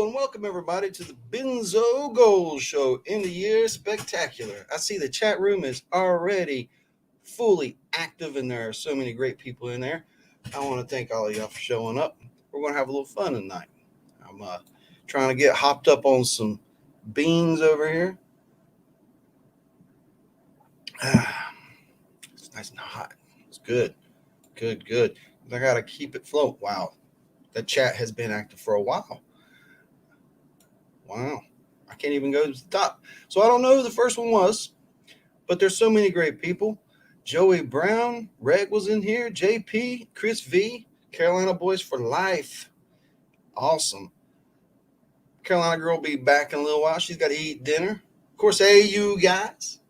and welcome everybody to the BenzoGold show in the year spectacular. I see the chat room is already fully active and there are so many great people in there. I want to thank all of y'all for showing up. We're going to have a little fun tonight. I'm trying to get hopped up on some beans over here. It's nice and hot. It's good. Good. I got to keep it float. Wow. The chat has been active for a while. Wow. I can't even go to the top. So I don't know who the first one was, but there's so many great people. Joey Brown, Reg was in here, JP, Chris V, Carolina Boys for Life. Awesome. Carolina Girl will be back in a little while. She's got to eat dinner. Of course, hey, you guys.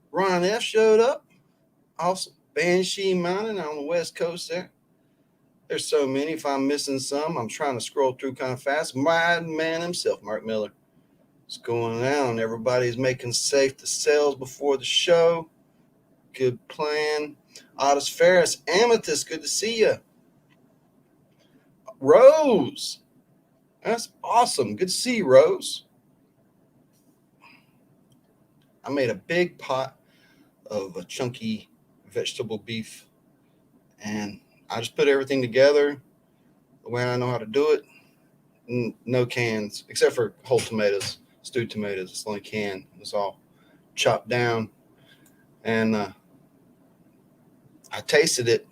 Ron F showed up. Awesome. Banshee Mountain on the West Coast there. There's so many. If I'm missing some, I'm trying to scroll through kind of fast. My man himself, Mark Miller. It's going down. Everybody's making safe the sales before the show. Good plan. Otis Ferris, Amethyst, good to see you. Rose. That's awesome. Good to see you, Rose. I made a big pot of a chunky vegetable beef, and I just put everything together the way I know how to do it. No cans, except for whole tomatoes, stewed tomatoes. It's the only can. It's all chopped down. And I tasted it,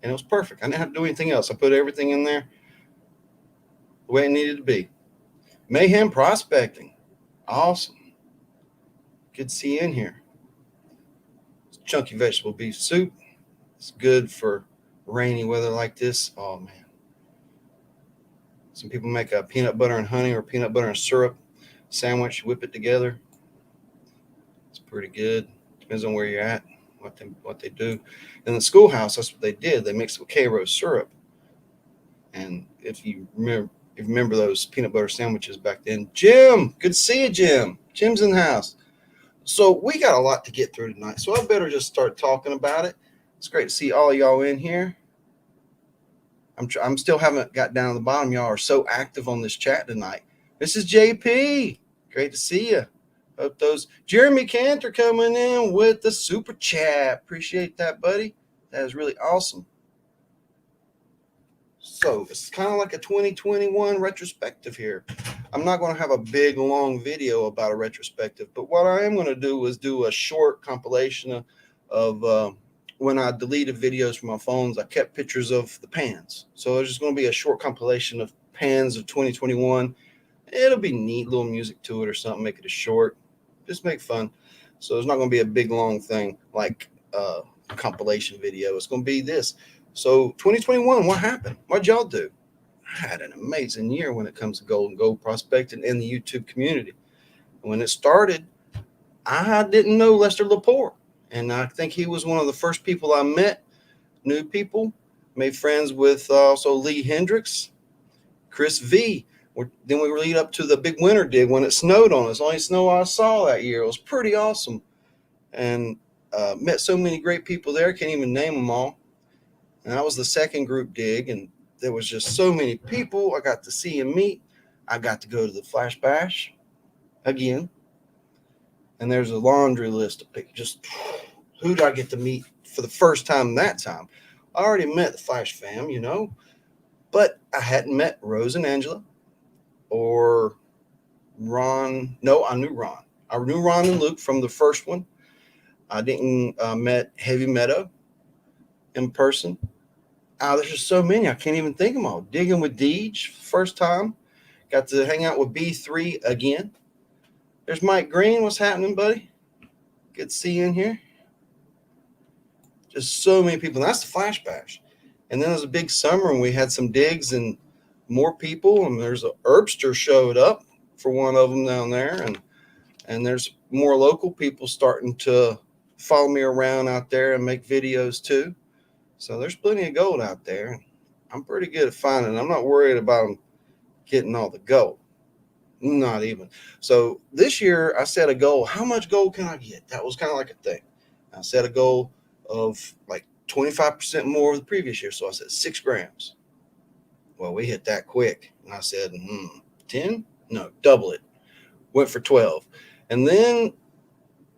and it was perfect. I didn't have to do anything else. I put everything in there the way it needed to be. Mayhem Prospecting. Awesome. Good to see you in here. It's chunky vegetable beef soup. It's good for rainy weather like this. Oh, man. Some people make a peanut butter and honey or peanut butter and syrup sandwich, whip it together. It's pretty good. Depends on where you're at, what they do. In the schoolhouse, that's what they did. They mixed it with K-Rose syrup. And if you remember those peanut butter sandwiches back then. Jim, good to see you, Jim. Jim's in the house. So we got a lot to get through tonight, so I better just start talking about it. It's great to see all of y'all in here. I'm still haven't got down to the bottom. Y'all are so active on this chat tonight. This is JP. Great to see you. Hope those Jeremy Cantor coming in with the super chat. Appreciate that, buddy. That is really awesome. So it's kind of like a 2021 retrospective here. I'm not going to have a big, long video about a retrospective, but what I am going to do is do a short compilation of when I deleted videos from my phones. I kept pictures of the pans. So it's just going to be a short compilation of pans of 2021. It'll be neat, little music to it or something, make it a short. Just make fun. So it's not going to be a big, long thing like a compilation video. It's going to be this. So 2021, what happened? What'd y'all do? I had an amazing year when it comes to gold prospecting in the YouTube community. When it started, I didn't know Lester Lepore. And I think he was one of the first people I met, new people, made friends with also Lee Hendricks, Chris V. Then we lead up to the big winter dig when it snowed on us. Only snow I saw that year. It was pretty awesome. And met so many great people there. Can't even name them all. And that was the second group dig, and there was just so many people I got to see and meet. I got to go to the Flash Bash again. And there's a laundry list of just who did I get to meet for the first time that time. I already met the Flash fam, but I hadn't met Rose and Angela or Ron. No, I knew Ron. I knew Ron and Luke from the first one. I didn't met Heavy Meadow in person. There's just so many. I can't even think of them all. Digging with Deej, first time. Got to hang out with B3 again. There's Mike Green. What's happening, buddy? Good to see you in here. Just so many people. And that's the Flash Bash. And then there's a big summer, and we had some digs and more people. And there's a Herbster showed up for one of them down there. And there's more local people starting to follow me around out there and make videos too. So there's plenty of gold out there. I'm pretty good at finding it. I'm not worried about them getting all the gold. Not even. So this year I set a goal. How much gold can I get? That was kind of like a thing. I set a goal of like 25% more of the previous year. So I said 6 grams. Well, we hit that quick. And I said, 10? No, double it. Went for 12. And then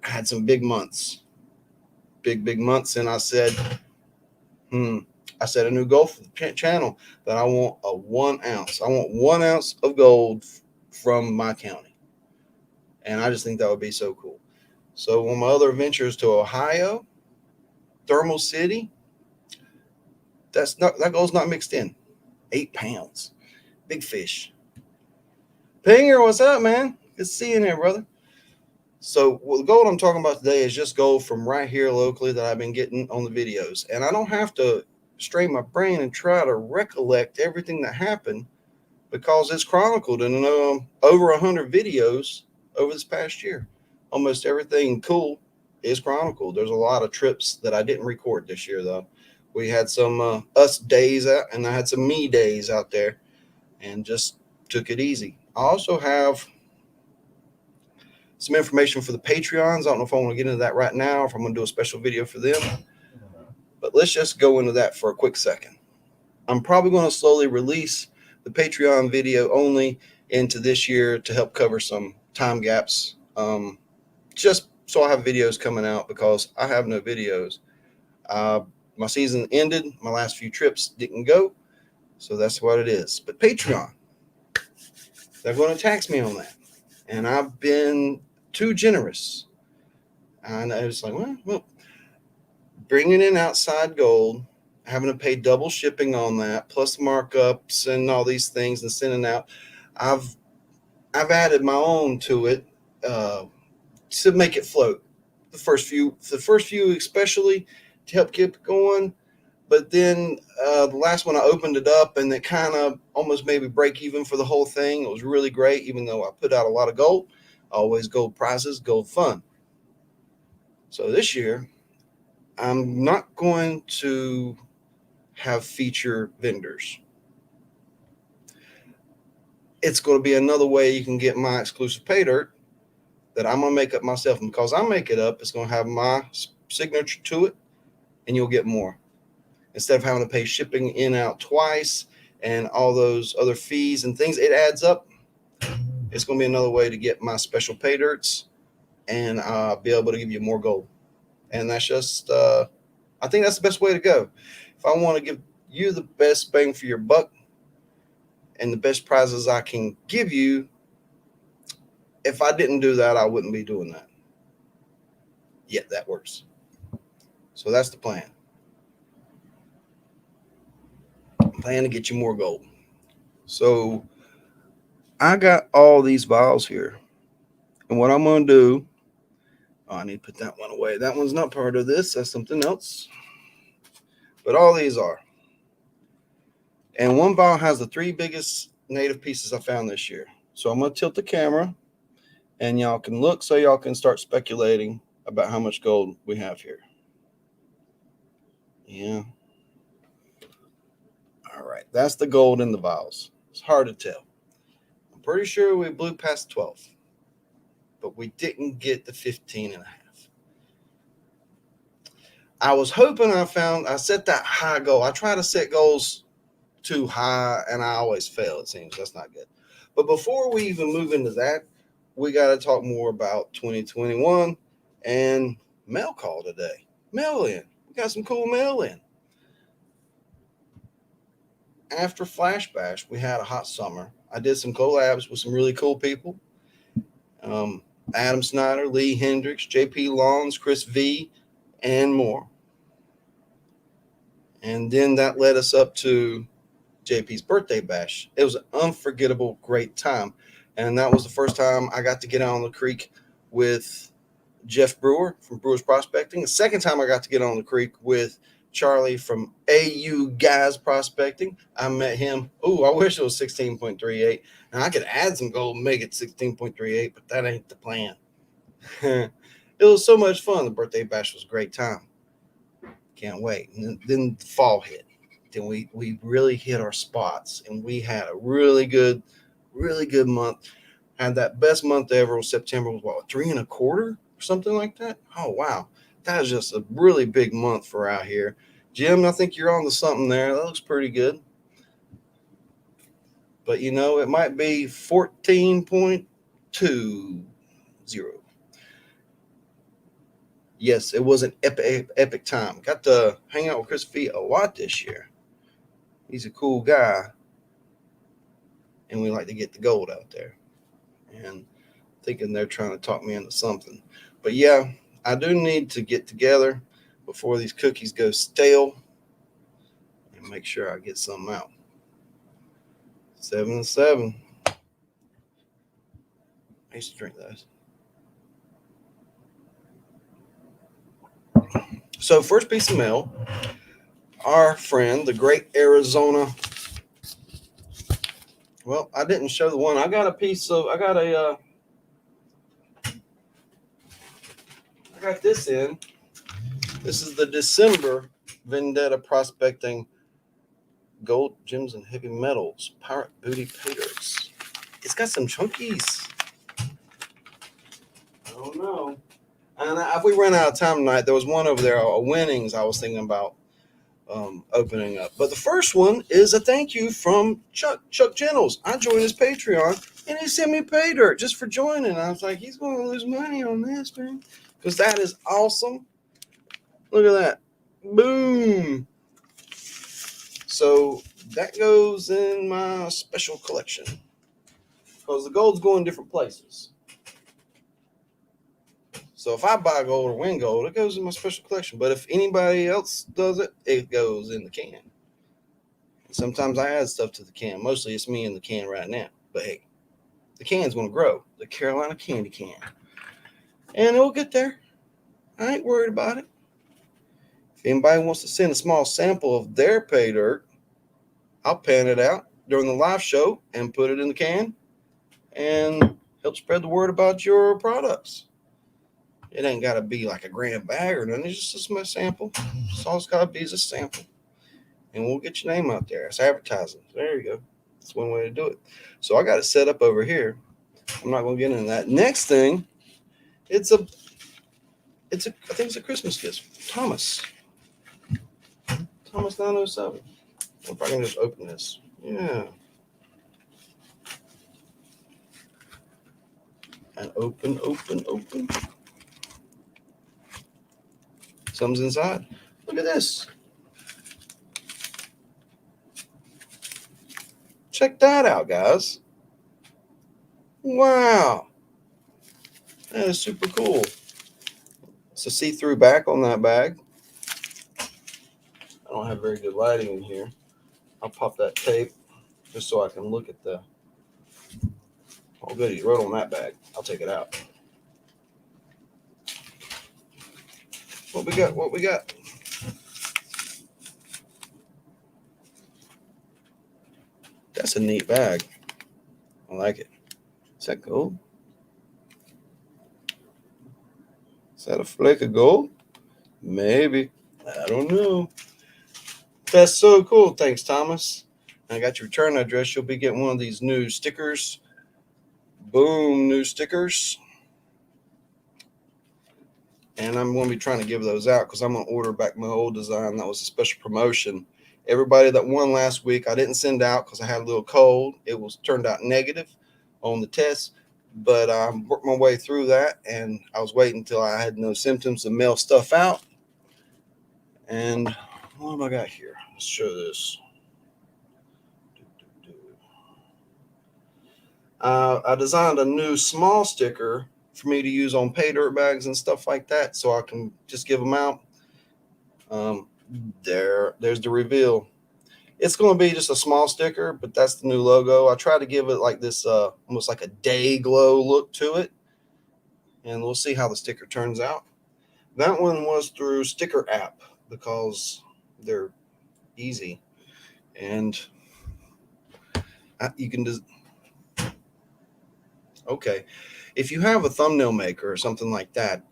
I had some big months. Big months. And I said, I set a new goal for the channel that I want a 1 ounce. I want 1 ounce of gold from my county. And I just think that would be so cool. So on my other ventures to Ohio, Thermal City, that gold's not mixed in. 8 pounds. Big fish. Pinger, what's up, man? Good seeing you, brother. So the gold I'm talking about today is just gold from right here locally that I've been getting on the videos. And I don't have to strain my brain and try to recollect everything that happened because it's chronicled in over 100 videos over this past year. Almost everything cool is chronicled. There's a lot of trips that I didn't record this year, though. We had some us days out, and I had some me days out there, and just took it easy. I also have some information for the Patreons. I don't know if I want to get into that right now, or if I'm going to do a special video for them. But let's just go into that for a quick second. I'm probably going to slowly release the Patreon video only into this year to help cover some time gaps. Just so I have videos coming out because I have no videos. My season ended. My last few trips didn't go. So that's what it is. But Patreon, they're going to tax me on that. And I've been too generous. And I was like, well, bringing in outside gold, having to pay double shipping on that, plus markups and all these things and sending out. I've added my own to it to make it float. The first few especially to help keep it going. But then the last one I opened it up and it kind of almost maybe break even for the whole thing. It was really great, even though I put out a lot of gold. Always gold prizes, gold fun. So this year, I'm not going to have feature vendors. It's going to be another way you can get my exclusive Paydirt that I'm going to make up myself. And because I make it up, it's going to have my signature to it, and you'll get more. Instead of having to pay shipping in out twice and all those other fees and things, it adds up. It's going to be another way to get my special Paydirts and be able to give you more gold. And that's just, I think that's the best way to go. If I want to give you the best bang for your buck and the best prizes I can give you, if I didn't do that, I wouldn't be doing that. Yet that works. So that's the plan. Plan to get you more gold. So I got all these vials here. And what I'm going to do, I need to put that one away. That one's not part of this. That's something else. But all these are. And one vial has the 3 biggest native pieces I found this year. So I'm going to tilt the camera and y'all can look so y'all can start speculating about how much gold we have here. Yeah. All right. That's the gold in the vials. It's hard to tell. I'm pretty sure we blew past 12, but we didn't get the 15 and a half. I was hoping I set that high goal. I try to set goals too high and I always fail. It seems that's not good. But before we even move into that, we got to talk more about 2021 and mail call today. Mail in. We got some cool mail in. After Flash Bash, we had a hot summer. I did some collabs with some really cool people. Adam Snyder, Lee Hendricks, JP Lawns, Chris V, and more. And then that led us up to JP's birthday bash. It was an unforgettable, great time. And that was the first time I got to get out on the creek with Jeff Brewer from Brewer's Prospecting. The second time I got to get on the creek with Charlie from AU Guys Prospecting. I met him. Oh, I wish it was 16.38. Now I could add some gold and make it 16.38, but that ain't the plan. It was so much fun. The birthday bash was a great time. Can't wait. And then the fall hit. Then we really hit our spots, and we had a really good month. Had that best month ever. Was September was what, 3 1/4 or something like that? Oh wow, that is just a really big month for out here. Jim, I think you're on to something there. That looks pretty good. But you know, it might be 14.20. Yes, it was an epic time. Got to hang out with Chris V a lot this year. He's a cool guy, and we like to get the gold out there. And thinking they're trying to talk me into something. But yeah, I do need to get together before these cookies go stale and make sure I get some out. 7-7. I used to drink those. So first piece of mail, our friend, the great Arizona. Well, I didn't show the one. I got this in. This is the December Vendetta Prospecting Gold, Gems, and Heavy Metals Pirate Booty Paydirts. It's got some chunkies. I don't know. And if we ran out of time tonight, there was one over there, a winnings I was thinking about opening up. But the first one is a thank you from Chuck Gentles. I joined his Patreon, and he sent me Paydirt just for joining. I was like, he's going to lose money on this, man. Because that is awesome. Look at that. Boom. So that goes in my special collection. Because the gold's going different places. So if I buy gold or win gold, it goes in my special collection. But if anybody else does it, it goes in the can. Sometimes I add stuff to the can. Mostly it's me in the can right now. But hey, the can's going to grow. The Carolina candy can. And it'll get there. I ain't worried about it. If anybody wants to send a small sample of their Paydirt, I'll pan it out during the live show and put it in the can and help spread the word about your products. It ain't got to be like a grand bag or nothing. It's just a sample. That's all it's got to be is a sample. And we'll get your name out there. It's advertising. There you go. That's one way to do it. So I got it set up over here. I'm not going to get into that. Next thing, I think it's a Christmas gift. Thomas 907. If I can just open this. Yeah. And open. Something's inside. Look at this. Check that out, guys. Wow. That is super cool. It's a see-through back on that bag. I don't have very good lighting in here. I'll pop that tape just so I can look at the... Oh, good. He wrote on that bag. I'll take it out. What we got? That's a neat bag. I like it. Is that gold? Is that a flake of gold? Maybe. I don't know. That's so cool. Thanks, Thomas. I got your return address. You'll be getting one of these new stickers. Boom, new stickers. And I'm going to be trying to give those out because I'm going to order back my old design. That was a special promotion. Everybody that won last week, I didn't send out because I had a little cold. It turned out negative on the test, but I worked my way through that, and I was waiting until I had no symptoms to mail stuff out. And what have I got here? Let's show this. I designed a new small sticker for me to use on Paydirt bags and stuff like that, so I can just give them out. There's the reveal. It's going to be just a small sticker, but that's the new logo. I try to give it like this almost like a day glow look to it, and we'll see how the sticker turns out. That one was through Sticker App because they're easy, and you can just... Okay, if you have a thumbnail maker or something like that,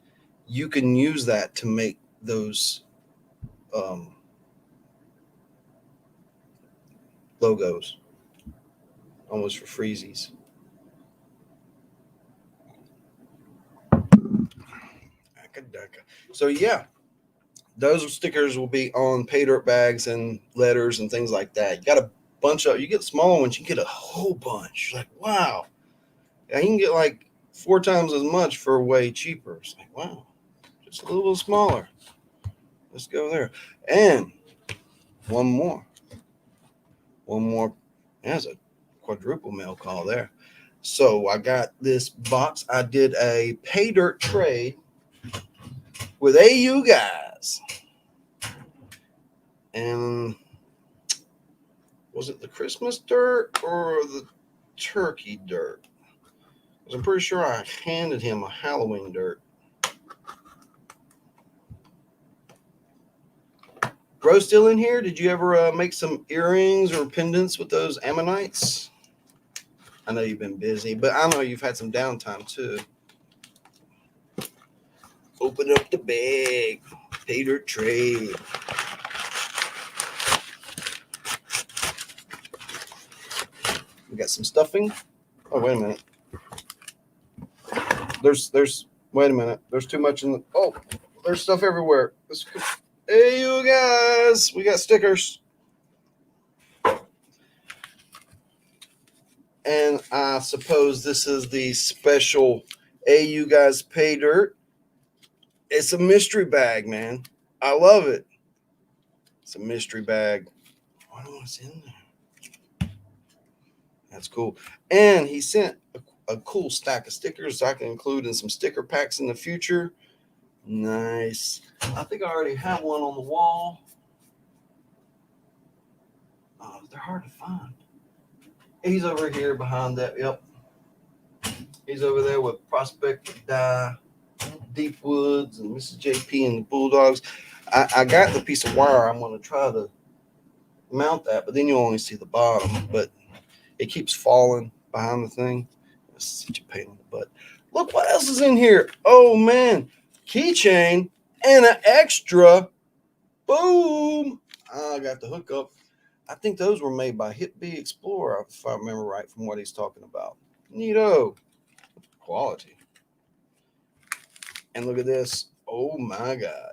you can use that to make those logos almost for freezies. So yeah, those stickers will be on Paydirt bags and letters and things like that. You got to bunch of, you get smaller ones, you get a whole bunch. You're like, wow. Yeah, you can get like 4 times as much for way cheaper. It's like, wow, just a little smaller. Let's go there. And one more. There's a quadruple mail call there. So I got this box. I did a Paydirt trade with AU guys. And was it the Christmas dirt or the turkey dirt? Because I'm pretty sure I handed him a Halloween dirt. Bro, still in here? Did you ever make some earrings or pendants with those ammonites? I know you've been busy, but I know you've had some downtime too. Open up the bag. Paydirt trade. We got some stuffing. Oh, wait a minute. Wait a minute. There's too much in the, oh, there's stuff everywhere. Hey, you guys, we got stickers. And I suppose this is the special AU guys Paydirt. It's a mystery bag, man. I love it. It's a mystery bag. I don't know what's in there. That's cool. And he sent a cool stack of stickers I can include in some sticker packs in the future. Nice. I think I already have one on the wall. They're hard to find. He's over here behind that. Yep. He's over there with Prospect Dye, Deep Woods, and Mrs. JP and the Bulldogs. I got the piece of wire. I'm going to try to mount that, but then you only see the bottom. But it keeps falling behind the thing. It's such a pain in the butt. Look what else is in here. Oh, man. Keychain and an extra. Boom. I got the hookup. I think those were made by Hip B Explorer, if I remember right from what he's talking about. Neato. Quality. And look at this. Oh, my God.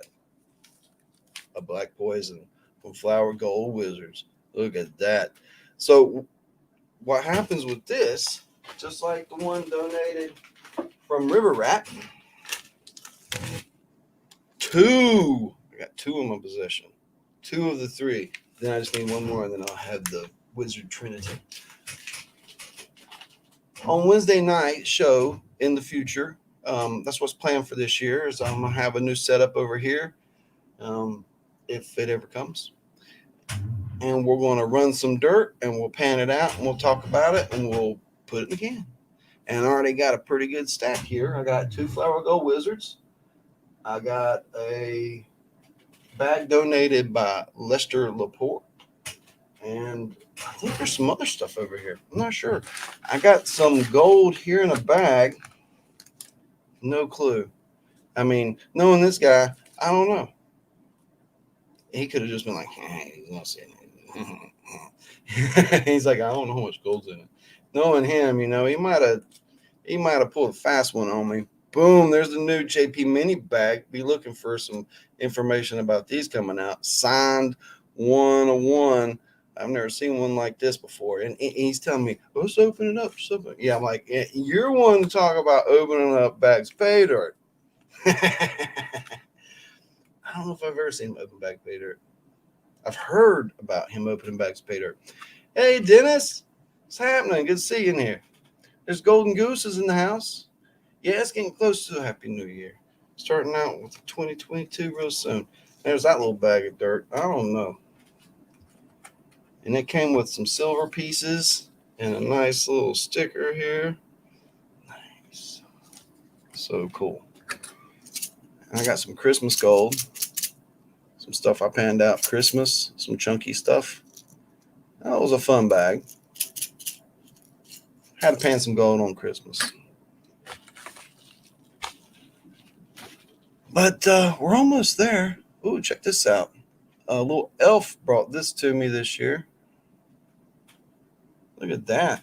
A Black Poison from Flower Gold Wizards. Look at that. So what happens with this, just like the one donated from River Rat, I got 2 in my possession. 2 of the 3. Then I just need 1 more, and then I'll have the Wizard Trinity. On Wednesday night show in the future, that's what's planned for this year, is I'm going to have a new setup over here, if it ever comes. And we're going to run some dirt, and we'll pan it out, and we'll talk about it, and we'll put it in the can. And I already got a pretty good stack here. I got 2 Flower Gold Wizards. I got a bag donated by Lester Laporte. And I think there's some other stuff over here. I'm not sure. I got some gold here in a bag. No clue. I mean, knowing this guy, I don't know. He could have just been like, hey, he's not saying anything. He's like, I don't know how much gold's in it. Knowing him, you know, he might have pulled a fast one on me. Boom, there's the new JP mini bag. Be looking for some information about these coming out. Signed 101. I've never seen one like this before. And he's telling me, let's open it up. Yeah, I'm like, you're one to talk about opening up bags of Paydirt. I don't know if I've ever seen him open bag Paydirt. I've heard about him opening bags of Paydirt. Hey, Dennis, what's happening? Good to see you in here. There's Golden Gooses in the house. Yeah, it's getting close to a Happy New Year. Starting out with 2022 real soon. There's that little bag of dirt. I don't know. And it came with some silver pieces and a nice little sticker here. Nice. So cool. And I got some Christmas gold. Some stuff I panned out for Christmas. Some chunky stuff. That was a fun bag. Had to pan some gold on Christmas. But we're almost there. Ooh, check this out. A little elf brought this to me this year. Look at that.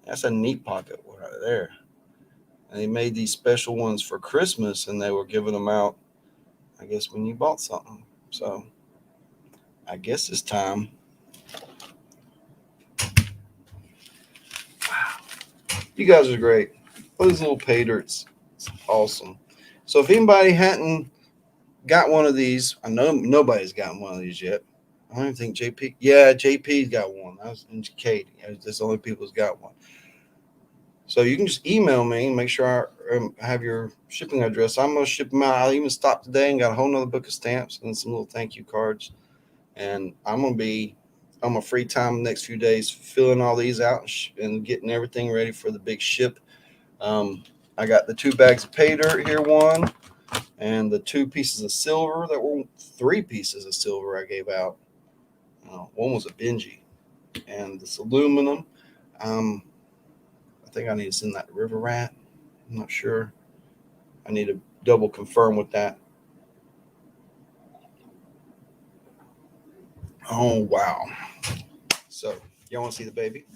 That's a neat pocket right there. And they made these special ones for Christmas, and they were giving them out, I guess, when you bought something. So I guess it's time You guys are great. Those little Paydirts, it's awesome. So if anybody hadn't got one of these, I know nobody's gotten one of these yet. I don't even think JP. Yeah, JP's got one. That was and Katie. That's the only people who's got one. So you can just email me and make sure I have your shipping address. I'm gonna ship them out. I even stopped today and got a whole nother book of stamps and some little thank you cards. And I'm gonna be on my free time the next few days filling all these out and getting everything ready for the big ship. I got the 2 bags of pay dirt here, one, and the 2 pieces of silver that were 3 pieces of silver I gave out. One was a Benji, and this aluminum. I think I need to send that to River Rat. I'm not sure. I need to double confirm with that. Oh, wow. So, y'all want to see the baby?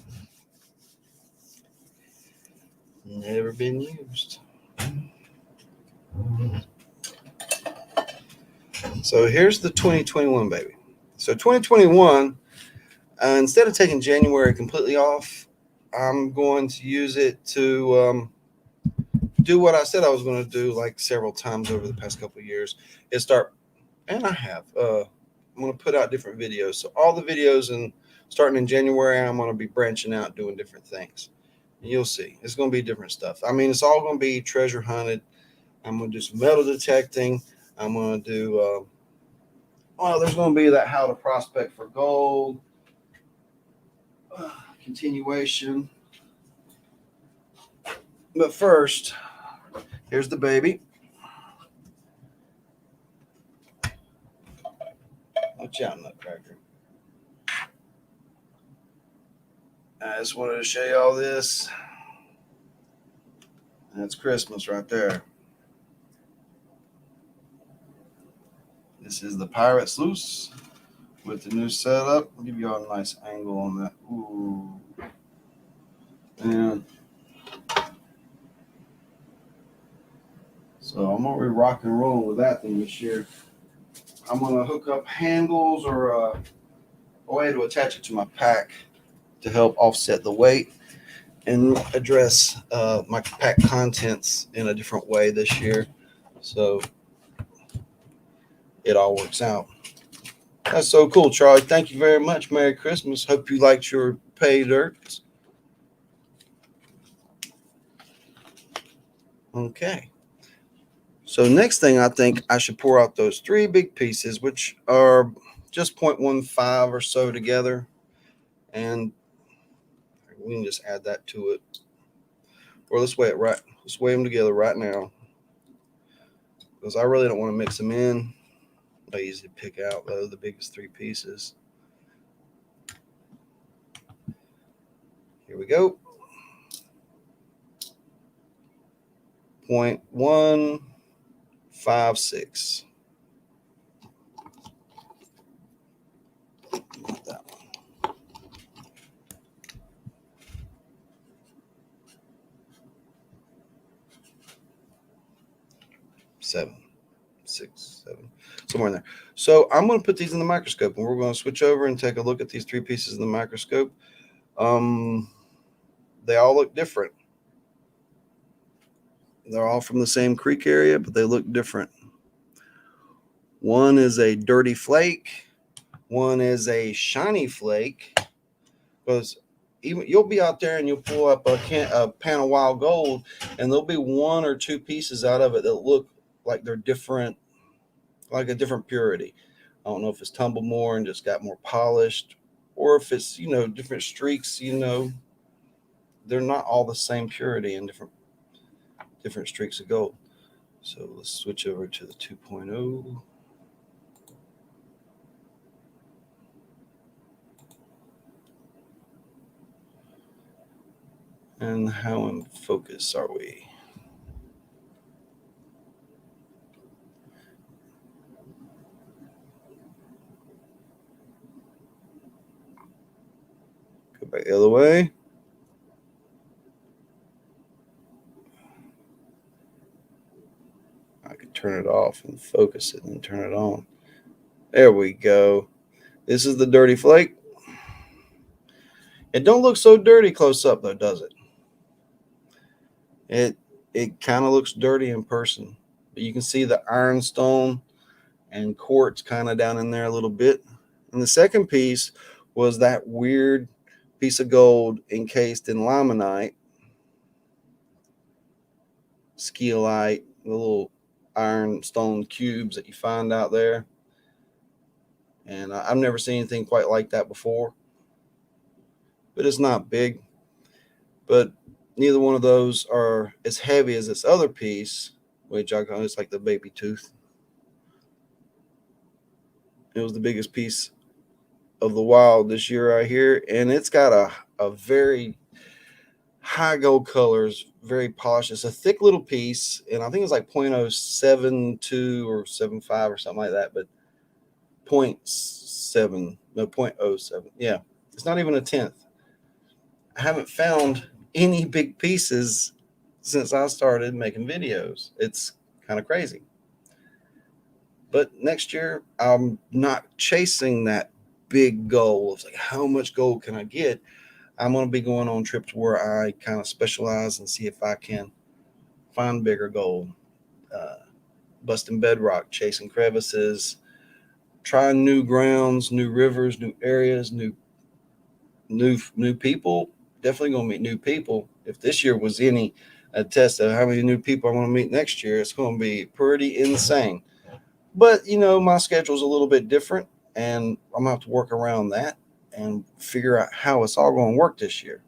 Never been used. So, here's the 2021 baby. So, 2021, instead of taking January completely off, I'm going to use it to do what I said I was going to do like several times over the past couple of years is start, and I have, I'm going to put out different videos. So all the videos starting in January, I'm going to be branching out doing different things. And you'll see. It's going to be different stuff. I mean, it's all going to be treasure hunted. I'm going to do some metal detecting. I'm going to do, there's going to be that how to prospect for gold. Continuation. But first, here's the baby. Watch out, Nutcracker. I just wanted to show you all this. That's Christmas right there. This is the Pirate Sluice with the new setup. I'll give you all a nice angle on that. Ooh. And so I'm going to be rock and rolling with that thing this year. I'm going to hook up handles or a way to attach it to my pack to help offset the weight and address my pack contents in a different way this year. So it all works out. That's so cool, Charlie. Thank you very much. Merry Christmas. Hope you liked your Paydirt. Okay. So next thing, I think I should pour out those 3 big pieces, which are just 0.15 or so together. And we can just add that to it. Or let's weigh it right. Let's weigh them together right now. Because I really don't want to mix them in. They're easy to pick out, though, the biggest 3 pieces. Here we go. 0.156. Not that one. 7, 6, 7, somewhere in there. So I'm going to put these in the microscope, and we're going to switch over and take a look at these 3 pieces in the microscope. They all look different. They're all from the same creek area, but they look different. One is a dirty flake. One is a shiny flake. Because even you'll be out there and you'll pull up a pan of wild gold, and there'll be 1 or 2 pieces out of it that look like they're different, like a different purity. I don't know if it's tumbled more and just got more polished, or if it's, different streaks, they're not all the same purity in different streaks of gold. So let's switch over to the 2.0. And how in focus are we? Go back the other way. I could turn it off and focus it and turn it on. There we go. This is the dirty flake. It don't look so dirty close up, though, does it? It kind of looks dirty in person, but you can see the ironstone and quartz kind of down in there a little bit. And the second piece was that weird piece of gold encased in limonite, scheelite, the little ironstone cubes that you find out there. And I've never seen anything quite like that before. But it's not big. But neither one of those are as heavy as this other piece, which I call it's like the baby tooth. It was the biggest piece of the wild this year right here, and it's got a very high gold colors, very polished. It's a thick little piece, and I think it's like 0.072 or 75 or something like that, but 0.7, no 0.07. Yeah, it's not even a tenth. I haven't found any big pieces since I started making videos. It's kind of crazy. But next year, I'm not chasing that big goal of like how much gold can I get. I'm going to be going on trips where I kind of specialize and see if I can find bigger gold, uh, busting bedrock, chasing crevices, trying new grounds, new rivers, new areas, new people. Definitely going to meet new people. If this year was any a test of how many new people I want to meet next year, it's going to be pretty insane. But my schedule's a little bit different, and I'm gonna have to work around that and figure out how it's all going to work this year.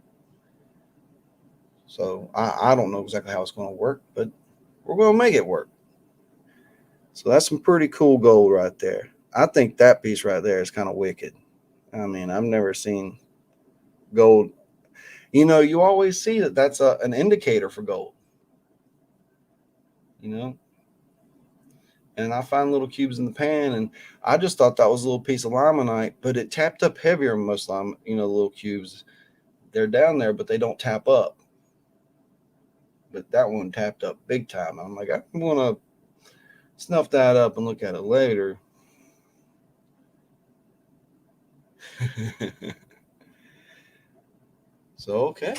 So I don't know exactly how it's going to work, but we're going to make it work. So that's some pretty cool gold right there. I think that piece right there is kind of wicked. I mean, I've never seen gold. You always see that that's an indicator for gold. You know, and I find little cubes in the pan, and I just thought that was a little piece of limonite, but it tapped up heavier than most lime. The little cubes, they're down there, but they don't tap up. But that one tapped up big time. I'm like, I'm gonna snuff that up and look at it later. So okay,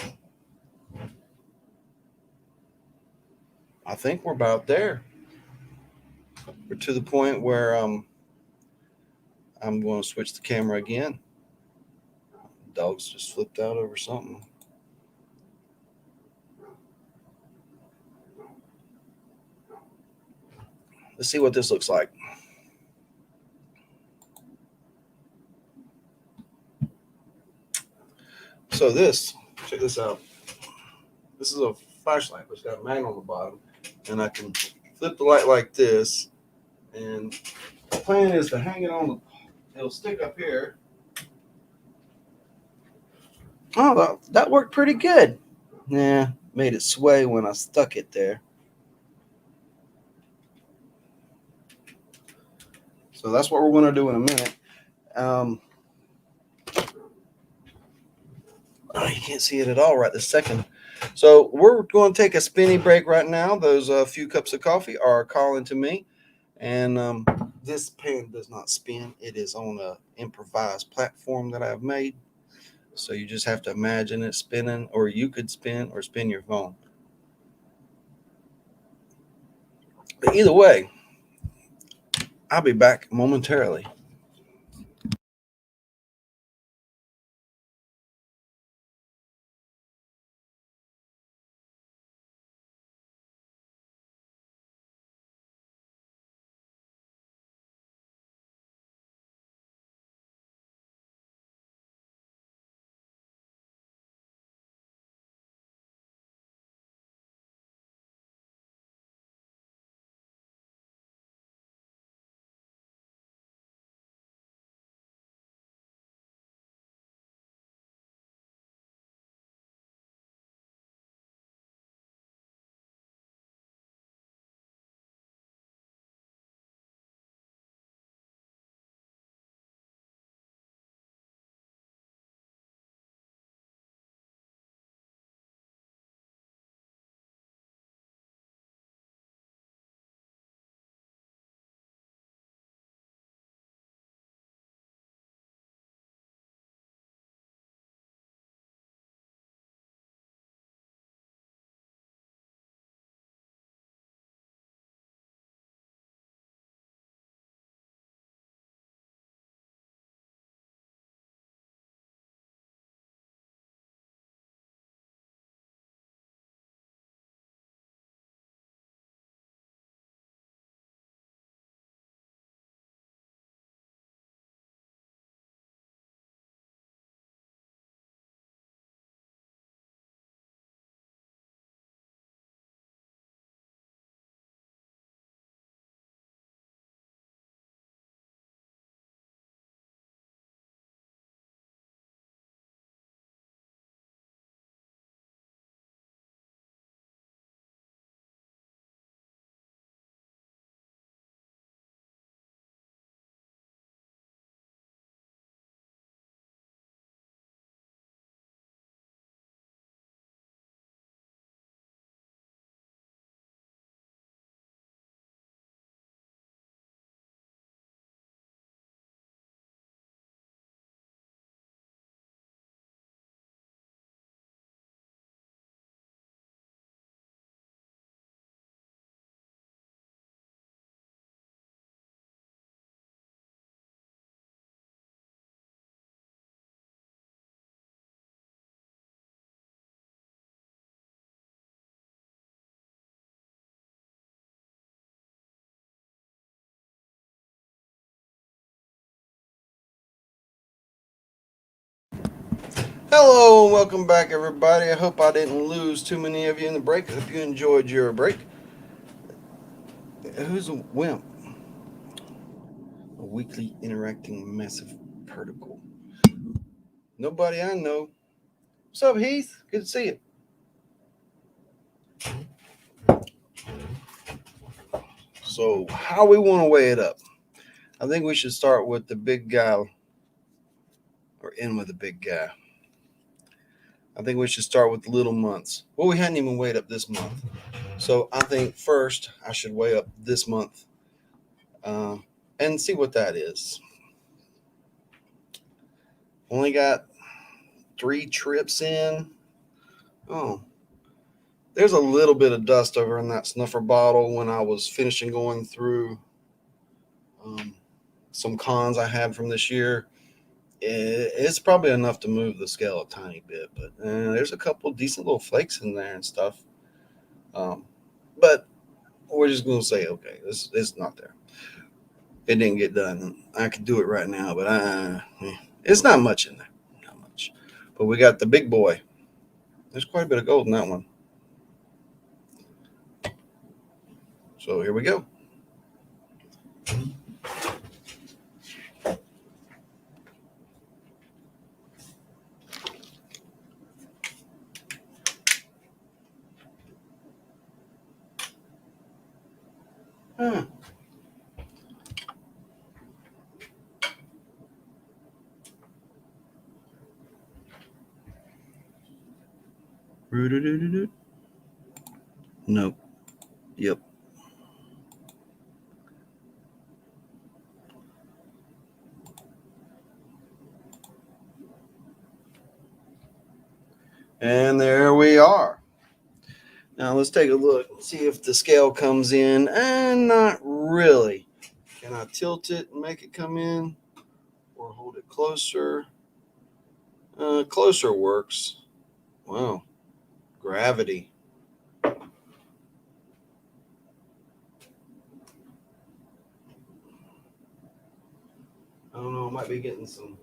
I think we're about there. We're to the point where I'm going to switch the camera again. Dog's just flipped out over something. Let's see what this looks like. So check this out. This is a flashlight, but it's got a magnet on the bottom, and I can flip the light like this. And the plan is to hang it on it'll stick up here. Oh, that worked pretty good. Yeah, made it sway when I stuck it there. So that's what we're going to do in a minute. Oh, you can't see it at all right this second. So we're going to take a spinny break right now. Those few cups of coffee are calling to me. And this pan does not spin. It is on an improvised platform that I've made. So you just have to imagine it spinning, or you could spin or spin your phone. But either way, I'll be back momentarily. Hello and welcome back, everybody. I hope I didn't lose too many of you in the break. I hope you enjoyed your break. Who's a wimp? A weakly interacting massive particle. Nobody I know. What's up, Heath? Good to see you. So, how we want to weigh it up? I think we should start with the big guy, or end with the big guy. I think we should start with the little months. Well, we hadn't even weighed up this month. So, I think first I should weigh up this month and see what that is. Only got 3 trips in. Oh, there's a little bit of dust over in that snuffer bottle when I was finishing going through some cons I had from this year. It's probably enough to move the scale a tiny bit, but there's a couple decent little flakes in there and stuff. But we're just going to say, okay, it's not there. It didn't get done. I could do it right now, but it's not much in there. Not much. But we got the big boy. There's quite a bit of gold in that one. So here we go. Huh. Nope. Yep. And there we are. Now let's take a look and see if the scale comes in. And not really. Can I tilt it and make it come in? Or hold it closer? Closer works. Wow. Gravity. I don't know. I might be getting some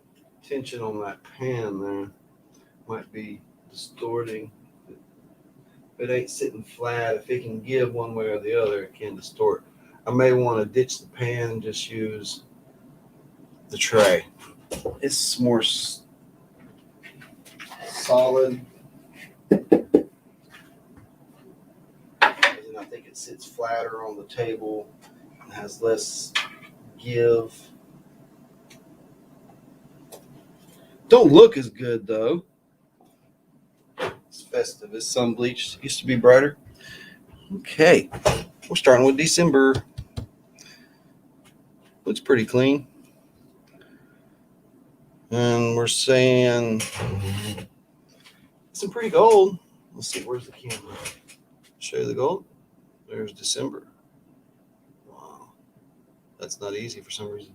tension on that pan there. Might be distorting. If it ain't sitting flat, if it can give one way or the other, it can distort. I may want to ditch the pan and just use the tray. It's more solid. And I think it sits flatter on the table and has less give. Don't look as good though. It's festive. It's sun bleached. Used to be brighter. Okay. We're starting with December. Looks pretty clean. And we're saying some pretty gold. Let's see, where's the camera? Show you the gold. There's December. Wow. That's not easy for some reason.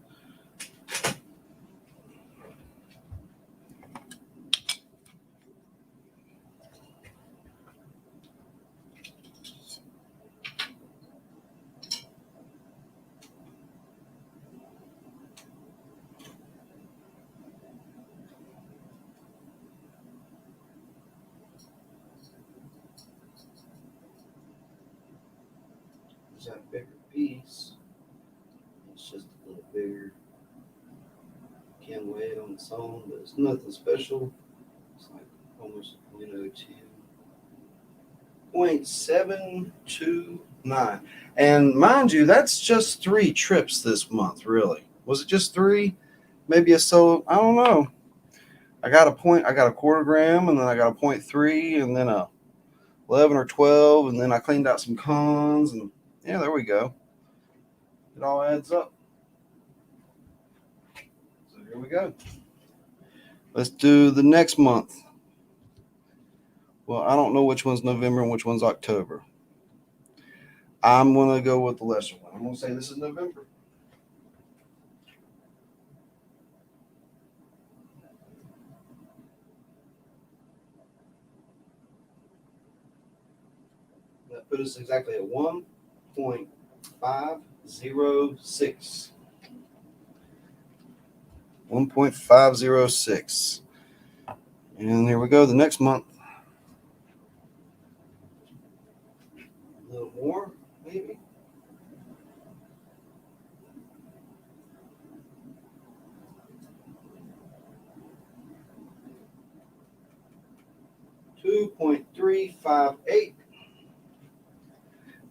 There's that bigger piece. It's just a little bigger. Can't weigh it on its own, but it's nothing special. It's like almost 0.729. And mind you, that's just 3 trips this month, really. Was it just 3? Maybe a so I don't know. I got a quarter gram, and then I got a 0.3, and then a 11 or 12, and then I cleaned out some cons, and yeah, there we go. It all adds up. So here we go. Let's do the next month. Well, I don't know which one's November and which one's October. I'm going to go with the lesser one. I'm going to say this is November. That put us exactly at 1.506. 1.506. And here we go, the next month. A little more, maybe. $2.358.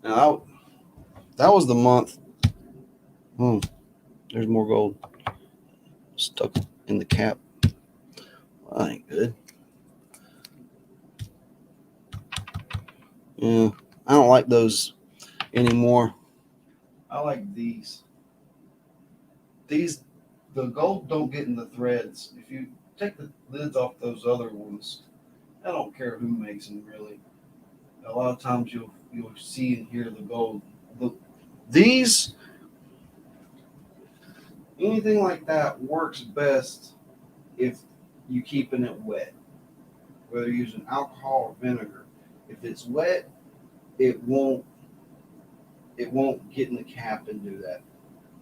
Now, that was the month. There's more gold stuck in the cap. Well, that ain't good. Yeah, I don't like those anymore. I like these. The gold don't get in the threads. If you take the lids off those other ones, I don't care who makes them really. A lot of times you'll see and hear the gold. These, anything like that works best if you keeping it wet, whether you're using alcohol or vinegar. If it's wet, it won't get in the cap and do that.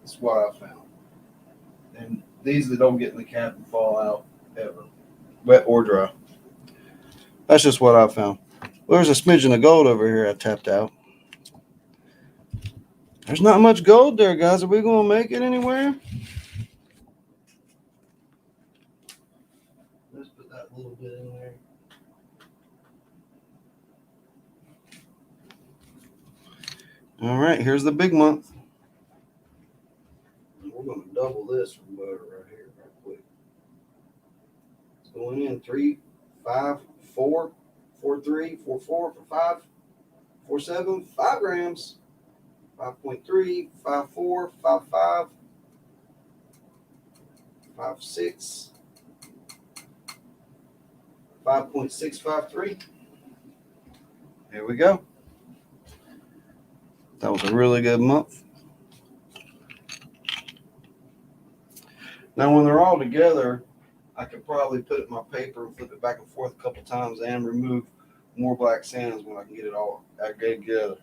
That's what I found. And these that don't get in the cap and fall out ever, wet or dry. That's just what I found. Well, there's a smidgen of gold over here I tapped out. There's not much gold there, guys. Are we going to make it anywhere? Let's put that little bit in there. All right, here's the big month. We're going to double this from butter right here, right quick. It's going in 3, 5, 4, 4, 3, 4, 4, 5, 4, 7, 5 grams. 5.3, 5, 4, 5, 5, 5, 6, 5.653. Here we go. That was a really good month. Now, when they're all together, I could probably put it in my paper and flip it back and forth a couple times and remove more black sands when I can get it all together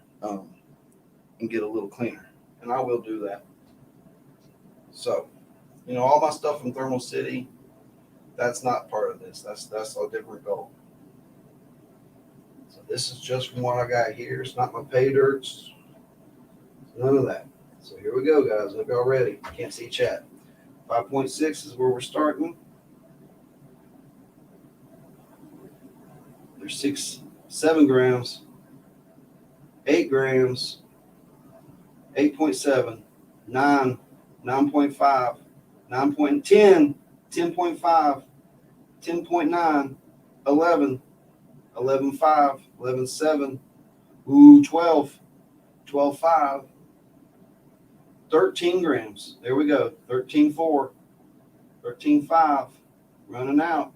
and get a little cleaner. And I will do that. So, all my stuff from Thermal City, that's not part of this. That's a different goal. So this is just from what I got here. It's not my Paydirts. None of that. So here we go, guys. Hope y'all ready. Can't see chat. 5.6 is where we're starting. There's 7 grams, 8 grams, 8.7, 9, 9.5, 9.10, 10.5, 10.9, 11, 11.5, 11.7, 12, 12.5, 13 grams. There we go. 13.4, 13.5, running out.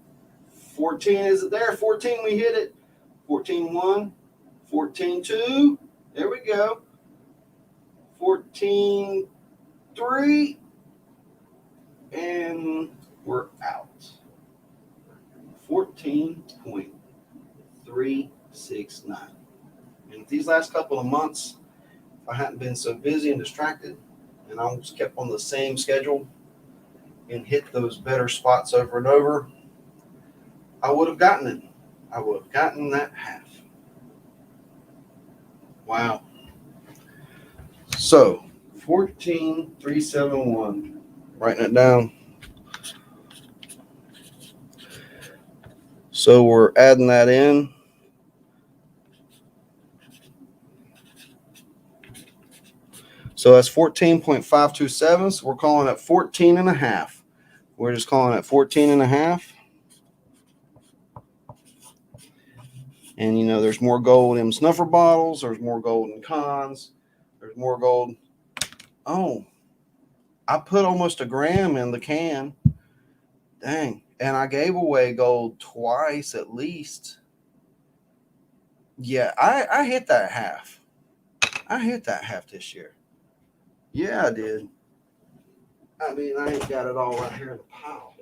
14, is it there? 14, we hit it. 14.1, 14.2, there we go. 14.3, and we're out. 14.369. And these last couple of months, if I hadn't been so busy and distracted, and I just kept on the same schedule and hit those better spots over and over, I would have gotten it. I would have gotten that half. Wow. So, 14.371. Writing it down. So we're adding that in. So that's 14.527. So we're calling it 14 and a half. We're just calling it 14 and a half. And, there's more gold in snuffer bottles. There's more gold in cons. There's more gold. Oh, I put almost a gram in the can. Dang. And I gave away gold twice at least. Yeah, I hit that half. I hit that half this year. Yeah, I did. I mean, I ain't got it all right here in the pile.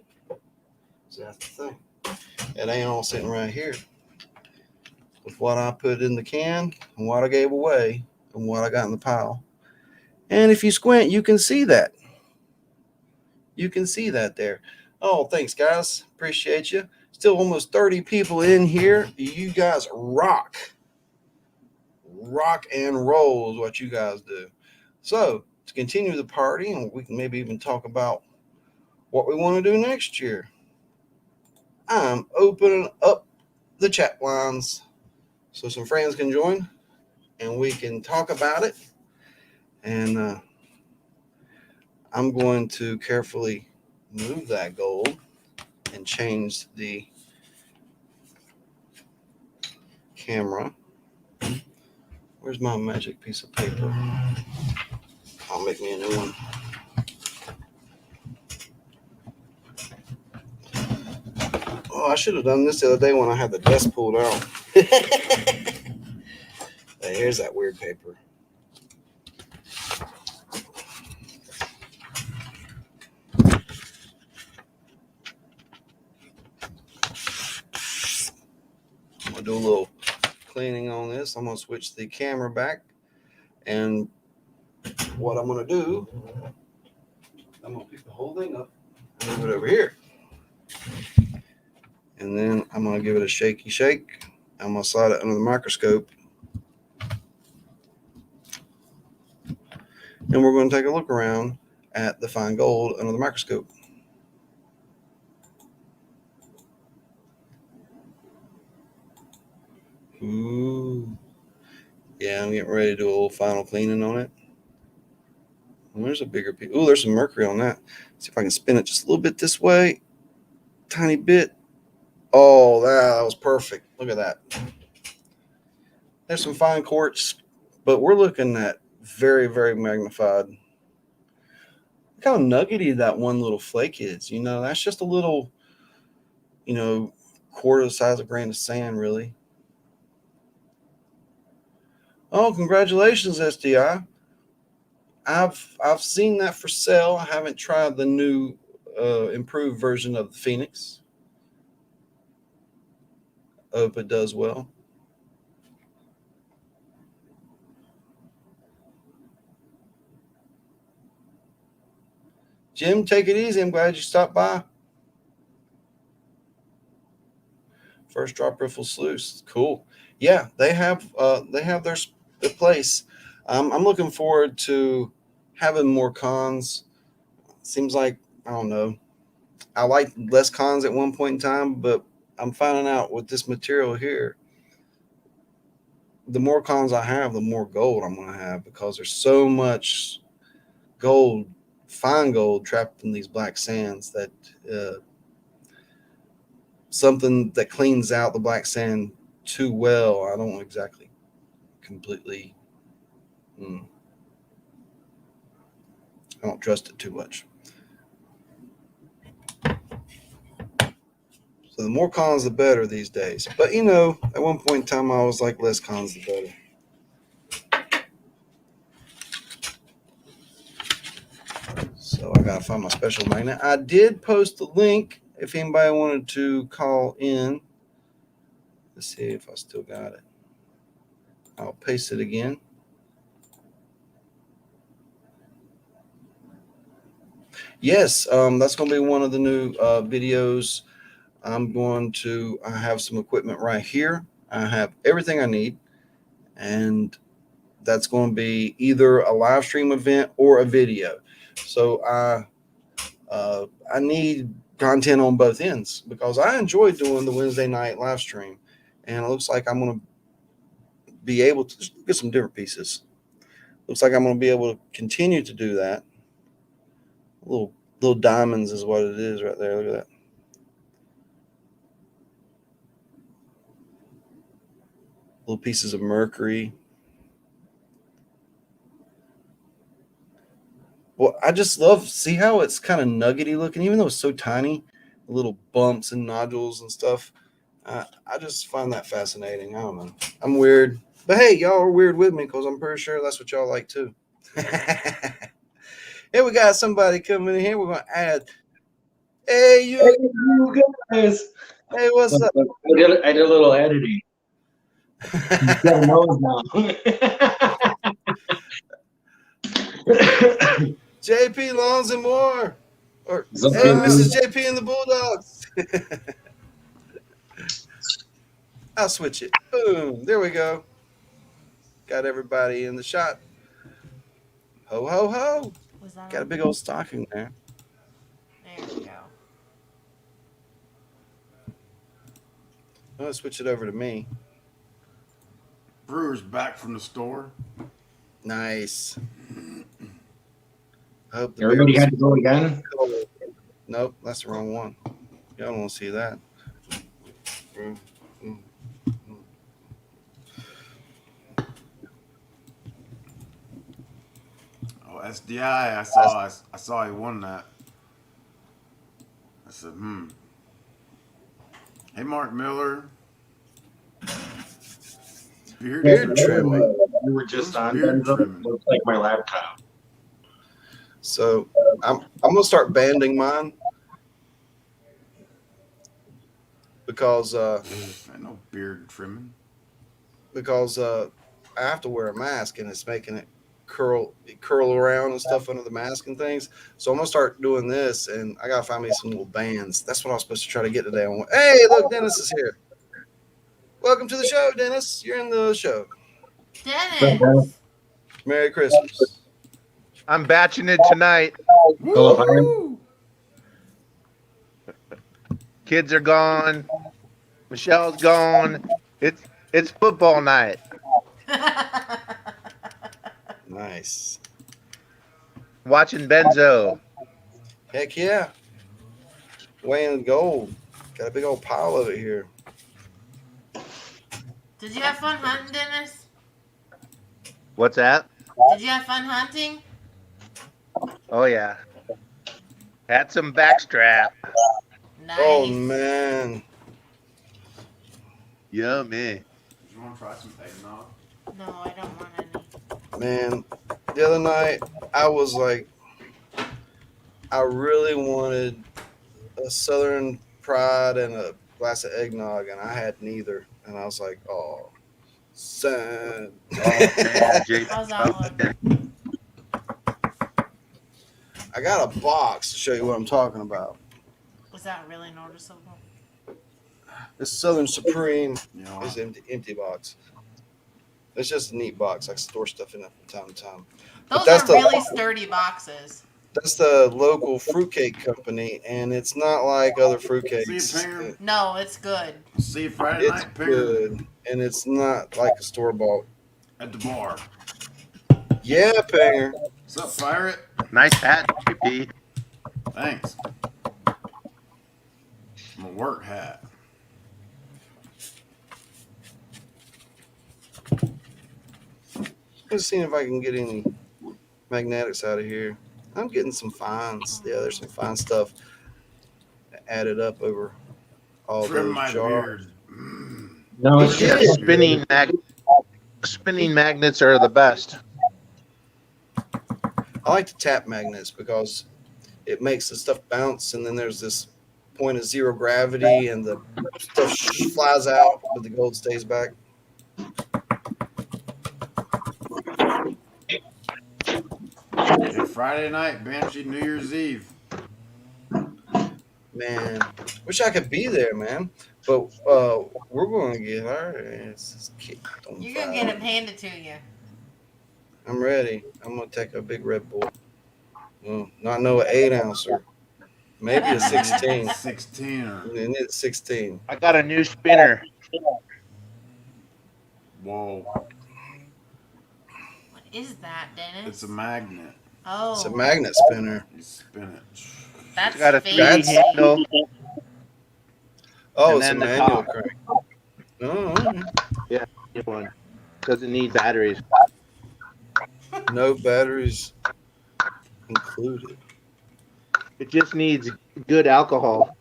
So that's the thing. It ain't all sitting right here. With what I put in the can and what I gave away and what I got in the pile. And if you squint, you can see that. You can see that there. Oh, thanks, guys. Appreciate you. Still almost 30 people in here. You guys rock. Rock and roll is what you guys do. So to continue the party, and we can maybe even talk about what we want to do next year, I'm opening up the chat lines so some friends can join and we can talk about it. And I'm going to carefully move that gold and change the camera. Where's my magic piece of paper? I'll make me a new one. Oh, I should have done this the other day when I had the desk pulled out. Hey, here's that weird paper. I'm going to do a little cleaning on this. I'm going to switch the camera back. And what I'm going to do, I'm going to pick the whole thing up and move it over here. And then I'm going to give it a shaky shake. I'm going to slide it under the microscope. And we're going to take a look around at the fine gold under the microscope. Ooh. Yeah, I'm getting ready to do a little final cleaning on it. And there's a bigger piece. Ooh, there's some mercury on that. See if I can spin it just a little bit this way. Tiny bit. Oh, that was perfect. Look at that. There's some fine quartz, but we're looking at very, very magnified. Look how nuggety that one little flake is. You know, that's just a little, quarter the size of a grain of sand, really. Oh, congratulations, SDI. I've seen that for sale. I haven't tried the new improved version of the Phoenix. Hope it does well. Jim, take it easy. I'm glad you stopped by. First drop riffle sluice. Cool. Yeah, they have their place. I'm looking forward to having more cons. Seems like, I don't know, I liked less cons at one point in time, but I'm finding out with this material here, the more cons I have, the more gold I'm going to have, because there's so much gold, fine gold, trapped in these black sands that something that cleans out the black sand too well, I don't exactly completely, I don't trust it too much. So the more cons, the better these days. But, at one point in time, I was like, less cons, the better. So I got to find my special magnet. I did post the link if anybody wanted to call in. Let's see if I still got it. I'll paste it again. Yes, that's going to be one of the new videos. I have some equipment right here. I have everything I need. And that's going to be either a live stream event or a video. So I need content on both ends, because I enjoy doing the Wednesday night live stream. And it looks like I'm going to be able to get some different pieces. Looks like I'm going to be able to continue to do that. Little diamonds is what it is right there. Look at that. Little pieces of mercury. Well, I just love, see how it's kind of nuggety looking, even though it's so tiny, little bumps and nodules and stuff. I just find that fascinating. I don't know. I'm weird. But hey, y'all are weird with me, because I'm pretty sure that's what y'all like too. Hey, we got somebody coming in here. We're going to add. Hey, you guys. Hey, what's up? I did a little editing. JP Lawns and more. Or Mrs. JP and the Bulldogs. I'll switch it. Boom. There we go. Got everybody in the shot. Ho, ho, ho. Was that Got a on? big old stocking there. There we go. I'm going to switch it over to me. Brewer's back from the store. Nice. I hope the Everybody beer had to go again. cold. Nope, that's the wrong one. Y'all don't want to see that. Oh, SDI. I saw he won that. I said, Hey, Mark Miller. Beard trimming. You were just on Beard Benzo. trimming. Looks like my laptop. So I'm gonna start banding mine because I know beard trimming. I have to wear a mask and it's making it curl around and stuff under the mask and things. So I'm gonna start doing this, and I gotta find me some little bands. That's what I was supposed to try to get today. Hey, look, Dennis is here. Welcome to the show, Dennis. You're in the show. Dennis! Merry Christmas. I'm batching it tonight. Woo! Kids are gone. Michelle's gone. It's football night. Nice. Watching Benzo. Heck yeah. Weighing gold. Got a big old pile of it here. Did you have fun hunting, Dennis? What's that? Did you have fun hunting? Oh yeah. Had some backstrap. Nice. Oh man. Yummy. You want to try some eggnog? No, I don't want any. Man, the other night I was like, I really wanted a Southern Pride and a glass of eggnog, and I had neither. And I was like, oh, son. Oh man, Jake. How's that one? I got a box to show you what I'm talking about. Was that really noticeable? This Southern Supreme You know, is empty box. It's just a neat box. I can store stuff in it from time to time. Those that's are the- really sturdy boxes. That's the local fruitcake company, and it's not like other fruitcakes. See you, Pinger. No, it's good. See you Friday It's night, Pinger, good, and it's not like a store bought. at the bar. Yeah, Panger. What's up, pirate? Nice hat, JP. Thanks. My work hat. Just seeing if I can get any magnetics out of here. I'm getting some fines. Yeah, there's some fine stuff added up over all Trim those my jars. beard. No, it's Yeah, just spinning magnets are the best. I like to tap magnets because it makes the stuff bounce, and then there's this point of zero gravity, and the stuff flies out, but the gold stays back. Yeah, Friday night, Banshee, New Year's Eve. Man, wish I could be there, man. But we're going to get our asses kicked on You're going to Friday. get them handed to you. I'm ready. I'm going to take a big Red Bull. Well, not no 8-ouncer. Maybe a 16. 16 or And it's 16. I got a new spinner. whoa. What is that, Dennis? It's a magnet. Oh, It's a magnet spinner. You spin it. that's It's got a fancy. 3 handle. Oh, And it's a then the manual top. crank. Oh, okay. New one. Doesn't need batteries. No batteries included. It just needs good alcohol.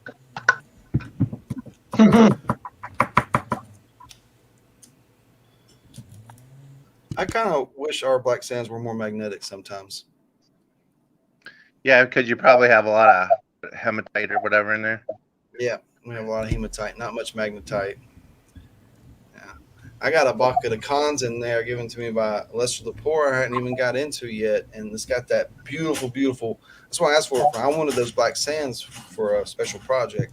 I kind of wish our black sands were more magnetic sometimes. Yeah, because you probably have a lot of hematite or whatever in there. Yeah, we have a lot of hematite, not much magnetite. Yeah. I got a bucket of cons in there given to me by Lester Lepore I hadn't even got into yet. And it's got that beautiful, beautiful. That's why I asked for it. I wanted those black sands for a special project.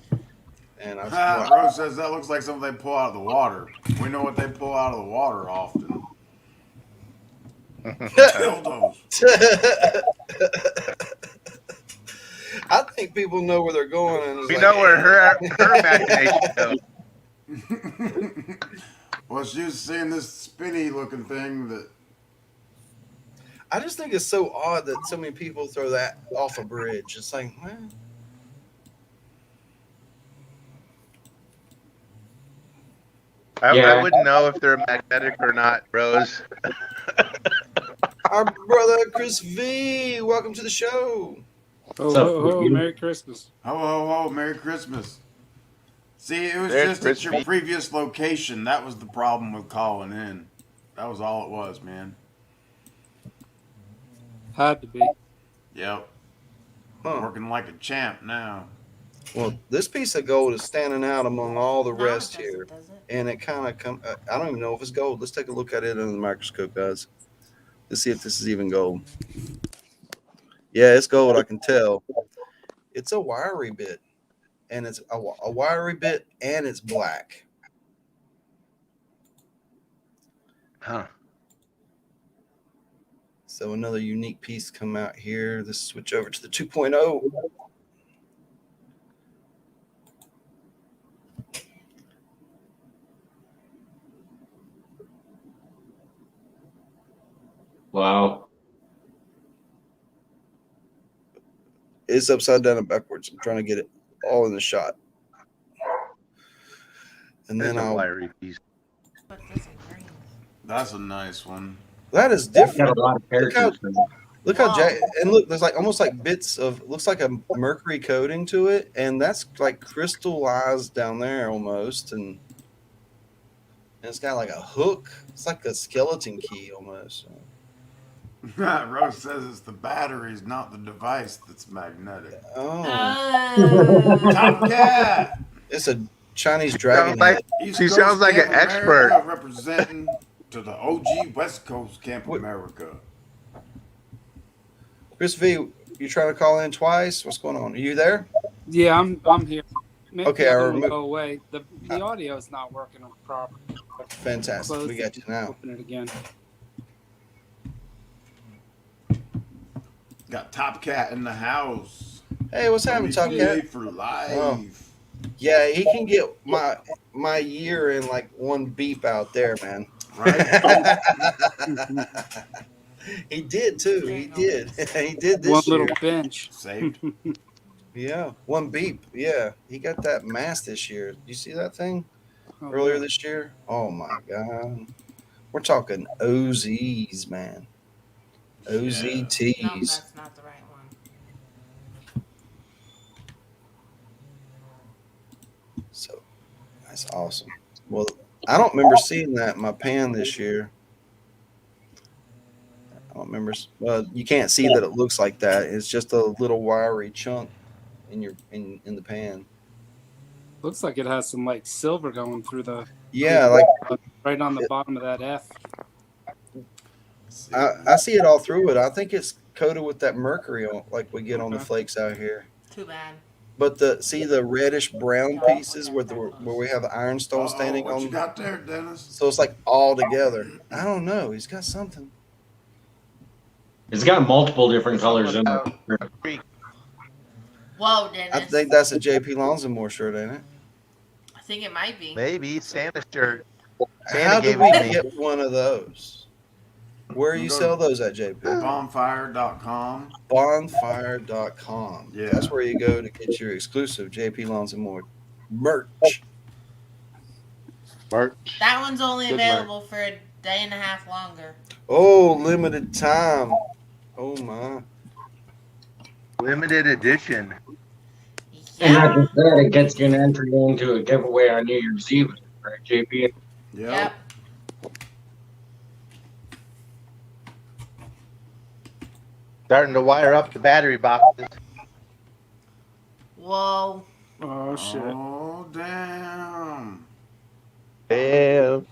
And I was Rose says that looks like something they pull out of the water. We know what they pull out of the water often. Dildos. I think people know where they're going, and it's We like, know where her imagination goes. Well, she was seeing this spinny looking thing that. I just think it's so odd that so many people throw that off a bridge. It's like, well, I wouldn't know if they're magnetic or not, Rose. our brother Chris V, welcome to the show. Oh, ho, ho, Merry Christmas. Ho, ho, ho, Merry Christmas. See, it was There's just at your Chris V. previous location. That was the problem with calling in. That was all it was, man. Had to be. Yep. Huh. Working like a champ now. Well, this piece of gold is standing out among all the No, rest it doesn't, here, does it? and it kind of come. I don't even know if it's gold. Let's take a look at it under the microscope, guys. Let's see if this is even gold. Yeah, it's gold. I can tell. It's a wiry bit, and it's a wiry bit, and it's black. Huh. So another unique piece come out here. Let's switch over to the 2.0. Wow. It's upside down and backwards. I'm trying to get it all in the shot. And There's then a I'll. wiry piece. But this is green. That's a nice one. That is Got different. a lot of Look how, characters. look how, Wow. and look, there's like almost like bits of, looks like a mercury coating to it. And that's like crystallized down there almost. And it's got like a hook. It's like a skeleton key almost. Rose says it's the batteries, not the device that's magnetic. Oh, Top cat! it's a Chinese dragon like- head. East She Coast sounds like Camp an expert. America representing to the OG West Coast Camp What- America. Chris V, you trying to call in twice? What's going on? Are you there? Yeah, I'm here. Maybe Okay, the I other one remove- go away. The audio is not working properly. Fantastic. Close We it, got you now. Open it again. Got Top Cat in the house. Hey, what's happening, Top WPA Cat? for life. Oh. Yeah, he can get my year in like one beep out there, man. Right? He did too. He did. He did One this year. little bench. Saved. Yeah, one beep. Yeah, he got that mass this year. You see that thing Oh, earlier yeah. this year? Oh my god, we're talking OZs, man. OZTs. No, that's not the right one. So that's awesome. Well, I don't remember seeing that in my pan this year. I don't remember. Well, you can't see that it looks like that. It's just a little wiry chunk in your in the pan. Looks like it has some like silver going through the Yeah, like right on the bottom of that F. I see it all through it. I think it's coated with that mercury on, like we get on the Okay. flakes out here. Too bad. But the reddish brown pieces where we have the ironstone standing what you on. got there, Dennis? So it's like all together. I don't know. He's got something. It's got multiple different colors in it. Whoa, Dennis. I think that's a JP Lonzamore shirt, ain't it? I think it might be. Maybe Santa shirt. Santa How do gave we it to me. get one of those? Where you sell those at, JP? Bonfire.com. Bonfire.com. Yeah. That's where you go to get your exclusive JP Lonzamore merch. Merch. That one's only Good available for a day and a half longer. Oh, limited time. Oh my. Limited edition. And not Yeah. just that, it gets you an entry into a giveaway on New Year's Eve, right, JP? Yep. Starting to wire up the battery boxes. Whoa. Oh shit. Oh, damn. Damn.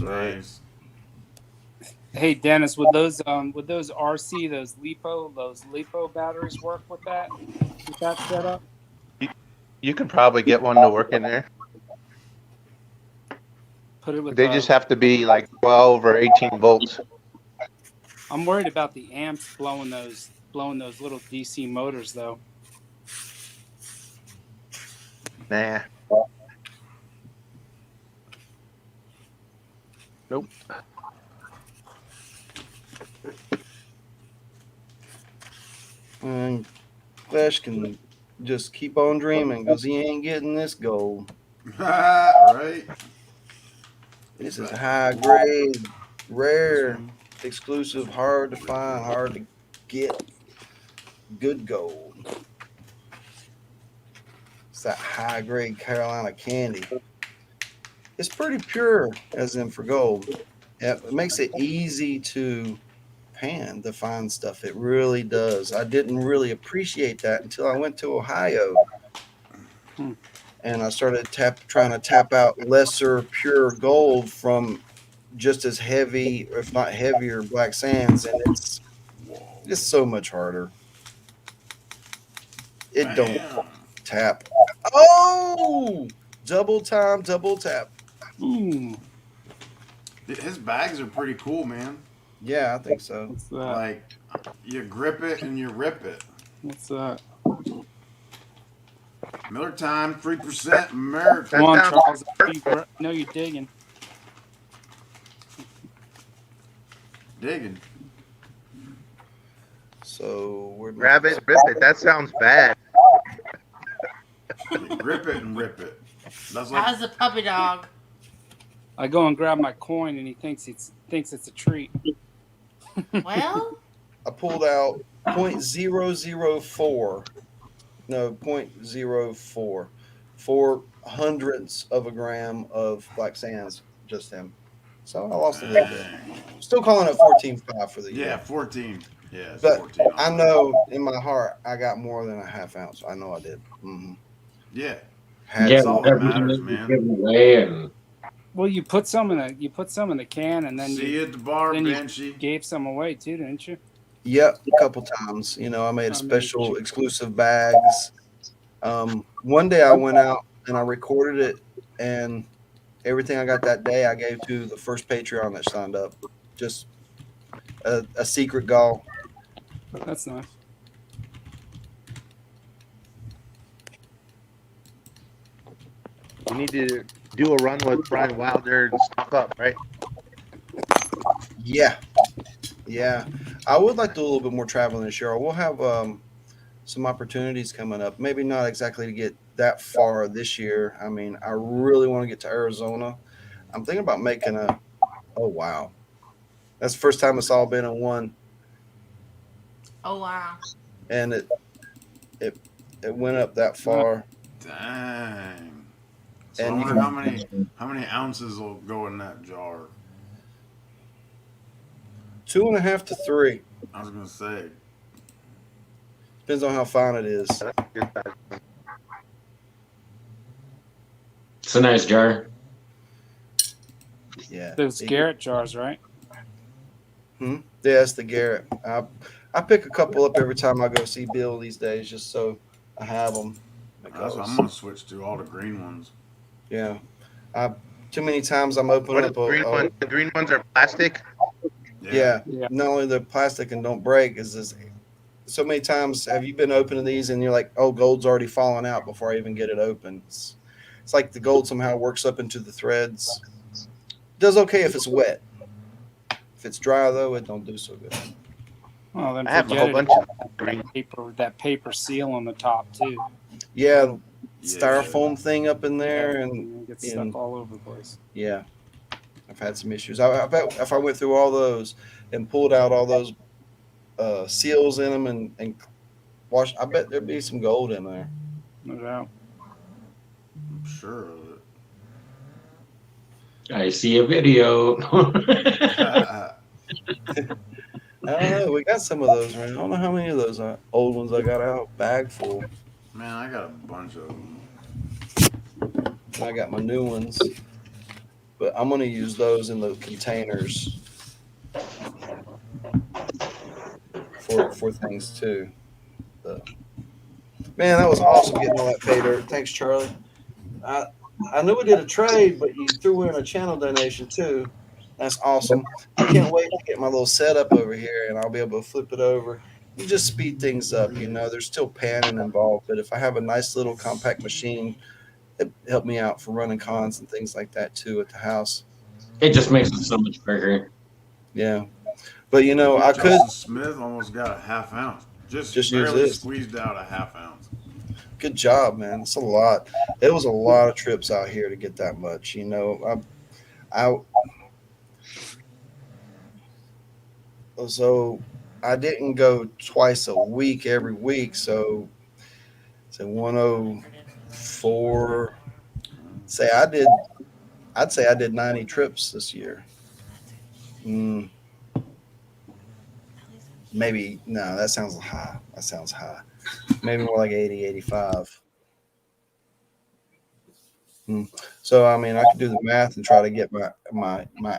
Nice. Hey Dennis, would those RC, those lipo batteries work with that? With that setup? You can probably get one to work in there. Put it with They just have to be like 12 or 18 volts. I'm worried about the amps blowing those little DC motors though. Nah. Nope. And Flesh can just keep on dreaming because he ain't getting this gold. Right? This is high grade, rare, exclusive, hard to find, hard to get. Good gold. It's that high grade Carolina candy. It's pretty pure, as in for gold. Yeah, it makes it easy to pan to find stuff. It really does. I didn't really appreciate that until I went to Ohio. And I started trying to tap out lesser pure gold from just as heavy, if not heavier, black sands, and it's just so much harder. It don't Bam. tap. Oh, double time, double tap. Ooh, His bags are pretty cool, man. Yeah, I think so. what's that? Like, you grip it and you rip it. What's that? Miller time, 3% America. Come on, sounds Charles. I know you're digging. Digging. So we're Grab it, rip it. That sounds bad. You grip it and rip it. That's like, How's the puppy dog? I go and grab my coin, and he thinks it's a treat. Well, I pulled out 0.004. No, 0.04. 4 hundredths of a gram of black sands, just him. So I lost a little bit. Still calling it 14.5 for the year. yeah, 14. Yeah, it's But 14. I know in my heart I got more than a half ounce. I know I did. Mm-hmm. Yeah. Had Yeah, all some. that everything matters, is man. given away, and Well, you put some in the can, and then See you you at the bar, then you Banshee. gave some away too, didn't you? Yep, a couple times. You know, I made I special mean, exclusive bags. One day I went out and I recorded it, and everything I got that day I gave to the first Patreon that signed up. Just a secret gall. That's nice. You need to do a run with Brian Wilder and stock up, right? Yeah, yeah. I would like to do a little bit more traveling this year. We'll have some opportunities coming up. Maybe not exactly to get that far this year. I mean, I really want to get to Arizona. I'm thinking about making a. Oh wow, that's the first time it's all been in one, oh wow. and it went up that far. Dang. So And I you wonder can- how many ounces will go in that jar. 2.5 to 3. I was gonna say. Depends on how fine it is. it's a nice jar. Yeah. Those Garrett jars, right? Yeah, it's the Garrett. I pick a couple up every time I go see Bill these days, just so I have them. That's what I'm gonna switch to, all the green ones. Yeah. Too many times I'm opening What is up the green one? The green ones are plastic. Yeah. Yeah. Not only they're plastic and don't break, is this so many times have you been opening these and you're like, oh, gold's already fallen out before I even get it open. It's like the gold somehow works up into the threads. Does okay if it's wet. If it's dry though, it don't do so good. Well, then I have a forget whole it. bunch of green. That paper seal on the top too. Yeah, Yeah. styrofoam thing up in there, and it gets and- stuff all over the place. yeah, I've had some issues. I bet if I went through all those and pulled out all those seals in them and washed, I bet there'd be some gold in there. No doubt. I'm sure of I see a video. it. I don't know. We got some of those, right? I don't know how many of those old ones I got out. Bag full. Man, I got a bunch of them. And I got my new ones, but I'm gonna use those in the containers for things too. Man, that was awesome getting all that pay dirt. Thanks, Charlie. I knew we did a trade, but you threw in a channel donation too. That's awesome. I can't wait to get my little setup over here, and I'll be able to flip it over. You just speed things up, you know. There's still panning involved, but if I have a nice little compact machine, it helped me out for running cons and things like that too at the house. It just makes it so much quicker. Yeah, but you know, I could Justin Smith almost got a half ounce. Just use barely this. squeezed out a half ounce. Good job, man. It's a lot. It was a lot of trips out here to get that much. You know, so I didn't go twice a week every week. So 104. I'd say I did 90 trips this year. Maybe no, that sounds high. Maybe more like 80, 85. So I mean, I could do the math and try to get my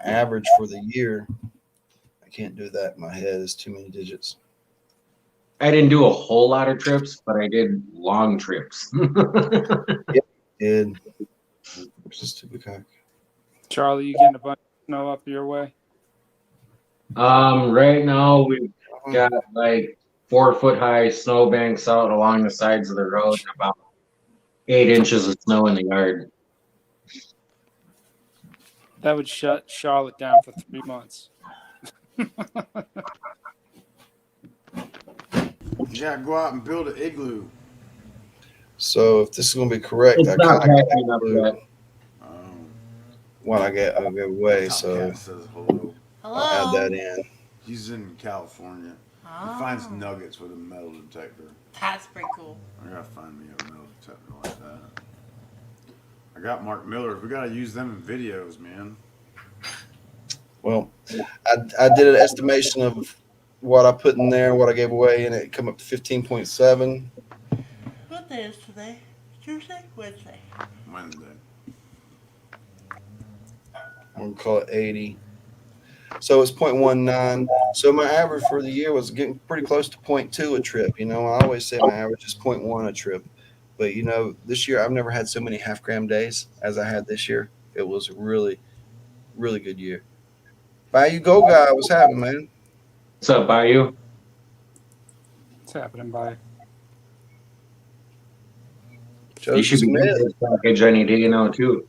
average for the year. I can't do that in my head. It's too many digits. I didn't do a whole lot of trips, but I did long trips. Did just stupid cock. Charlie, you getting a bunch of snow up your way? Right now we've got like 4-foot high snowbanks out along the sides of the road and about 8 inches of snow in the yard. That would shut Charlotte down for 3 months. You gotta go out and build an igloo. So if this is gonna be correct, It's I not kind of packing up yet. what I'll give away. Top So Cat says hello. Hello. I'll add that in. He's in California. He finds nuggets with a metal detector. That's pretty cool. I gotta find me a metal detector like that. I got Mark Miller's. We gotta use them in videos, man. Well, I did an estimation of what I put in there, what I gave away, and it come up to 15.7. What day is today? Tuesday? Wednesday? Wednesday. I'm gonna call it 80. So it's 0.19. So my average for the year was getting pretty close to 0.2 a trip. You know, I always say my average is 0.1 a trip. But you know, this year I've never had so many half-gram days as I had this year. It was a really, really good year. Bayou Go Guy, what's happening, man? What's up, Bayou? What's happening, by? You Joseph should be Smith. getting this package any day now, too.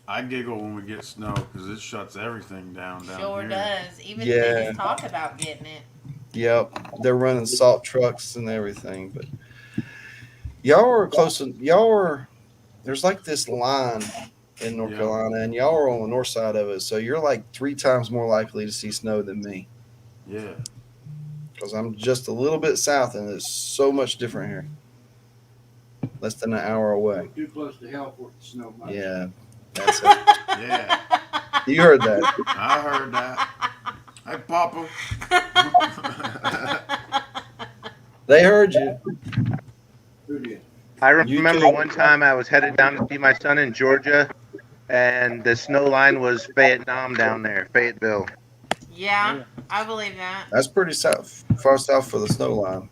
I giggle when we get snow because it shuts everything down Sure here. does. Even if Yeah. they just talk about getting it. Yep, they're running salt trucks and everything. But y'all are close. There's like this line in North Carolina, and y'all are on the north side of it. So you're like 3 times more likely to see snow than me. Yeah. Because I'm just a little bit south, and it's so much different here. Less than an hour away. Too close to hell for it to snow much. Yeah, that's it. Yeah. You heard that. I heard that. Hey, Papa. They heard you. Who did? I You remember too. one time I was headed down to see my son in Georgia, and the snow line was Vietnam down there, Fayetteville. Yeah, I believe that. That's pretty south, far south for the snow line.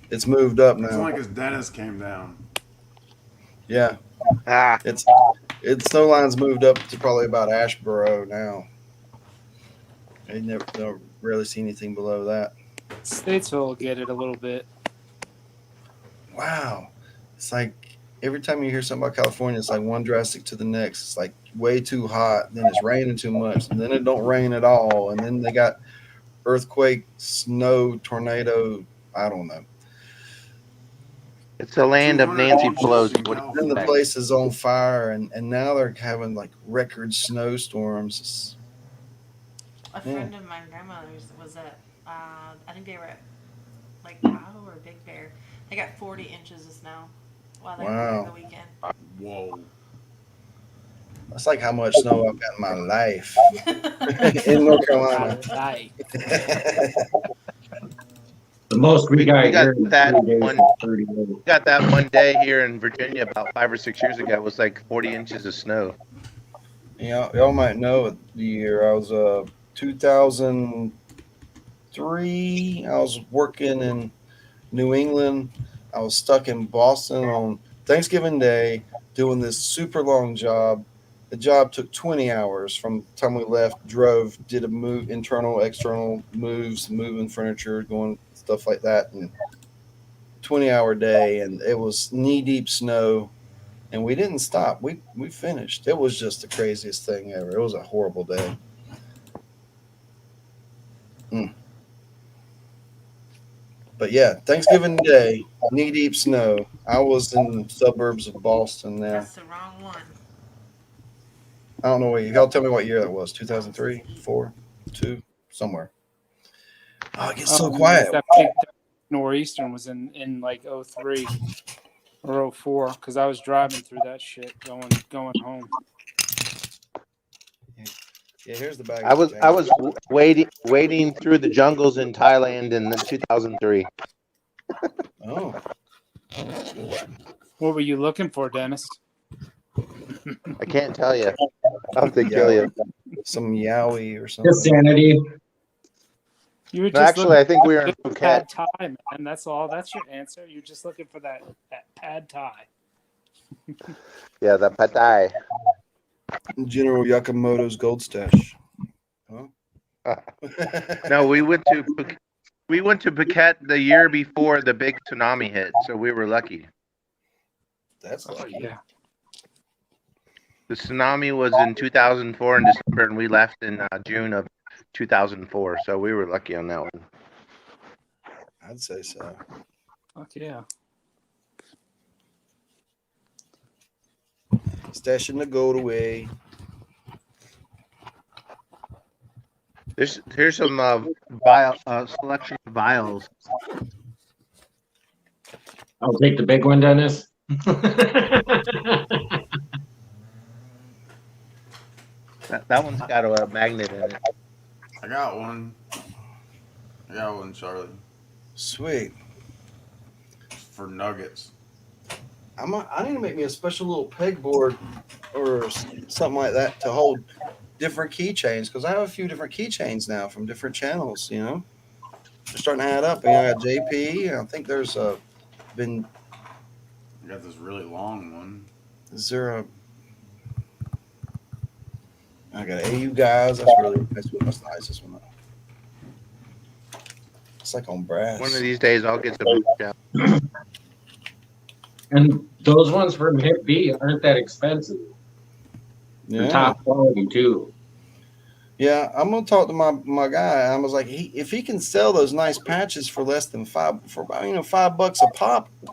It's moved up It's now. only because Dennis came down. Yeah, Ah, it's snow line's moved up to probably about Ashboro now. They don't rarely see anything below that. Statesville will get it a little bit. Wow, it's like every time you hear something about California, it's like one drastic to the next. It's like way too hot, then it's raining too much, and then it don't rain at all, and then they got earthquake, snow, tornado. I don't know. it's a land of 200 Nancy inches Pelosi. in What do you Then the expect? place is on fire, and now they're having like record snowstorms. A friend of my grandmother's was at, I think they were at like Tahoe or Big Bear. They got 40 inches of snow while they were there the weekend. Whoa. That's like how much snow I've got in my life in North Carolina. Right. The most we got We got here in that 3 days one. is 30 days. We got that one day here in Virginia about 5 or 6 years ago. It was like 40 inches of snow. Y'all might know the year I was 2003. I was working in New England. I was stuck in Boston on Thanksgiving Day doing this super long job. The job took 20 hours from the time we left, drove, did a move, internal, external moves, moving furniture, going stuff like that, and 20-hour day, and it was knee deep snow, and we didn't stop. We finished. It was just the craziest thing ever. It was a horrible day. Mm. But yeah, Thanksgiving Day, knee deep snow. I was in the suburbs of Boston now. That's the wrong one. I don't know what y'all tell me what year that was. 2003, 4, 2, somewhere. Oh, it gets so quiet. That big nor'eastern was in like 03 or 04 because I was driving through that shit going home. Yeah, here's the bag. I was wading through the jungles in Thailand in 2003. Oh, What were you looking for, Dennis? I can't tell you. I'll have to kill you. some yowie or something. Just sanity. You were No, just actually, I think we were in looking for Phuket. pad thai, man. That's all. That's your answer. You're just looking for that pad thai. Yeah, the pad thai. General Yakamoto's gold stash. Huh? No, we went to Phuket the year before the big tsunami hit, so we were lucky. That's lucky. Yeah. The tsunami was in 2004 in December, and we left in June of 2004, so we were lucky on that one. I'd say so. Fuck yeah. Stashing the gold away. Here's some selection of vials. I'll take the big one, Dennis. That one's got a magnet in it. I got one, Charlie, Sweet. for nuggets. I need to make me a special little pegboard or something like that to hold different keychains, because I have a few different keychains now from different channels. You know, they're starting to add up. And I got JP. I think there's been. I got this really long one. Is there a? I got AU guys. That's really that's the nicest one. It's like on brass. One of these days, I'll get some. And those ones from Hip B aren't that expensive. They're Yeah. top quality too. Yeah, I'm gonna talk to my guy. I was like, if he can sell those nice patches for less than $5 a pop. I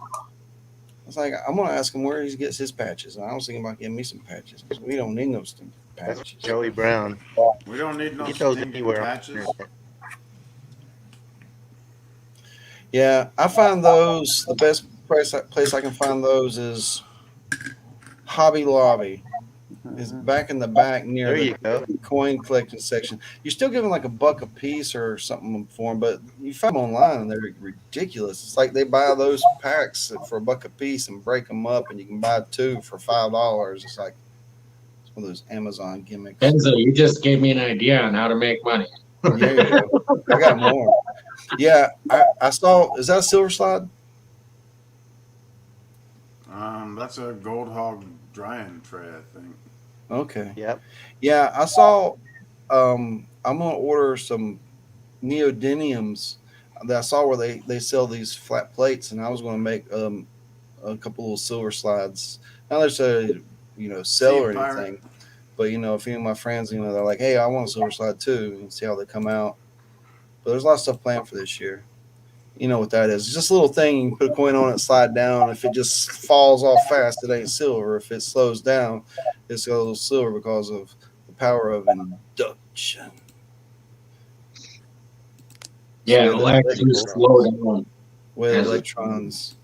was like, I'm gonna ask him where he gets his patches. And I was thinking about getting me some patches because we don't need those That's patches. Joey Brown. We don't need no Get those stinking anywhere. patches. Yeah, I find those the best place I can find those is Hobby Lobby. Is back in the back near There the you go. coin collection section. You're still giving like $1 a piece or something for them, but you find them online and they're ridiculous. It's like they buy those packs for $1 a piece and break them up, and you can buy 2 for $5. It's like it's one of those Amazon gimmicks. Benzo, you just gave me an idea on how to make money. There you go. I got more. Yeah, I saw. Is that a silver slide? That's a gold hog drying tray, I think. Okay. Yep. Yeah, I saw. I'm gonna order some neodymiums that I saw where they sell these flat plates, and I was gonna make a couple little silver slides. Not necessarily sell or See, pirate. anything, but if any of my friends they're like, hey, I want a silver slide too, and see how they come out. But there's a lot of stuff planned for this year. You know what that is? It's just a little thing. You can put a coin on it, slide down. If it just falls off fast, it ain't silver. If it slows down, it's a little silver because of the power of induction. Yeah, So it'll actually slow down. Where As it- electrons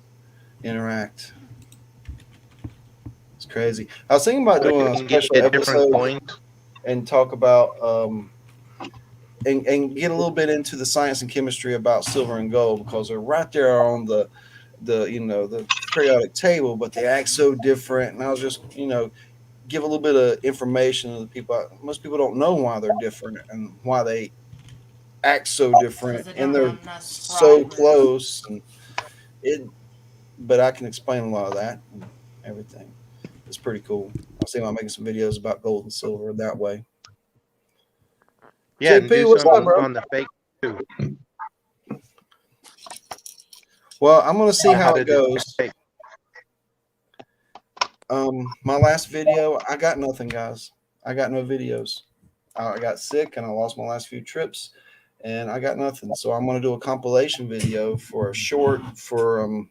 interact. It's crazy. I was thinking about doing a You can get special different episode coins. and talk about and get a little bit into the science and chemistry about silver and gold, because they're right there on the periodic table, but they act so different. And I was just give a little bit of information to the people. Most people don't know why they're different and why they act so different, Because they and don't they're have enough so drivers. close. And it, but I can explain a lot of that and everything. It's pretty cool. I'll see about making some videos about gold and silver that way. Yeah, and JP, do what's up, some bro? on the fake too. Well, I'm gonna see How how to it do goes. fake. My last video, I got nothing, guys. I got no videos. I got sick and I lost my last few trips, and I got nothing. So I'm gonna do a compilation video for a short for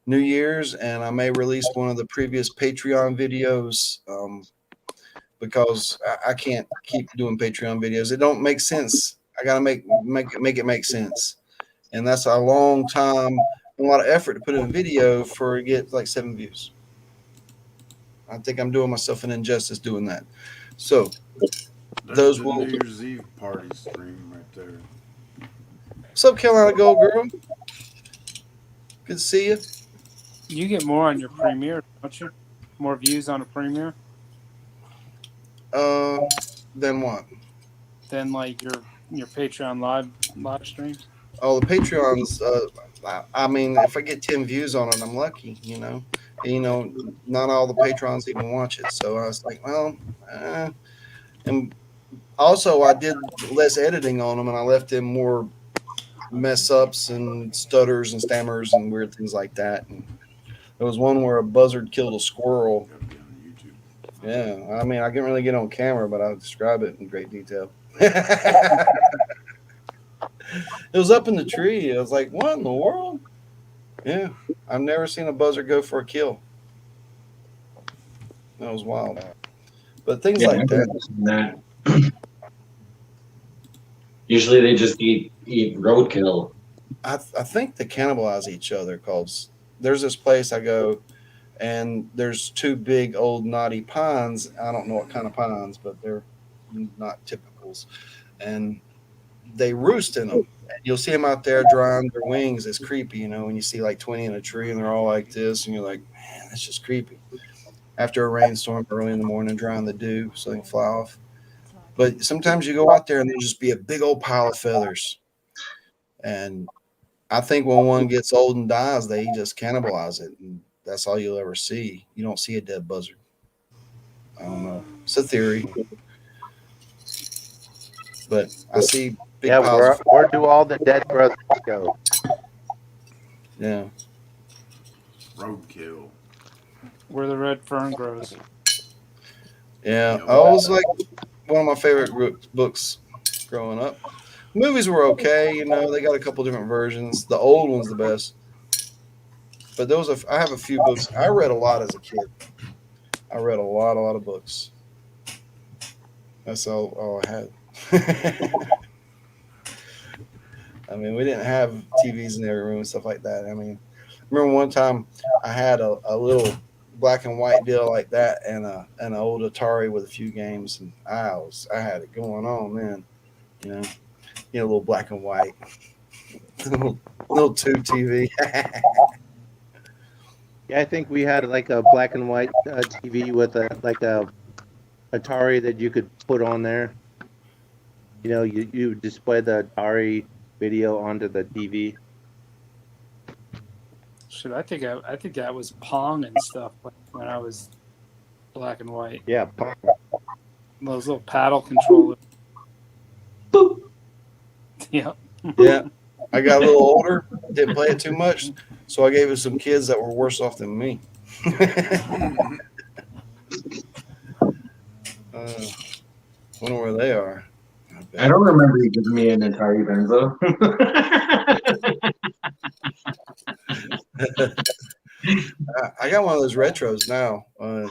New Year's, and I may release one of the previous Patreon videos because I can't keep doing Patreon videos. It don't make sense. I gotta make it make sense, and that's a long time, a lot of effort to put in a video for get like 7 views. I think I'm doing myself an injustice doing that. So There's those the will. New Year's Eve party stream right there. What's up, Carolina Gold Girl? Good to see you. You get more on your premiere, don't you? More views on a premiere Then what? than like your Patreon live streams. Oh, the Patreons. I mean, if I get 10 views on it, I'm lucky. Not all the patrons even watch it. So I was like, well, and also I did less editing on them, and I left them more mess ups and stutters and stammers and weird things like that. And there was one where a buzzard killed a squirrel. Gotta be on YouTube. Yeah, I mean, I can't really get on camera, but I'll describe it in great detail. It was up in the tree. I was like, what in the world? Yeah, I've never seen a buzzard go for a kill. That was wild. But things Yeah, like I've that. never seen that. Usually they just eat roadkill. I think they cannibalize each other because there's this place I go, and there's 2 big old knotty pines. I don't know what kind of pines, but they're not typicals. And they roost in them. You'll see them out there drying their wings. It's creepy, when you see like 20 in a tree and they're all like this, and you're like, man, that's just creepy. After a rainstorm early in the morning, drying the dew so they can fly off. But sometimes you go out there and there'll just be a big old pile of feathers. And I think when one gets old and dies, they just cannibalize it. And that's all you'll ever see. You don't see a dead buzzard. I don't know. It's a theory. But I see big Yeah, piles of where do all the dead brothers go? yeah. Roadkill. Where the red fern grows. Yeah. Yep. Oh, it was like one of my favorite books growing up. Movies were okay, they got a couple different versions. The old one's the best. But I have a few books. I read a lot as a kid. I read a lot of books. That's all I had. I mean, we didn't have TVs in every room and stuff like that. I mean, I remember one time I had a little black and white deal like that and an old Atari with a few games, and I had it going on, man. A little black and white, little tube TV. Yeah, I think we had like a black and white TV with a Atari that you could put on there. You display the Atari video onto the TV. Shit, I think that was Pong and stuff when I was black and white. Yeah, Those little paddle controllers. Boop. Yeah. Yeah. I got a little older, didn't play it too much, so I gave it some kids that were worse off than me. Wonder where they are. I don't remember you giving me an Atari Benzo. I got one of those retros now.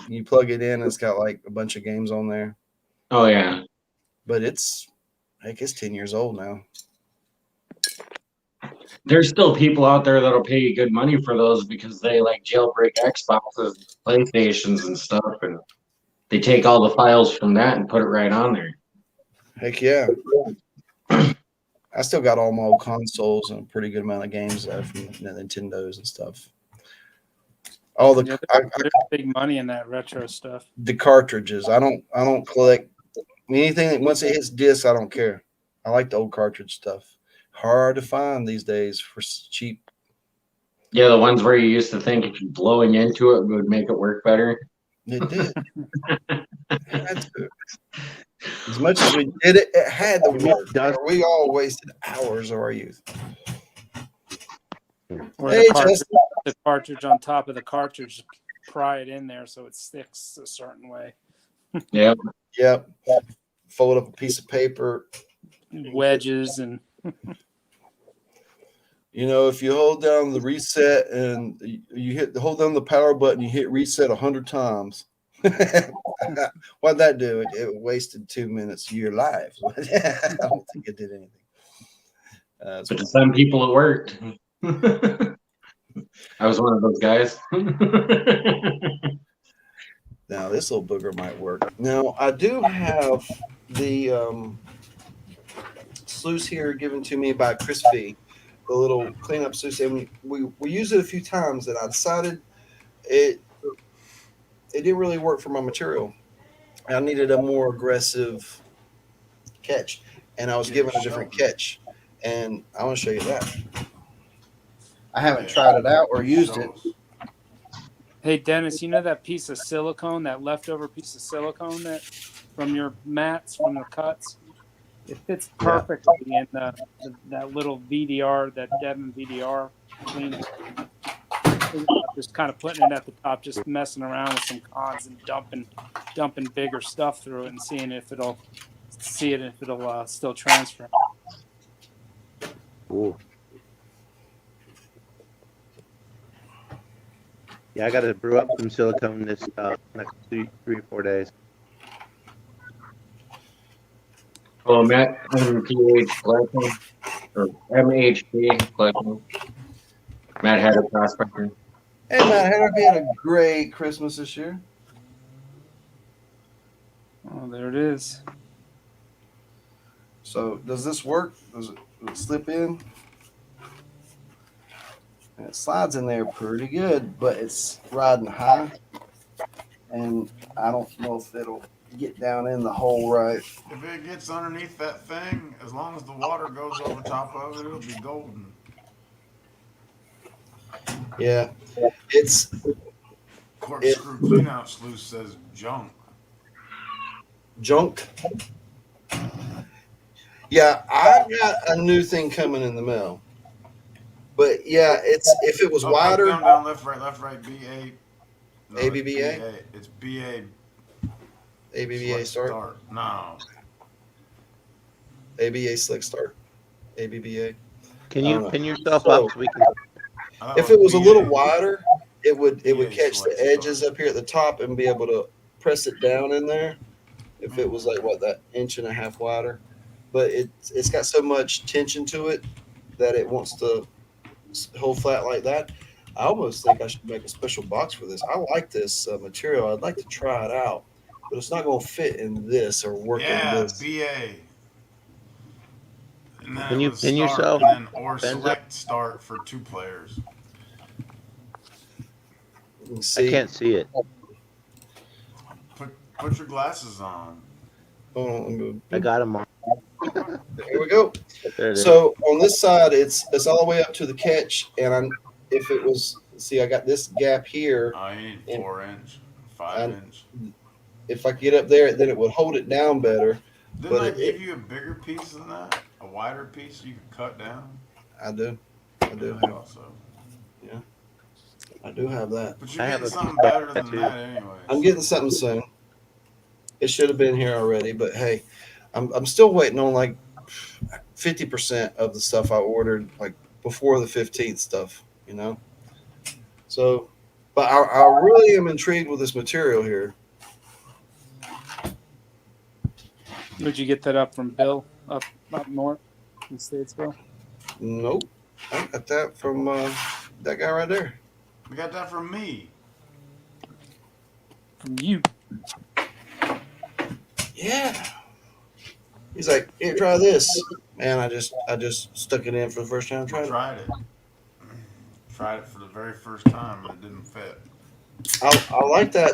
You plug it in, it's got like a bunch of games on there. Oh yeah. But it's 10 years old now. There's still people out there that'll pay you good money for those because they like jailbreak Xboxes, PlayStations, and stuff, and they take all the files from that and put it right on there. Heck yeah. I still got all my old consoles and a pretty good amount of games left from Nintendos and stuff. There's big money in that retro stuff. The cartridges. I don't collect anything that once it hits disc, I don't care. I like the old cartridge stuff. Hard to find these days for cheap. Yeah, the ones where you used to think if you blowing into it would make it work better. It did. Had to. As much as we did it, it had to work. Does- Or we all wasted hours of our youth. Or Hey, Justin. the cartridge on top of the cartridge, pry it in there so it sticks a certain way. Yep. Yep. Fold up a piece of paper. Wedges and You know, if you hold down the reset and you hold down the power button, you hit reset 100 times. What'd that do? It wasted 2 minutes of your life. I don't think it did anything. But to some people, it worked. I was one of those guys. Now this little booger might work. Now I do have the sluice here given to me by Chris V, the little cleanup sluice, and we used it a few times, and I decided it didn't really work for my material. I needed a more aggressive catch, and I was given a different catch, and I want to show you that. I haven't tried it out or used it. hey Dennis, you know that piece of silicone, that leftover piece of silicone that from your mats from the cuts? It fits perfectly in that little VDR, that Devon VDR cleaner. Just kind of putting it at the top, just messing around with some cons and dumping bigger stuff through it and seeing if it'll still transfer. Ooh. Yeah, I got to brew up some silicone this next 3 or 4 days. Oh, Matt, MPH collection, or MHP collection. Matt had a prospector. Hey man, I hope you had a great Christmas this year. Oh, there it is. So does this work? Does it slip in? And it slides in there pretty good, but it's riding high, and I don't know if it'll get down in the hole right. If it gets underneath that thing, as long as the water goes over top of it, it'll be golden. Yeah, it's Corkscrew cleanout sluice says junk. junk. Yeah, I got a new thing coming in the mail. But yeah, it's if it was Up, wider. Up, down, left, right, BA. No, ABBA? It's BA. ABBA start. No. ABA slick start. ABBA. Can I you don't know. pin yourself So- up so we can? If it was a little BA. wider, it would BA catch the slick edges start. up here at the top and be able to press it down in there. If it was like that 1.5 inches wider, but it's got so much tension to it that it wants to hold flat like that. I almost think I should make a special box for this. I like this material. I'd like to try it out, but it's not going to fit in this or work in Yeah, this. BA. And then Can it you was pin start, yourself, and then or Benzo? select start for 2 players. You can I see. can't see it. Put your glasses on. Hold on, let me go. I got them on. Here we go. There it is. So on this side, it's all the way up to the catch, and if it was, see, I got this gap here. Oh, you need And- 4-inch, 5-inch. If I get up there, then it would hold it down better. Didn't but I it- give you a bigger piece than that? A wider piece you could cut down? I do I have, thought so. I do have that. But you're I have getting a something piece better like than that, too. that anyway. I'm getting something soon. It should have been here already, but hey, I'm still waiting on like 50% of the stuff I ordered like before the 15th stuff, you know. So, but I really am intrigued with this material here. Would you get that up from Bill up north in Statesville? Nope, I got that from that guy right there. We got that from me. From you. Yeah. He's like, here, try this. Man, I just stuck it in for the first time. Tried it. Tried it. Tried it for the very first time and it didn't fit. I like that.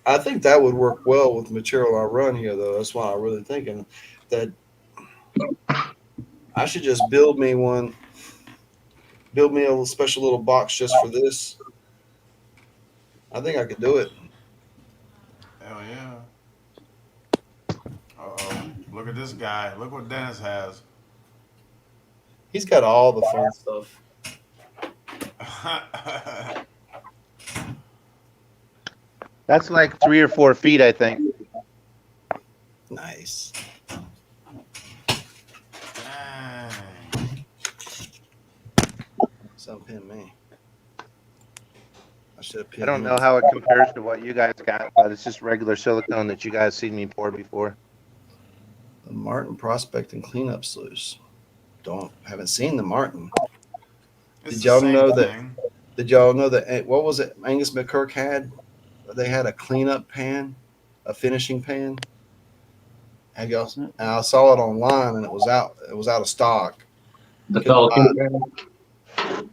I think that would work well with the material I run here, though. That's why I'm really thinking that I should just build me one build me a little special little box just for this. I think I could do it. Hell yeah. Uh-oh. Look at this guy. Look what Dennis has. He's got all the fun stuff. That's like 3 or 4 feet, I think. Nice. Dang. Some pin me. I should have pinned I don't him. know how it compares to what you guys got, but it's just regular silicone that you guys seen me pour before. The Martin Prospect and Cleanup Sluice. Haven't seen the Martin. It's Did the y'all same know that? thing. Did y'all know that? What was it? Angus McKirk had? They had a cleanup pan, a finishing pan. Have y'all? And I saw it online, and it was out. It was out of stock. The Couldn't buy Falcon. it.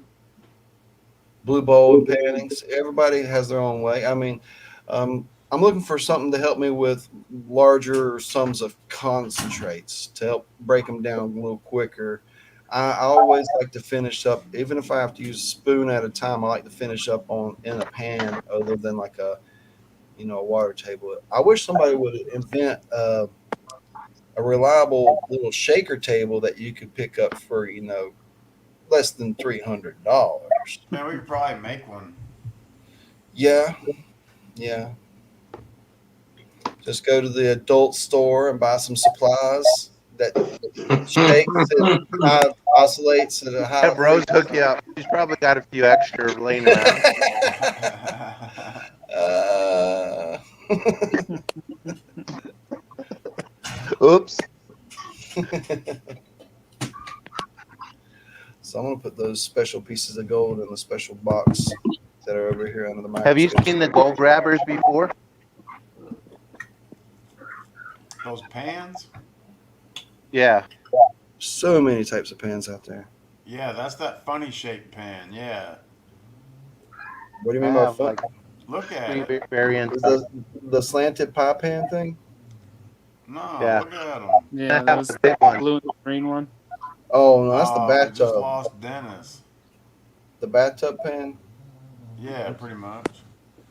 Blue Bowl and pannings. Everybody has their own way. I mean, I'm looking for something to help me with larger sums of concentrates to help break them down a little quicker. I always like to finish up, even if I have to use a spoon at a time. I like to finish up in a pan, other than like a water table. I wish somebody would invent a reliable little shaker table that you could pick up for less than $300. Man, we could probably make one. Yeah, yeah. Just go to the adult store and buy some supplies that shakes and oscillates at a high Have Rose hook you up. She's probably got a few extra laying around. uh, Oops. so I'm gonna put those special pieces of gold in the special box that are over here under the Have you microscope. seen the gold grabbers before? Those pans? Yeah. So many types of pans out there. Yeah, that's that funny shaped pan. Yeah. What do you I mean by have fun? like Look at 3 it. variants. Is the slanted pie pan thing? No, Yeah. look at them. Yeah, I have those the big one. blue and green one. Oh no, that's the Oh, we just bathtub. lost Dennis. The bathtub pan. Yeah, pretty much.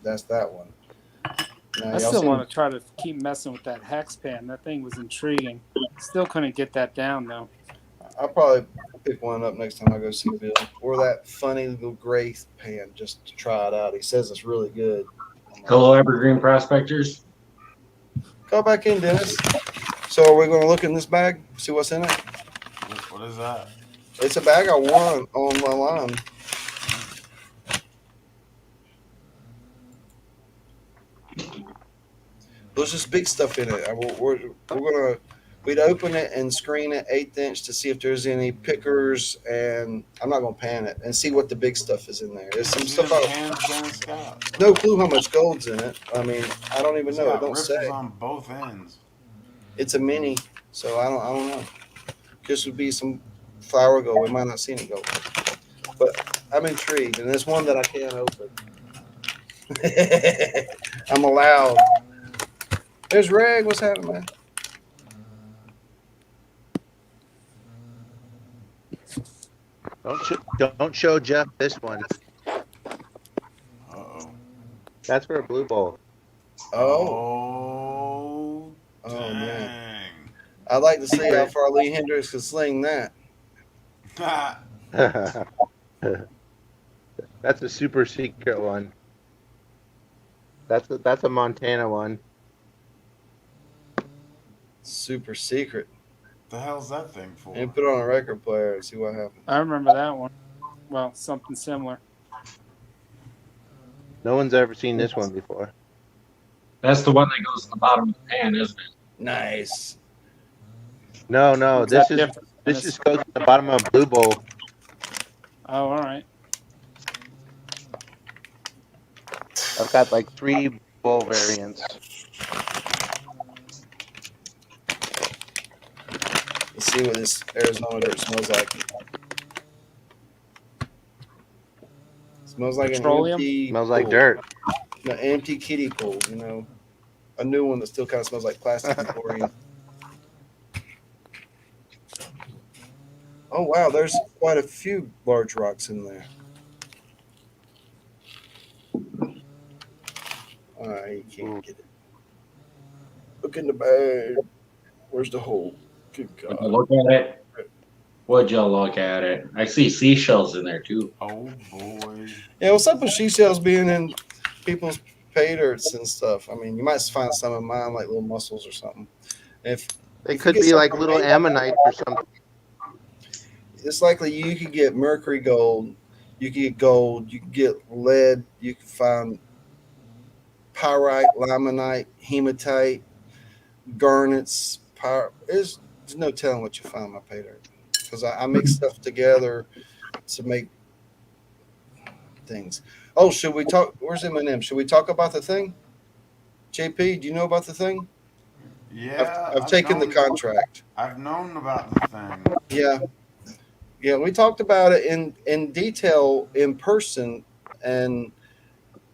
That's that one. Now, I y'all still seen- want to try to keep messing with that hex pan. That thing was intriguing. Still couldn't get that down though. I'll probably pick one up next time I go see Bill. Or that funny little gray pan just to try it out. He says it's really good. Hello, Evergreen Prospectors. Go back in, Dennis. So are we going to look in this bag, see what's in it? What is that? It's a bag I won on my line. There's just big stuff in it. We'd open it and screen it 1/8 inch to see if there's any pickers, and I'm not gonna pan it and see what the big stuff is in there. There's some See stuff them I pans Dennis got? no clue how much gold's in it. I mean, I don't even It's know. It got don't ripples say. on both ends. It's a mini, so I don't know. This would be some flower gold. We might not see any gold, but I'm intrigued, and there's one that I can't open. I'm allowed. There's Reg. What's happening, man? Don't show Jeff this one. Uh-oh. That's for a blue bowl. Oh, Oh, man. dang. I'd like to see how far Lee Hendricks could sling that. That's a super secret one. That's a Montana one. Super secret. The hell's that thing for? And put it on a record player and see what happens. I remember that one. Well, something similar. No one's ever seen this one before. That's the one that goes to the bottom of the pan, isn't it? Nice. No, What's this that is difference? this just goes to the bottom of a blue bowl. Oh, all right. I've got like 3 bowl variants. Let's see what this Arizona dirt smells like. Smells like Petroleum? an empty Smells like pool. dirt. An empty kiddie pool, a new one that still kind of smells like plastic and chlorine. Oh wow, there's quite a few large rocks in there. I can't get it. Look in the bag. Where's the hole? Good Would you God. look at it? Would you look at it? I see seashells in there too. Oh boy. Yeah, what's up with seashells being in people's pay dirts and stuff? I mean, you might find some in mine, like little mussels or something. If They if you could get be something like little made, ammonites or something. it's likely you could get mercury gold, you could get gold, you could get lead, you can find pyrite, limonite, hematite, garnets. There's no telling what you find in my pay dirt because I mix stuff together to make things. Oh, should we talk? Where's Eminem? Should we talk about the thing? JP, do you know about the thing? I've, Yeah, I've taken the contract. I've known about the thing. Yeah, yeah. We talked about it in detail in person, and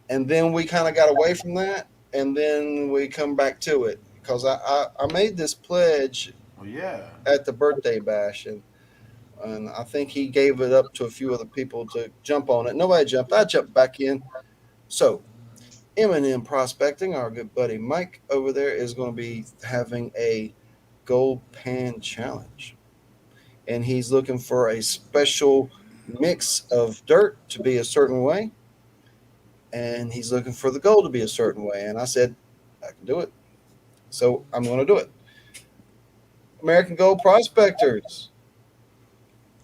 and then we kind of got away from that, and then we come back to it because I made this pledge Well, yeah. at the birthday bash, and I think he gave it up to a few other people to jump on it. Nobody jumped. I jumped back in. So M&M Prospecting, our good buddy Mike over there, is going to be having a gold pan challenge. And he's looking for a special mix of dirt to be a certain way. And he's looking for the gold to be a certain way. And I said, I can do it. So I'm going to do it. American Gold Prospectors.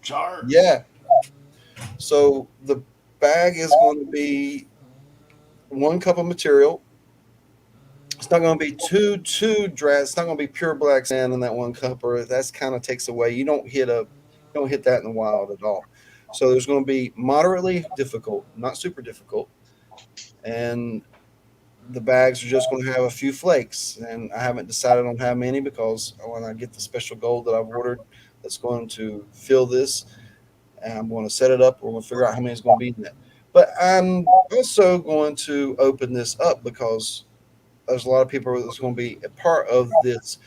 Charts. Yeah. So the bag is going to be 1 cup of material. It's not going to be too dry. It's not going to be pure black sand in that 1 cup, or that's kind of takes away. You don't hit that in the wild at all. So there's going to be moderately difficult, not super difficult, and the bags are just going to have a few flakes. And I haven't decided on how many because when I get the special gold that I've ordered, that's going to fill this, and I'm going to set it up. We're going to figure out how many is going to be in that. But I'm also going to open this up because there's a lot of people that's going to be a part of this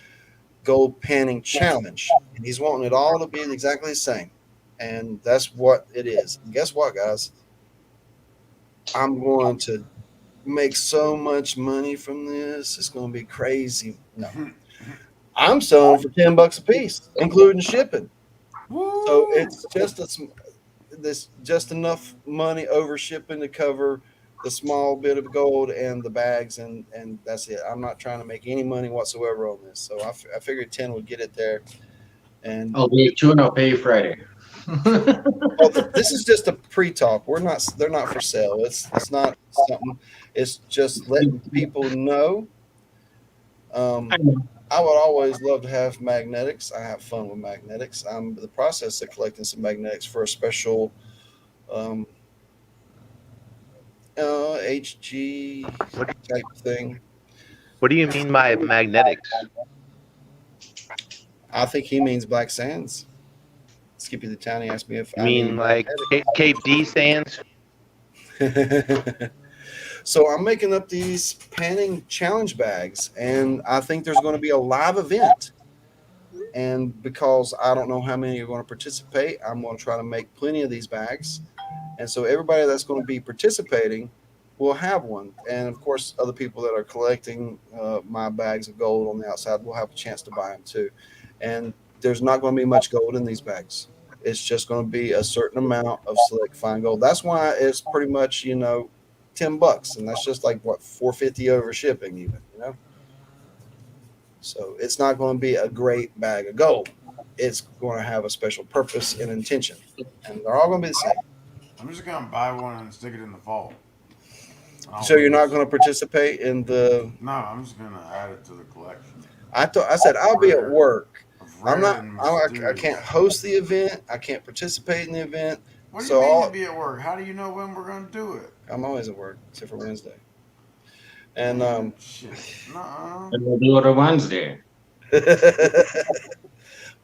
gold panning challenge, and he's wanting it all to be exactly the same, and that's what it is. And guess what, guys? I'm going to make so much money from this. It's going to be crazy. No, I'm selling for $10 a piece, including shipping. So Woo! it's just enough money over shipping to cover the small bit of gold and the bags, and that's it. I'm not trying to make any money whatsoever on this, so I figured 10 would get it there. And I'll do 2 and I'll pay you Friday. this is just a pre-talk. They're not for sale. It's not something. It's just letting people know. I would always love to have magnetics. I have fun with magnetics. I'm in the process of collecting some magnetics for a special um, HG What type thing. What do you mean by magnetics? I think he means black sands. Skippy the Townie asked me if You I mean mean like Cape D sands? magnetic. So I'm making up these panning challenge bags, and I think there's going to be a live event. And because I don't know how many are going to participate, I'm going to try to make plenty of these bags. And so everybody that's going to be participating will have one. And of course, other people that are collecting my bags of gold on the outside will have a chance to buy them too. And there's not going to be much gold in these bags. It's just going to be a certain amount of select fine gold. That's why it's pretty much, $10, and that's just like what, 450 over shipping even. So it's not going to be a great bag of gold. It's going to have a special purpose and intention, and they're all going to be the same. I'm just gonna buy one and stick it in the vault. So you're not going to participate in the? No, I'm just gonna add it to the collection. I said I'll be at work. Of I'm rare not. and I can't mysterious. host the event. I can't participate in the event. What do So you mean to be at work? How do you know when we're gonna do it? I'm always at work except for Wednesday. And Man, shit. Nuh-uh. And we'll do it on Wednesday. but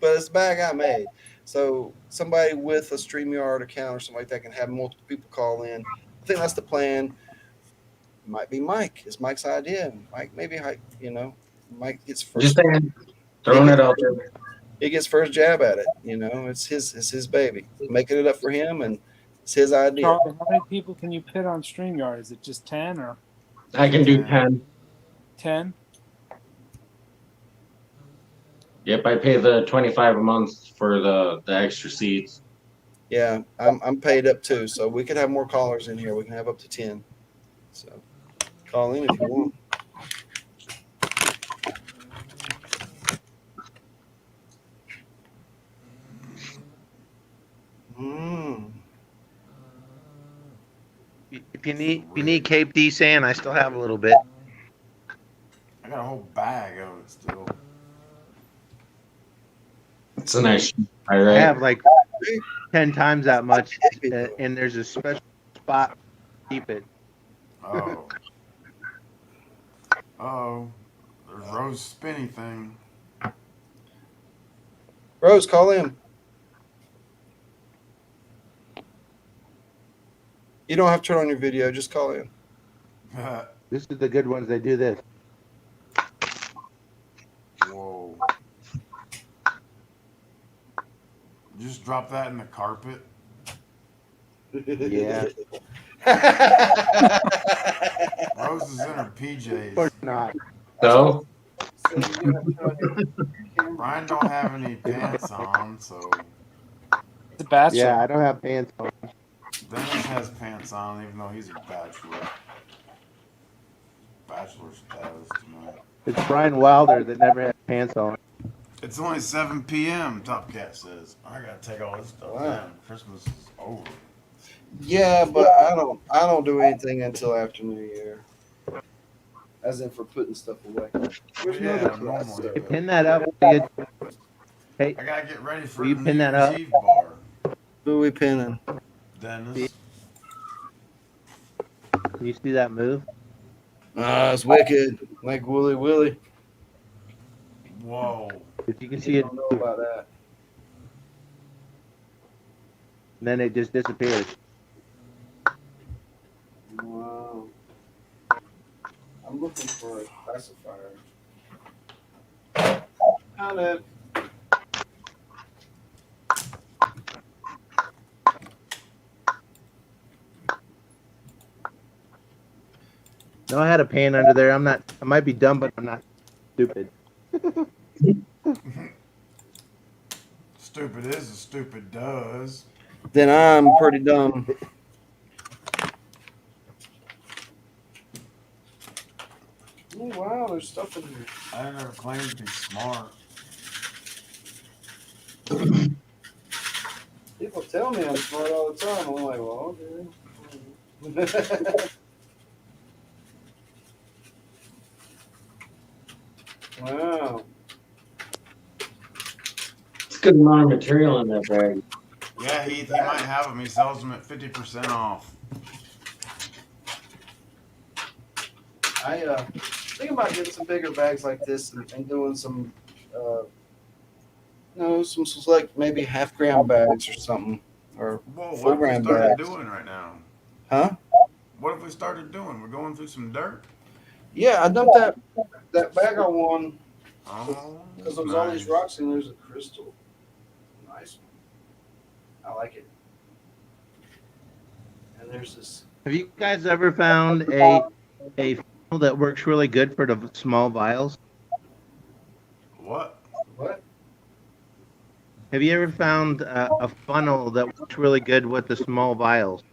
it's the bag I made. So somebody with a StreamYard account or something like that can have multiple people call in. I think that's the plan. Might be Mike. It's Mike's idea. Mike, maybe Mike gets first. Just saying, throwing it out there. he gets first jab at it. You know, it's his baby. Making it up for him, and it's his idea. Charlie, how many people can you fit on StreamYard? Is it just 10 or I can do 10. 10? Yep, I pay the 25 a month for the extra seats. Yeah, I'm paid up too, so we could have more callers in here. We can have up to 10. So call in if you want. Mm. If you need Cape D sand, I still have a little bit. I got a whole bag of it still. It's a nice, all I right. have like 10 times that much, and there's a special spot to keep it. Oh. Oh. There's Rose spinny thing. Rose, call in. You don't have to turn on your video. Just call in. This is the good ones. They do this. Whoa. Just drop that in the carpet. Yeah. Rose is in her Of PJs. course not. So, Brian don't have any pants on, so It's a bachelor. Yeah, I don't have pants on. Dennis has pants on, even though he's a bachelor. Bachelor status tonight. It's Brian Wilder that never had pants on. It's only 7 p.m. Top Cat says. I gotta take all this stuff Wow. down. Christmas is over. Yeah, but I don't do anything until after New Year. As in for putting stuff away. There's Yeah, no normally. Hey, pin that up. Hey, I gotta get ready for Will you the pin New that Year's up? Eve bar. Who we pinning? Dennis. can you see that move? Ah, it's wicked. Like Wooly Willy. Whoa. If you can see You it, don't know about that. then it just disappears. Wow. I'm looking for a classifier. Found it. No, I had a pan under there. I might be dumb, but I'm not stupid. Stupid is as stupid does. Then I'm pretty dumb. Oh, wow, there's stuff in here. I never claimed to be smart. People tell me I'm smart all the time. I'm like, well, okay. Wow. it's a good amount of material in that bag. Yeah, he might have them. He sells them at 50% off. I think about getting some bigger bags like this and doing some, some select maybe half-gram bags or something, or Whoa, what full have we gram started bags. doing right now? Huh? What have we started doing? We're going through some dirt? Yeah, I dumped that bag I won Oh, because there was all these rocks and there's a crystal. Nice one. I like it. And there's this. Have you guys ever found a funnel that works really good for the small vials? What? What? Have you ever found a funnel that works really good with the small vials?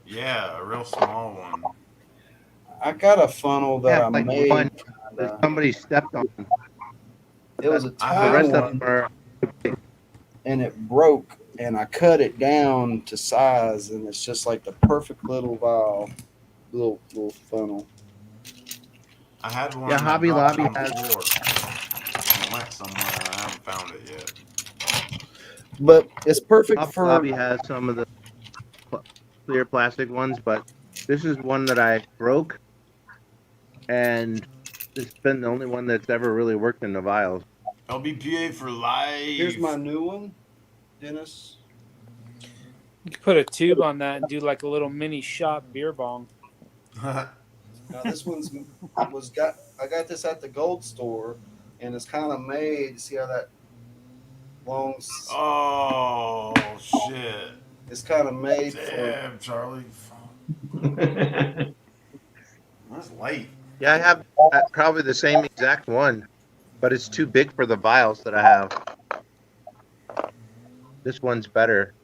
Yeah, a real small one. I got a funnel that Yeah, I like made. one that somebody stepped on. It was a The tiny rest of one, them are. and it broke, and I cut it down to size, and it's just like the perfect little vial, little funnel. I had one. Yeah, that Hobby dropped Lobby on the has- floor. It went somewhere. I haven't found it yet. But it's perfect Hobby for. Lobby has some of the clear plastic ones, but this is one that I broke, and it's been the only one that's ever really worked in the vials. LBPA for life. Here's my new one, Dennis. You could put a tube on that and do like a little mini shot beer bong. Now this I got this at the gold store, and it's kind of made. See how that long. Oh shit! It's kind of made for. Damn, Charlie. That's light. Yeah, I have probably the same exact one, but it's too big for the vials that I have. This one's better.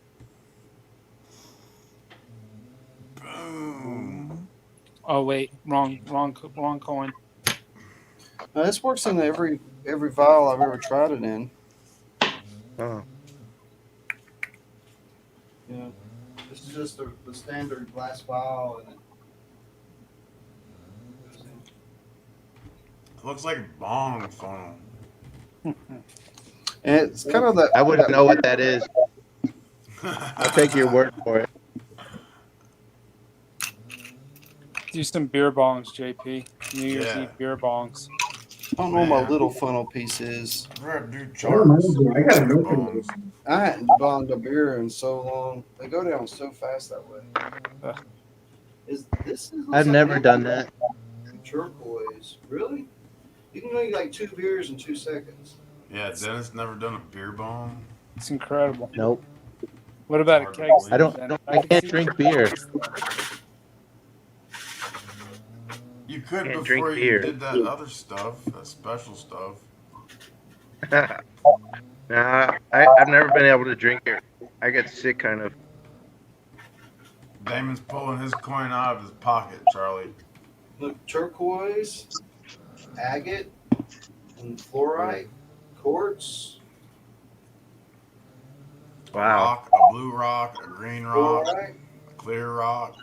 Boom. Oh wait, wrong coin. Now, this works in every vial I've ever tried it in. Oh. You know, this is just the standard glass vial, and it goes in. It looks like a bong funnel. And it's kind of that. I wouldn't know what that is. I'll take your word for it. Do some beer bongs, JP. New Year's Yeah. Eve beer bongs. I don't know what my little funnel piece is. We're gonna do charts. I gotta know Bones. I hadn't bonged a beer in so long. They go down so fast that way. This is I've never done that. turquoise. Really? You can make like 2 beers in 2 seconds. Yeah, Dennis never done a beer bong. It's incredible. Nope. What about a keg? I don't. Dennis? I can't drink beer. You could Can't before drink you beer. did that other stuff, that special stuff. Nah, I've never been able to drink it. I get sick, kind of. Damon's pulling his coin out of his pocket, Charlie. Look, turquoise, agate, and fluorite, quartz, Wow. Rock, a blue rock, a green rock, fluorite. a clear rock.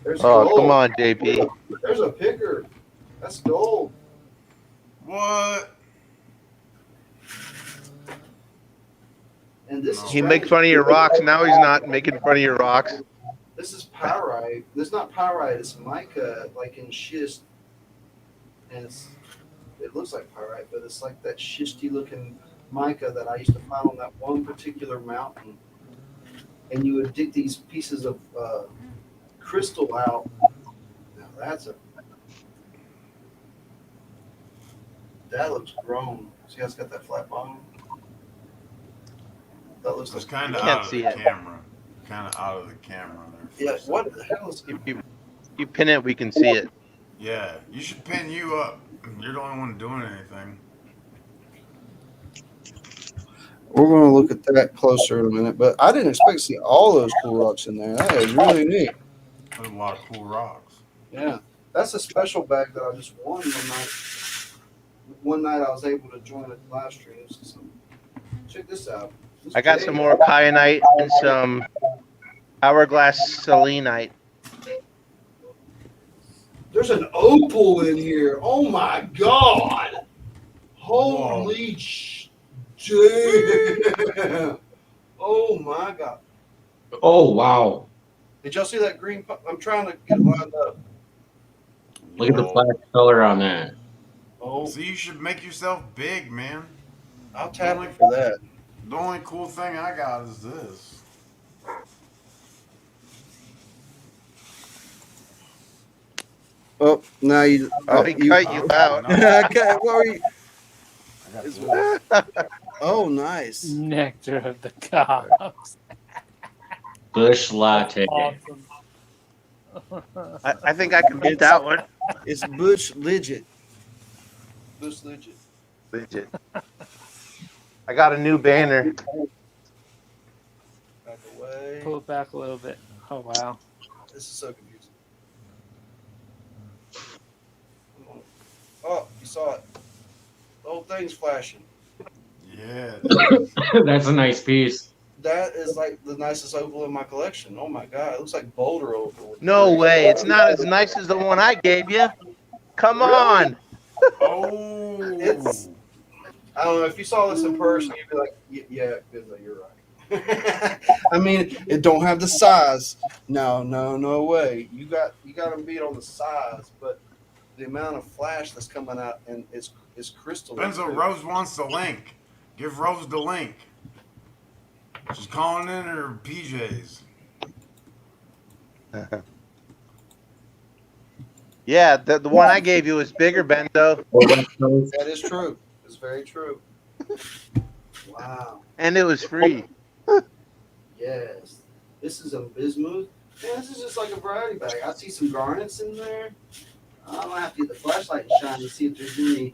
There's Oh, gold. come on, JP. There's a picker. That's gold. What? And this is He makes fun of your rocks. Now he's not making fun of your rocks. This is pyrite. This is not pyrite. It's mica, like in schist. And it looks like pyrite, but it's like that schisty looking mica that I used to find on that one particular mountain. And you would dig these pieces of crystal out. Now that looks grown. See how it's got that flat bottom? That looks It's like kind You of can't out of see the it. camera. Kind of out of the camera there. for yeah. a second. What the hell is? If you pin it, we can see it. Yeah, you should pin you up. You're the only one doing anything. We're going to look at that closer in a minute, but I didn't expect to see all those cool rocks in there. That is really neat. There's a lot of cool rocks. Yeah, that's a special bag that I just won one night. One night I was able to join a live stream. So check this out. This I got jade- some more kyanite and some hourglass selenite. There's an opal in here. Oh my god! Holy damn! Oh my god! Oh wow! Did y'all see that green? I'm trying to get it lined up. Look at the flash color on that. Oh, So you should make yourself big, man. I'll tap it for that. The only cool thing I got is this. Oh, now you. Oh, he cut you out. Okay, what were you? I got this. Oh, nice. Nectar of the gods. Bush latte. Awesome. I think I can beat that one. It's Bush Legit. Bush Legit. Legit. I got a new banner. Back away. Pull it back a little bit. Oh wow. This is so confusing. Oh, you saw it. The whole thing's flashing. Yeah. That's a nice piece. That is like the nicest opal in my collection. Oh my god, it looks like Boulder opal. No way. It's not as nice as the one I gave you. Come on. Oh. It's- I don't know if you saw this in person, you'd be like, yeah, Benzo, you're right. I mean, it don't have the size. No way. You got them beat on the size, but the amount of flash that's coming out and it's crystal. Benzo, Rose wants the link. Give Rose the link. She's calling in her PJs. Yeah, the one I gave you was bigger, Benzo. That is true. It's very true. Wow. And it was free. Yes. This is a bismuth. Yeah, this is just like a variety bag. I see some garnets in there. I'm gonna have to get the flashlight and shine to see if there's any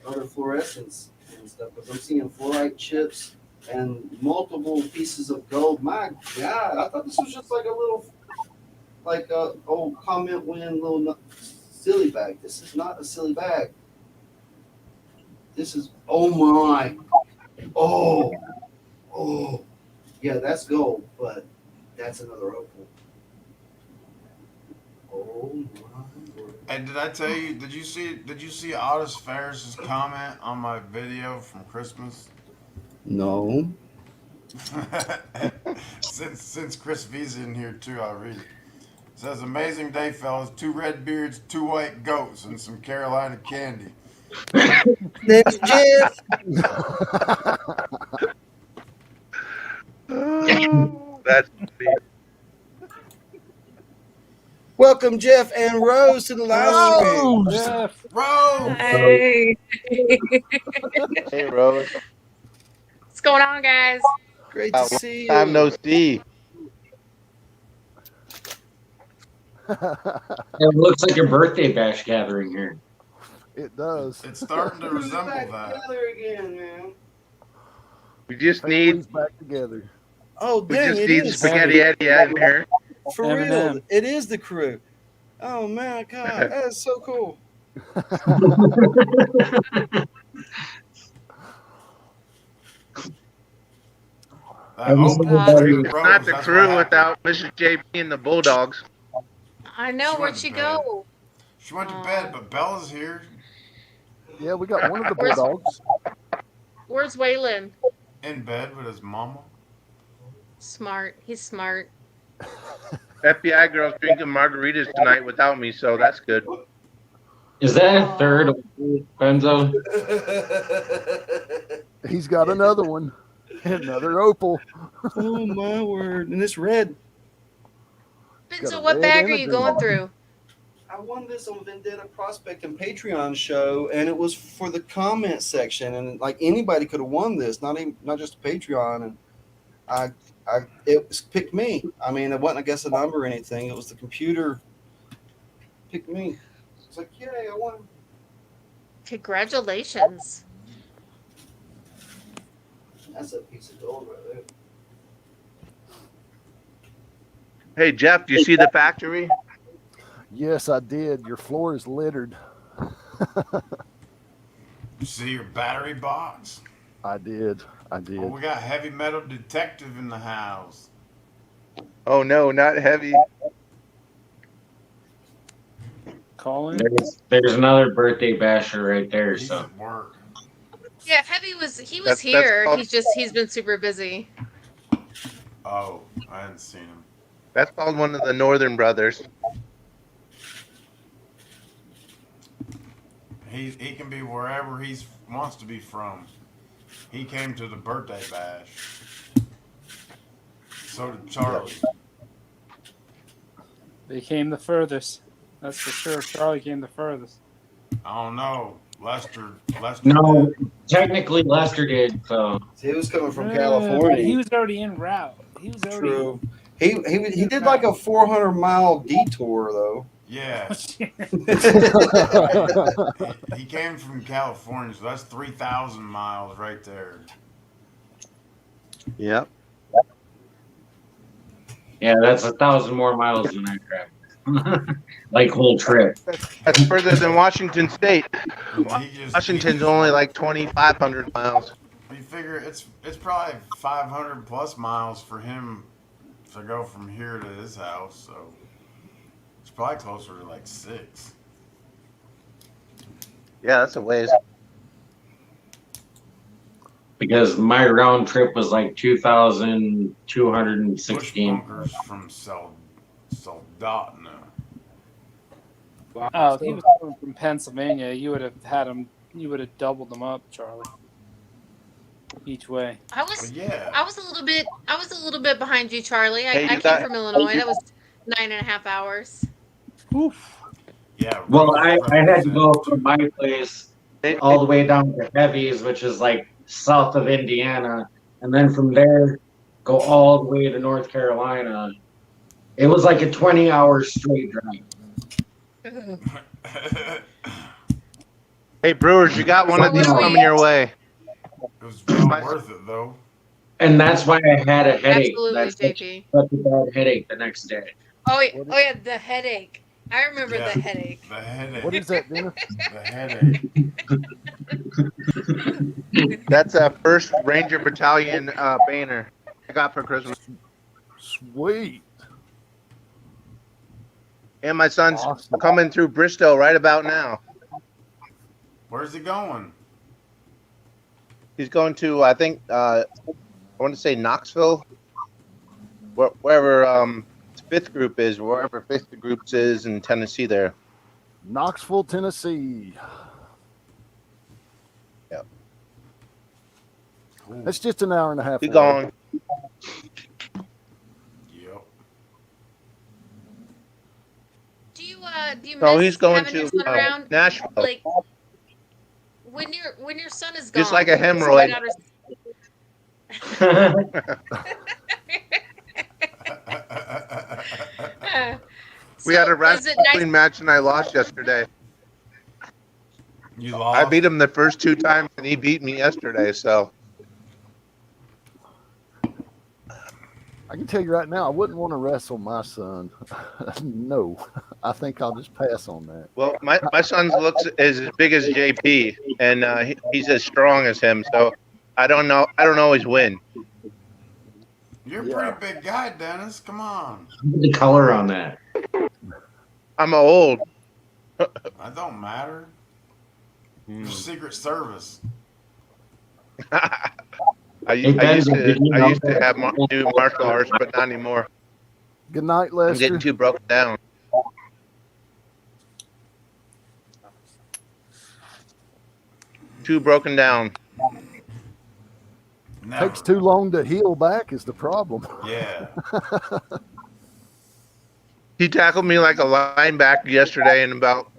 other fluorescence and stuff. Because I'm seeing fluorite chips and multiple pieces of gold. My God, I thought this was just like a little, like a old comment win little silly bag. This is not a silly bag. This is, oh my, oh, oh, yeah, that's gold, but that's another opal. Oh my word. And did I tell you? Did you see Otis Ferris's comment on my video from Christmas? No. since Chris V's in here too, I'll read it. It says, "Amazing day, fellas. 2 red beards, 2 white goats, and some Carolina candy." There's Jeff. Oh, that's Welcome, Jeff and Rose, to the live stream. Jeff. Rose! Hey. hey, Rose. What's going on, guys? Great to see you. Time no see. It looks like a birthday bash gathering here. It does. It's starting to resemble Back that. together again, man. We just need Families back together. Oh, we dang, just it need is. Spaghetti Eddie in here. For real, Eminem. it is the crew. Oh, man, God, that is so cool. That opal Everybody- Rose, Not the that's crew what happened. without Mrs. JP and the Bulldogs. I know. She Where'd went she to bed. go? She went to bed, but Bella's here Yeah, we got one of the Where's- Bulldogs. Where's Waylon? in bed with his mama. Smart. He's smart. FBI girls drinking margaritas tonight without me, so that's good. Is that a third of Benzo? He's got another one. Another opal. Oh, my word. And this red. Ben, so a what red bag and are a you green going one. through? I won this on Vendetta Prospect and Patreon show, and it was for the comment section, and like anybody could have won this, not just Patreon. And it picked me. I mean, it wasn't, I guess, a number or anything. It was the computer picked me. It's like, yay, I won. Congratulations. That's a piece of gold right there. Hey, Jeff, do you see the factory? Yes, I did. Your floor is littered. You see your battery box? I did. I did. Oh, we got heavy metal detective in the house. Oh, no, not heavy. Colin. There's another birthday basher right there. He's So at work. Yeah, Heavy was That's here. called- He's been super busy. Oh, I hadn't seen him. That's called one of the Northern Brothers. He can be wherever he wants to be from. He came to the birthday bash. So did Charlie. They came the furthest. That's for sure. Charlie came the furthest. I don't know. Lester. no, did. technically Lester did. So See, he was coming from But California. he was already en route. He was already. True. He did like a 400-mile detour though. Yeah. He came from California, so that's 3,000 miles right there. Yep. yeah, that's 1,000 more miles than I traveled. Like whole trip. That's further than Washington State. He Washington's only like 2,500 miles. You figure it's probably 500 plus miles for him to go from here to his house, so it's probably closer to like 6. Yeah, that's a ways. Because my round trip was like Bush 2,216. bunkers from Soldotna. Oh, if he was coming from Pennsylvania, you would have had him. You would have doubled them up, Charlie. Each way. I But was yeah, a little bit behind you, Charlie. Hey, I you came got- from Illinois. That was 9.5 hours. Oof. yeah. Well, Rose I had to go represents- from my place all the way down to Heavy's, which is like south of Indiana, and then from there go all the way to North Carolina. It was like a 20-hour straight drive. Hey, Brewers, you got one So of these what were coming you? your way. It was well worth it though. And that's why I had a headache. Absolutely, That's JP. such a bad headache the next day. Oh yeah, oh yeah, the headache. I remember Yeah. the headache. The headache. What is that, Dennis? The headache. That's a 1st Ranger Battalion banner I got for Christmas. Sweet. And my son's Awesome. coming through Bristow right about now. Where's he going? He's going to, I think, I want to say Knoxville, wherever 5th group is, wherever 5th groups is in Tennessee there. Knoxville, Tennessee. Yep. Cool. That's just an hour and a half. He away. going. Yep. Do you No, miss he's going having your to son around? Nashville. Like when your son is gone, Just like a does he hemorrhoid. get out of- We had a was it wrestling match and I lost yesterday. You lost. I beat him the first 2 times and he beat me yesterday. So I can tell you right now, I wouldn't want to wrestle my son. No, I think I'll just pass on that. well, my son looks as big as JP and he's as strong as him. So I don't know. I don't always win. You're a pretty big guy, Dennis. Come on. The color on that. I'm old. That don't matter. You're Secret Service. I used to have do martial arts, but not anymore. Good night, I'm Lester. getting too broken down. Too broken down. Never. Takes too long to heal back is the problem. Yeah. He tackled me like a linebacker yesterday, and about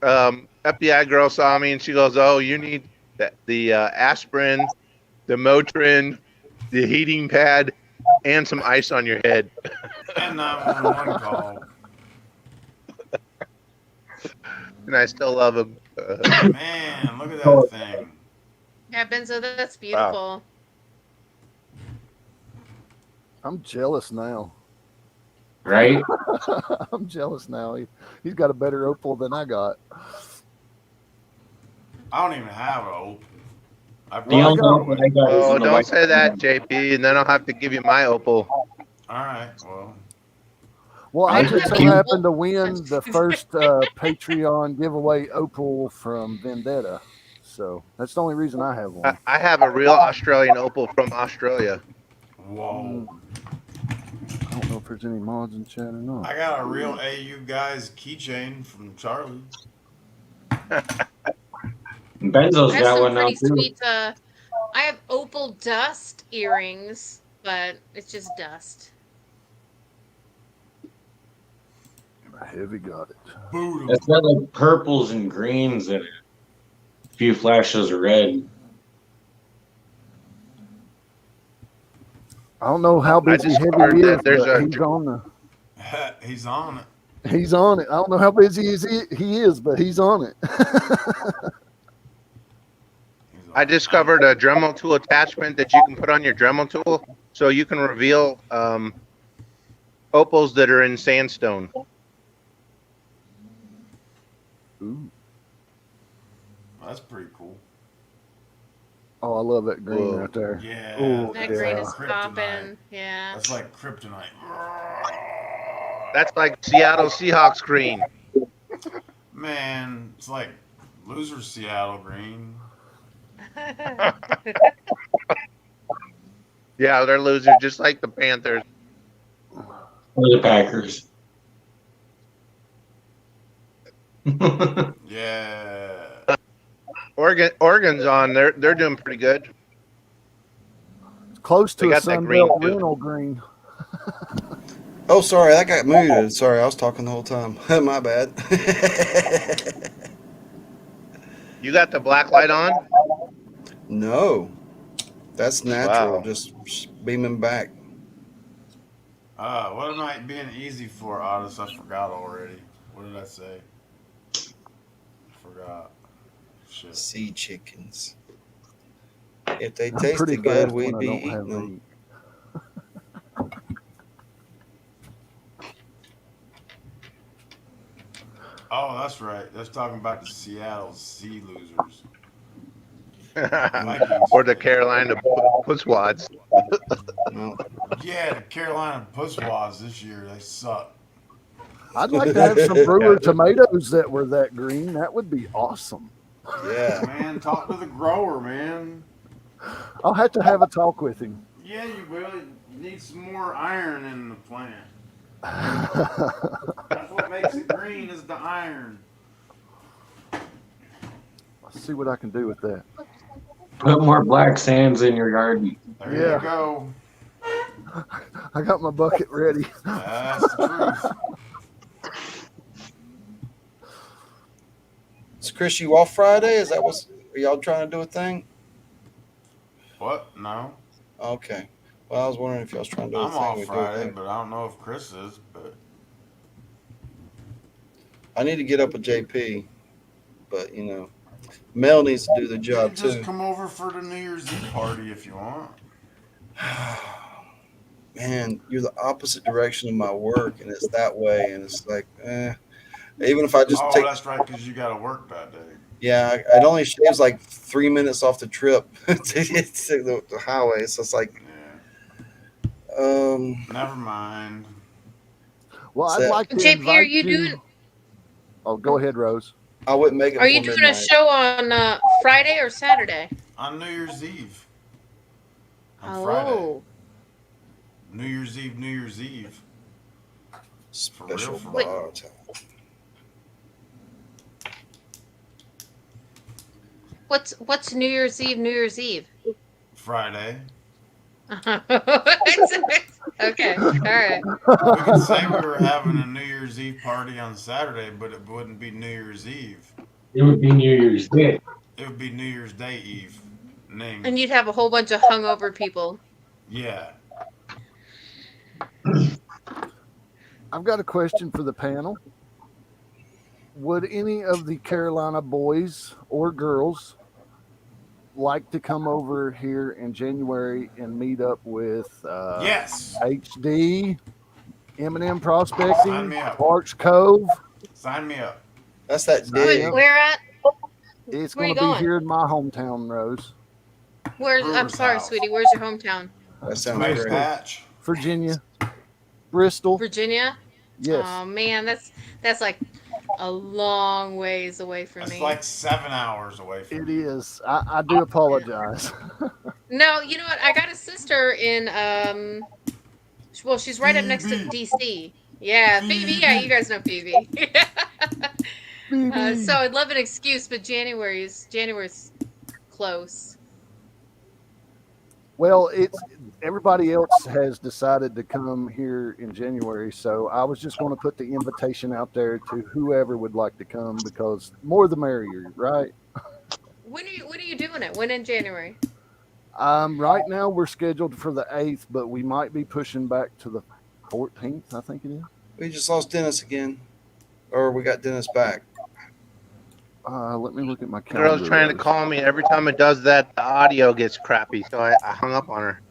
FBI girl saw me and she goes, "Oh, you need the aspirin, the Motrin, the heating pad, and some ice on your head." And 911 call. And I still love him. Man, look at that thing. Yeah, Benzo, that's beautiful. I'm jealous now. Right? I'm jealous now. He's got a better opal than I got. I don't even have an opal. The only one I got is Oh, the don't white- say that, JP, and then I'll have to give you my opal. All right. Well, Well, I I just so think- happened to win the first Patreon giveaway opal from Vendetta. So that's the only reason I have one. I have a real Australian opal from Australia. whoa. I don't know if there's any mods in chat or not. I got a real AU guys keychain from Charlie. Benzo's I have got some one now pretty too. sweet. I have opal dust earrings, but it's just dust. Heavy got it. Boodle. It's got like purples and greens in it. A few flashes of red. I don't know how busy discovered Heavy that is, there's but a- he's on the. He's on it. He's on it. I don't know how busy he is, but he's on it. He's on I discovered a Dremel tool attachment that you can put on your Dremel tool, so you can reveal opals that are in sandstone. Ooh. That's pretty cool. Oh, I love that green Whoa. right there. Yeah. Oh, That yeah. green is Kryptonite. popping. Yeah. That's like kryptonite. That's like Seattle Seahawks green. Man, it's like loser Seattle green. Yeah, they're losers, just like the Panthers. Or the Packers. Yeah. Oregon's on. They're doing pretty good. It's close They to a got that green, Sunbelt too. rental green. Oh, sorry, that got muted. Sorry, I was talking the whole time. My bad. You got the black light on? No, that's natural. Wow. Just beaming back. What am I being easy for, Otis? I forgot already. What did I say? Forgot. Shit. Sea chickens. If they I'm pretty tasted good, fast when we'd I be don't eating have them. meat. Oh, that's right. That's talking about the Seattle Sea Losers. Or the Carolina Pusswads. Well, Yeah, the Carolina Pusswads this year, they suck. I'd like to have some brewer tomatoes that were that green. That would be awesome. yeah. Man, talk to the grower, man. I'll have to have a talk with him. Yeah, you will. You need some more iron in the plant. That's what makes it green is the iron. I'll see what I can do with that. Put more black sands in your garden. There Yeah. you go. I got my bucket ready. That's the truth. Is Chris, you off Friday? Is that what's? Are y'all trying to do a thing? What? No. Okay. Well, I was wondering if y'all was trying to do a I'm thing. off We do a Friday, thing. but I don't know if Chris is. But I need to get up with JP, but you know, Mel needs to do the you job can just too. come over for the New Year's Eve party if you want. Man, you're the opposite direction of my work, and it's that way, and it's like, even if I just Oh, take, that's right, because you got to work that day. yeah, it only shaves like 3 minutes off the trip to get to the highway. So it's like, Yeah. Never mind. Well, I'd Set. like to JP, are invite you you. doing? Oh, go ahead, Rose. I wouldn't make it Are you before doing a midnight. show on Friday or Saturday? On New Year's Eve. On Friday. Oh, New Year's Eve, New Year's Eve. Special for Wait. bar time. what's New Year's Eve? New Year's Eve. Friday. Okay, all right. We could say we were having a New Year's Eve party on Saturday, but it wouldn't be New Year's Eve. It would be New Year's Day. It would be New Year's Day Eve. Ning. And you'd have a whole bunch of hungover people. Yeah. I've got a question for the panel. Would any of the Carolina boys or girls like to come over here in January and meet up with Yes. HD, M&M Sign Prospecting, me up. Arch Cove? Sign me up. That's that Sign me dig. up. Where at? It's Where going you to be going? here in my hometown, Rose, I'm Brewer's sorry, house. sweetie. Where's your hometown? That sounds Tomato great. patch. Virginia, Bristol. Virginia? Yes. Oh man, that's like a long ways away from That's me. like 7 hours away from It you. is. I do apologize. No, you know what? I got a sister in well, she's right up next to Phoebe. DC. Yeah, Phoebe. Yeah, you guys know Phoebe. Phoebe. So I'd love an excuse, but January's close. Well, it's everybody else has decided to come here in January, so I was just going to put the invitation out there to whoever would like to come because more the merrier, right? When are you doing it? When in January? Right now we're scheduled for the 8th, but we might be pushing back to the 14th, I think it is. We just lost Dennis again, or we got Dennis back. Let me look at my calendar. Girl's trying to call me. Every time it does that, the audio gets crappy. So I hung up on her.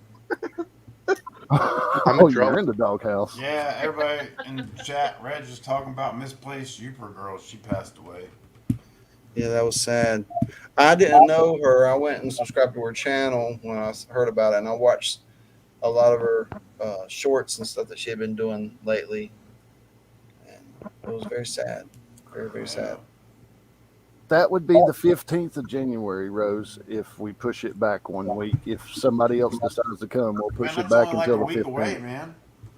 I'm in Oh, you're trouble. in the doghouse. Yeah, everybody in the chat, Reg is talking about misplaced Youper girl. She passed away. Yeah, that was sad. I didn't know her. I went and subscribed to her channel when I heard about it, and I watched a lot of her shorts and stuff that she had been doing lately. And it was very sad. Very, very sad. That would be the 15th of January, Rose, if we push it back 1 week. If somebody else decides to come, we'll push Man, it that's back only like until a the week 15th. away, man.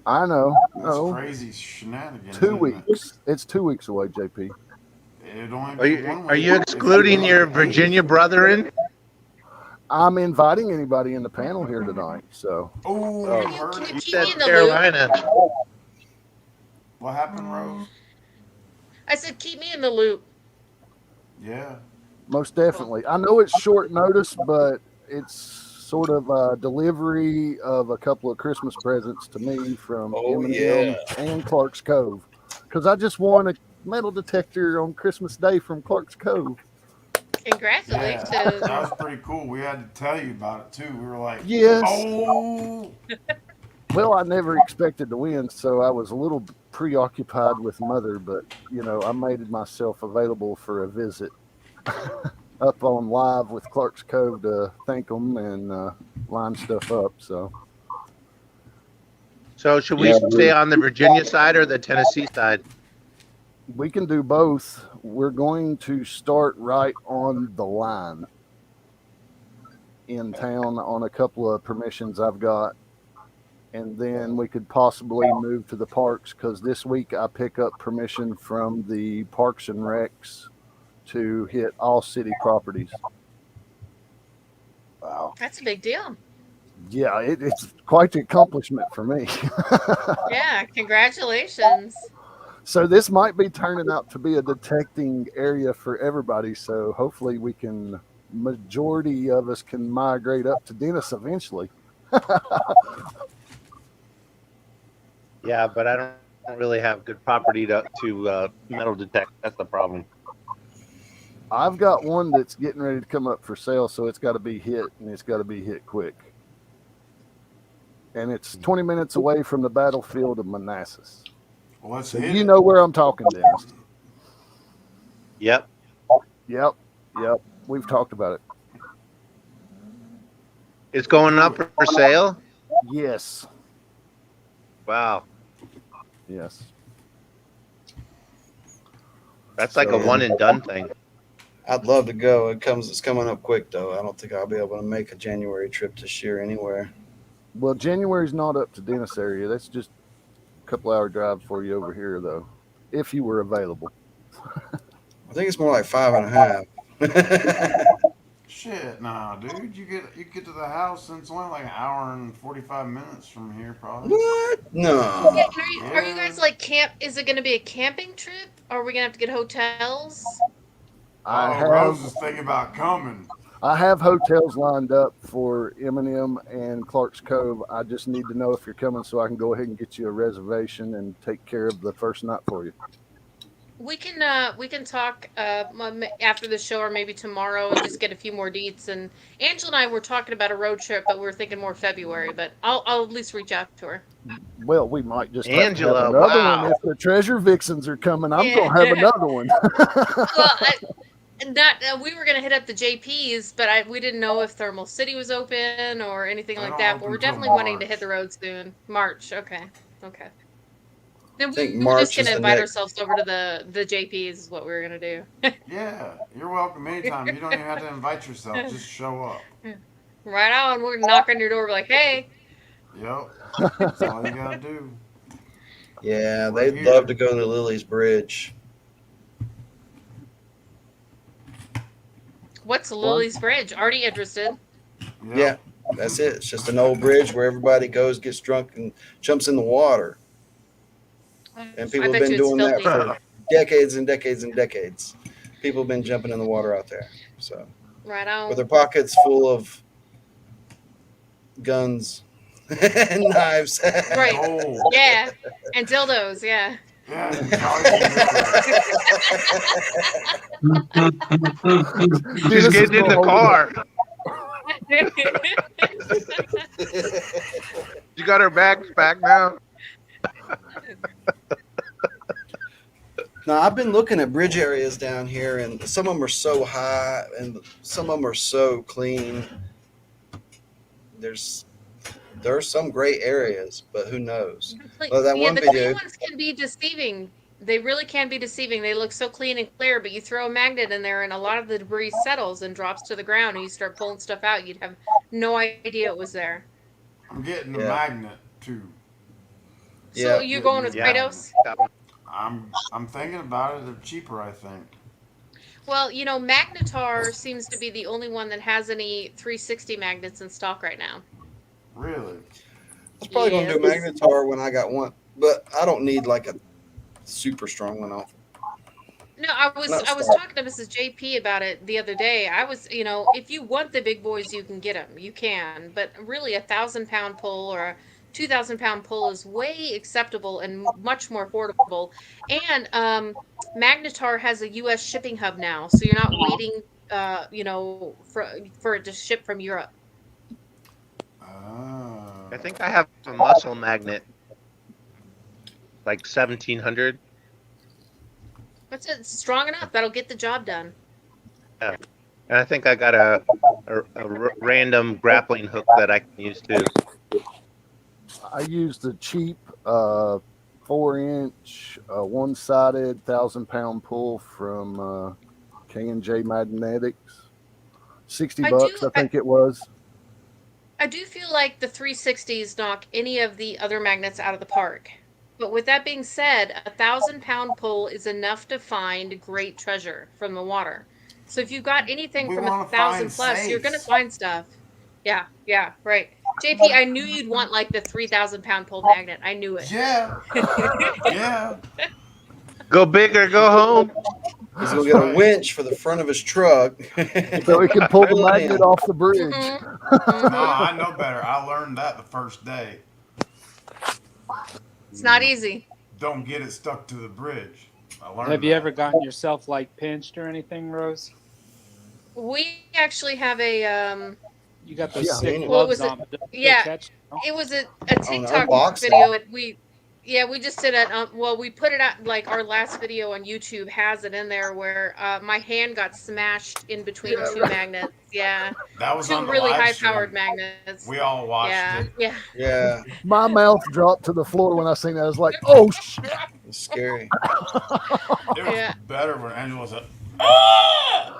I know. That's No, crazy shenanigans. 2 isn't it? weeks. It's 2 weeks away, JP. It'd only Are be you 1 are week you if excluding go your to the Virginia brother in? I'm inviting anybody in the panel here tonight. So Oh, Oh, you Can heard you it? You keep said me in the Carolina. What happened, Rose? I said keep me in the loop. Yeah. most definitely. I know it's short notice, but it's sort of a delivery of a couple of Christmas presents to me from Oh, M&M and Clark's Cove, because I just won a metal detector on Christmas Day from Clark's Cove. Congratulations. Yeah, that was pretty cool. We had to tell you about it too. We were like, Yes. oh, Well, I never expected to win, so I was a little preoccupied with Mother, but I made myself available for a visit up on live with Clark's Cove to thank them and line stuff up. So should we Yeah, stay on the Virginia side or the Tennessee side? we can do both. We're going to start right on the line in town on a couple of permissions I've got. And then we could possibly move to the parks, because this week I pick up permission from the Parks and Recs to hit all city properties. Wow. That's a big deal. Yeah, it's quite the accomplishment for me. Yeah, congratulations. So this might be turning out to be a detecting area for everybody. So hopefully majority of us can migrate up to Dennis eventually. Yeah, but I don't really have good property to metal detect. That's the problem. I've got one that's getting ready to come up for sale, so it's got to be hit, and it's got to be hit quick. And it's 20 minutes away from the battlefield of Manassas. well, let's So hit you it. know where I'm talking, Dennis. Yep. Yep. We've talked about it. It's going up for sale? Yes. Wow. Yes. That's like a one and done thing. I'd love to go. It's coming up quick though. I don't think I'll be able to make a January trip this year anywhere. Well, January's not up to Dennis area. That's just a couple hour drive for you over here, though, if you were available. I think it's more like 5.5. Shit, nah, dude. You get to the house and it's only like an hour and 45 minutes from here, probably. What? No. Are you guys like camp? Is it going to be a camping trip? Or are we going to have to get hotels? Rose is thinking about coming. I have hotels lined up for M&M and Clark's Cove. I just need to know if you're coming so I can go ahead and get you a reservation and take care of the first night for you. We can talk after the show or maybe tomorrow and just get a few more deets. And Angela and I were talking about a road trip, but we were thinking more February. But I'll at least reach out to her. Well, we might just Angela, have another wow. one if the treasure vixens are coming. I'm Yeah. gonna have another one. Well, we were gonna hit up the JPs, but we didn't know if Thermal City was open or anything They like don't that. But open we're till definitely wanting to March. hit the road soon. March, okay. Then I think we were just March is gonna the invite next. ourselves over to the JPs. Is what we were gonna do. Yeah, you're welcome anytime. You don't even have to invite yourself. Just show up. Right on. We're gonna knock on your door. We're like, hey. Yep. That's all you gotta do. Yeah, Right they'd here. love to go to Lily's Bridge. What's Lily's Bridge? Already interested. Yep. Yeah, that's it. It's just an old bridge where everybody goes, gets drunk, and jumps in the water. And people have bet been you it's doing that filthy. for decades and decades and decades. People have been jumping in the water out there. So, Right on. with their pockets full of guns and knives. Right. Gold. Yeah. And dildos. Yeah. Yeah, you always remember. Just get in the car. You got her bags back now? Now, I've been looking at bridge areas down here, and some of them are so high, and some of them are so clean. There are some gray areas, but who knows? Well, that one the video. clean ones can be deceiving. They really can be deceiving. They look so clean and clear, but you throw a magnet in there, and a lot of the debris settles and drops to the ground, and you start pulling stuff out. You'd have no idea it was there. I'm getting a Yeah. magnet too. So you're going with Kratos? I'm thinking about it. They're cheaper, I think. Well, Magnetar seems to be the only one that has any 360 magnets in stock right now. Really? I was probably going to do Magnetar when I got one, but I don't need like a super strong one. No, I was Not I was start. talking to Mrs. JP about it the other day. I was, if you want the big boys, you can get them. You can, but really, 1,000 pound pull or a 2,000 pound pull is way acceptable and much more affordable. And Magnetar has a U.S. shipping hub now, so you're not waiting, for it to ship from Europe. I Oh. think I have a muscle magnet, like 1700. That's it. It's strong enough. That'll get the job done. Yeah. And I think I got a random grappling hook that I can use too. I used a cheap 4-inch one-sided 1,000 pound pull from K&J Magnetics. 60 I bucks, do. I think it was. I do feel like the 360s knock any of the other magnets out of the park. But with that being said, 1,000 pound pull is enough to find great treasure from the water. So if you've got anything We from a want to thousand find plus, you're gonna safes. find stuff. Yeah, right. JP, I knew you'd want like the 3,000 pound pull magnet. I knew it. Yeah. Yeah. Go big or go home. He's That's gonna get a right. winch for the front of his truck. So he can pull the Reel it magnet in. off the bridge. Mhm. No, I know better. I learned that the first day. It's not easy. Don't get it stuck to the bridge. I learned Have you that. ever gotten yourself like pinched or anything, Rose? We actually have a You got Yeah. those thick Seen it. well, it gloves was a on, but they'll still yeah, catch. You know? it was a On TikTok unboxing. video. We just did it. Well, we put it out like our last video on YouTube has it in there where my hand got smashed in between Yeah, two right. magnets. Yeah, That was on two the really live high powered stream. magnets. We all watched Yeah, it. yeah. Yeah, My mouth dropped to the floor when I seen that. I was like, oh, shit. it's scary. It was Yeah. better when Angela said, "Ah!"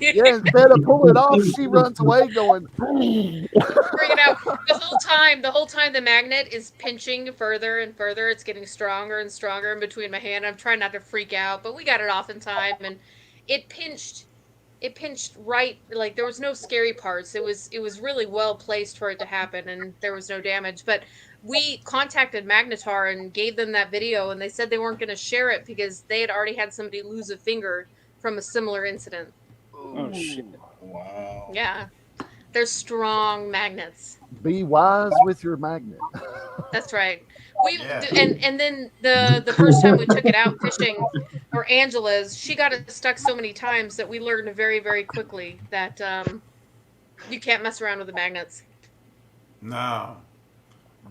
Yeah, instead of pulling it off, she runs away going, Bring it out. The whole time the magnet is pinching further and further. It's getting stronger and stronger in between my hand. I'm trying not to freak out, but we got it off in time, and it pinched. It pinched right, like there was no scary parts. It was really well placed for it to happen, and there was no damage. But we contacted Magnetar and gave them that video, and they said they weren't going to share it because they had already had somebody lose a finger from a similar incident. Oh shit! Wow. Yeah, they're strong magnets. be wise with your magnet. That's right. Yeah. And then the first time we took it out fishing for Angela's, she got it stuck so many times that we learned very, very quickly that you can't mess around with the magnets. No.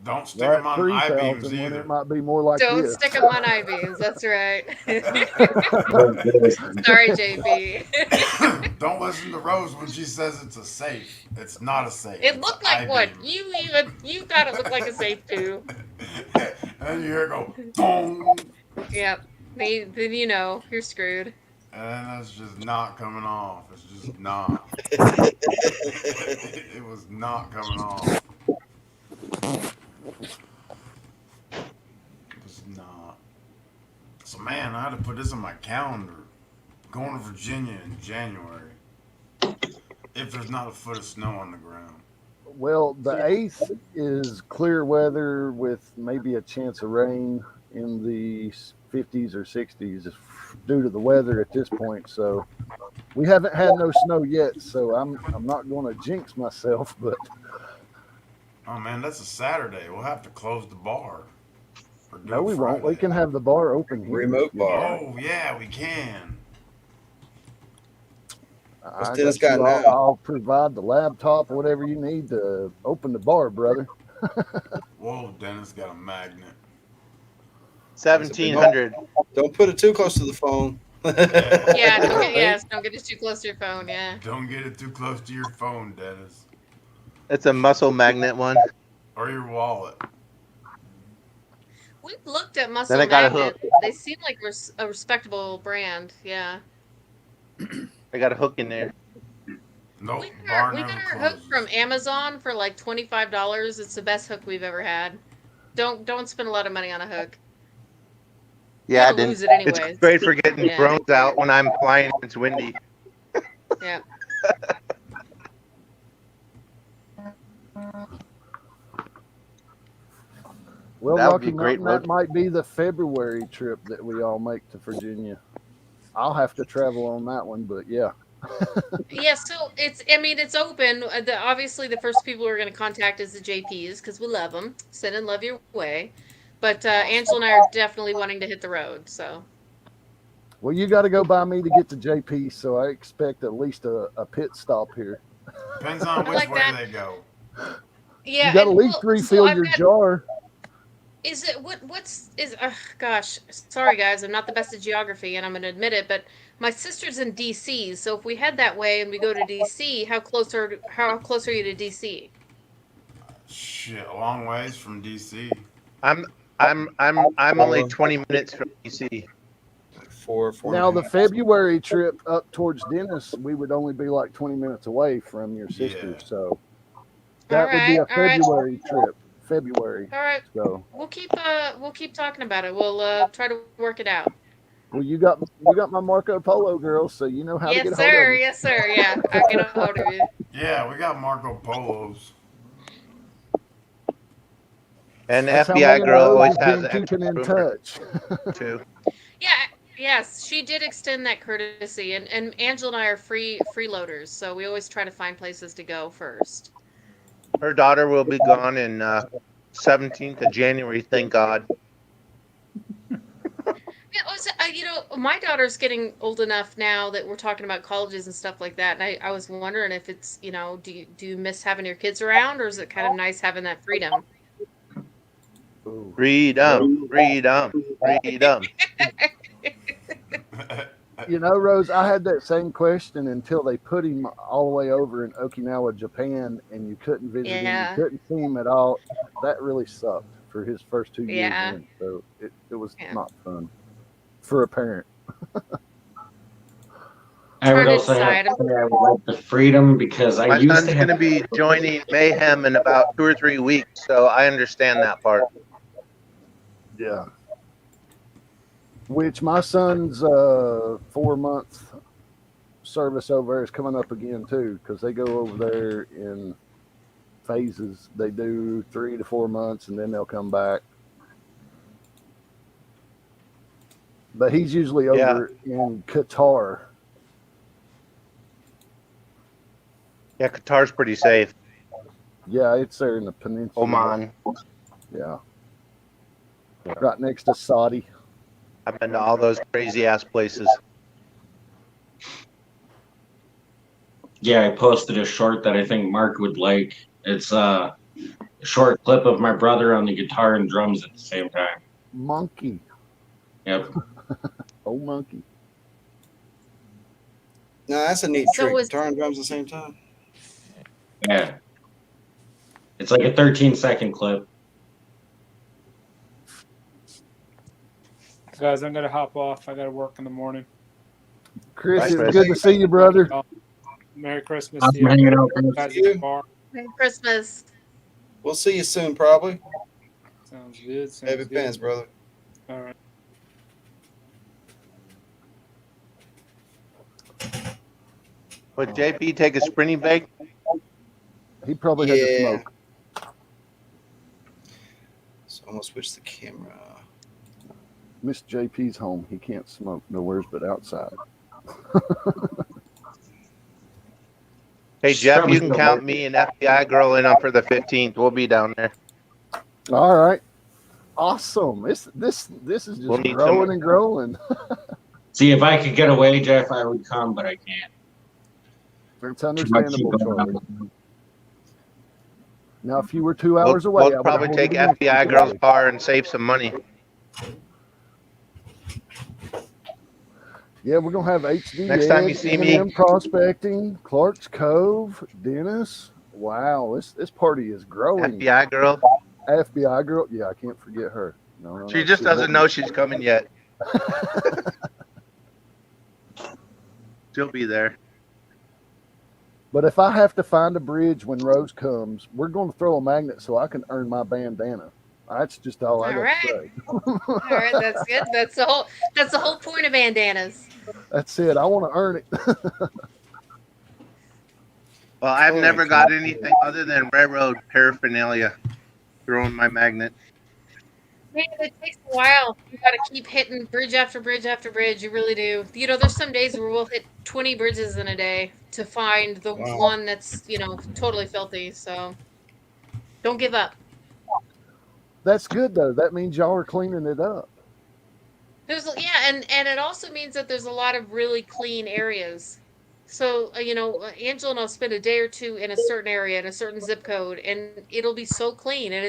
Don't stick That them on I-beams 3,000 when either. it might be more like Don't this. stick them on I-beams. That's right. Sorry, JP. Don't listen to Rose when she says it's a safe. It's not a safe. It It's looked an like what? I-beam. You thought it looked like a safe too. And then you hear it go, boom. Yep. Then you're screwed. And that's just not coming off. It's just not. It was not coming off. It was not. So, man, I had to put this on my calendar. Going to Virginia in January. If there's not a foot of snow on the ground. Well, the 8th is clear weather with maybe a chance of rain in the 50s or 60s due to the weather at this point. So we haven't had no snow yet, so I'm not going to jinx myself, but Oh, man, that's a Saturday. We'll have to close the bar. Or do no, it we won't. We Friday. can have the bar open here. Remote bar. Oh, yeah, we can. What's I Dennis got you. got now? I'll provide the laptop or whatever you need to open the bar, brother. Whoa, Dennis got a magnet. 1700. Don't put it too close to the phone. Yeah, don't get it too close to your phone. Yeah. Don't get it too close to your phone, Dennis. It's a muscle magnet one. Or your wallet. We've looked at Muscle Then I got a Magnet. hook. They seem like a respectable brand. Yeah. I got a hook in there. Nope, We bar got never our hook closes. from Amazon for like $25. It's the best hook we've ever had. Don't spend a lot of money on a hook. Yeah, I You'll didn't. lose it anyways. It's great for getting Yeah. drones out when I'm flying and it's windy. Yeah. Well, That would Rocky be great Mountain, that road. might be the February trip that we all make to Virginia. I'll have to travel on that one, but yeah. Yeah, so it's open. Obviously, the first people we're going to contact is the JPs because we love them. Send and love your way. But Angela and I are definitely wanting to hit the road. So Well, you got to go by me to get to JP, so I expect at least a pit stop here. Depends on I which like way that. they go. Yeah, You got to and at least well, so refill I've your got. jar. Is it what's is gosh, sorry guys, I'm not the best at geography and I'm gonna admit it, but my sister's in DC, so if we head that way and we go to DC, how close are you to DC? Shit, a long ways from DC. I'm I'm only 20 minutes from DC. Like four and Now, a the half. February trip up towards Dennis, we would only be like 20 minutes away from your sister. Yeah. So All that would be right, a all right, February trip. February. all right. So, We'll keep talking about it. We'll try to work it out. well, you got my Marco Polo girl, so you know how to get Yes, a hold of sir. me. Yes, sir. Yeah, I'll get a hold of you. Yeah, we got Marco Polos. And That's how FBI one of girl those always has has been an keeping extra in room for touch. two. Yeah, yes, she did extend that courtesy, and Angela and I are freeloaders, so we always try to find places to go first. Her daughter will be gone in 17th of January, thank God. Yeah, my daughter's getting old enough now that we're talking about colleges and stuff like that, and I was wondering if it's, do you miss having your kids around, or is it kind of nice having that freedom? Freedom, freedom, freedom. Rose, I had that same question until they put him all the way over in Okinawa, Japan, and you couldn't visit him, you Yeah, couldn't see him at all. That really sucked for his first 2 years yeah, in. So it was yeah. not fun for a parent. I would Trying to also have decide. to say I would like the freedom because I My used son's to going have. to be joining Mayhem in about 2 or 3 weeks, so I understand that part. Yeah. Which my son's 4-month service over there is coming up again too, because they go over there in phases. They do 3 to 4 months and then they'll come back. But he's usually Yeah. over in Qatar. Yeah, Qatar's pretty safe. Yeah, it's there in the peninsula. Oman. Yeah. Right next to Saudi. I've been to all those crazy ass places. Yeah, I posted a short that I think Mark would like. It's a short clip of my brother on the guitar and drums at the same time. Monkey. Yep. Oh, monkey. No, that's a neat So trick. was Guitar and drums at the same time. Yeah. It's like a 13-second clip. Guys, I'm gonna hop off. I gotta work in the morning. Chris, Bye, it was Chris. good to see you, brother. Merry Christmas I'm to you. hanging out, Guys, you. tomorrow. Merry Christmas. We'll see you soon, probably. Sounds good. Sounds Heavy good. pants, brother. All right. Would JP take a sprinting bag? He probably had to Yeah. smoke. So I'm gonna switch the camera. Miss JP's home. He can't smoke nowheres but outside. Hey, She's Jeff, probably you can still count there. me and FBI girl in on for the 15th. We'll be down there. All right. Awesome. This is just We'll need growing some. and growing. See, if I could get away, Jeff, I would come, but I can't. It's Too much shit understandable, going Charlie. on. Now, if you were 2 hours away, I We'll would probably hold take it against FBI you, girl's Charlie. car and save some money. Yeah, we're gonna have HD. Next time you see me- M&M Prospecting, Clark's Cove, Dennis. Wow, this party is growing. FBI girl. FBI girl. Yeah, I can't forget her. No, She just doesn't know she's coming yet. She'll be there. But if I have to find a bridge when Rose comes, we're going to throw a magnet so I can earn my bandana. That's just all I All got right. to say. All right, that's good. That's the whole point of bandanas. That's it. I want to earn it. Well, I've Holy never cow. got anything other than railroad paraphernalia thrown my magnet. Man, it takes a while. You got to keep hitting bridge after bridge after bridge. You really do. You know, there's some days where we'll hit 20 bridges in a day to find the Wow. one that's, totally filthy. So don't give up. That's good though. That means y'all are cleaning it up. And it also means that there's a lot of really clean areas. So, Angela and I'll spend a day or two in a certain area in a certain zip code, and it'll be so clean. And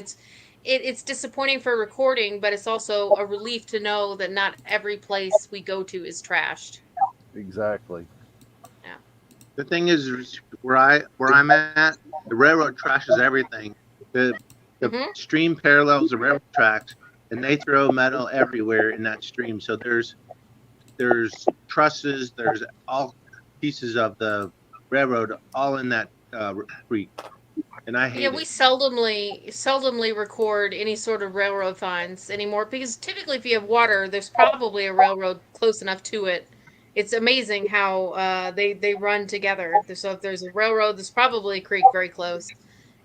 it's disappointing for recording, but it's also a relief to know that not every place we go to is trashed. Exactly. Yeah. The thing is, where I'm at, the railroad trashes everything. The Mhm. stream parallels the railroad tracks, and they throw metal everywhere in that stream. So there's trusses, there's all pieces of the railroad all in that creek, and I Yeah, hate we it. seldomly record any sort of railroad finds anymore because typically, if you have water, there's probably a railroad close enough to it. It's amazing how they run together. So if there's a railroad, there's probably a creek very close,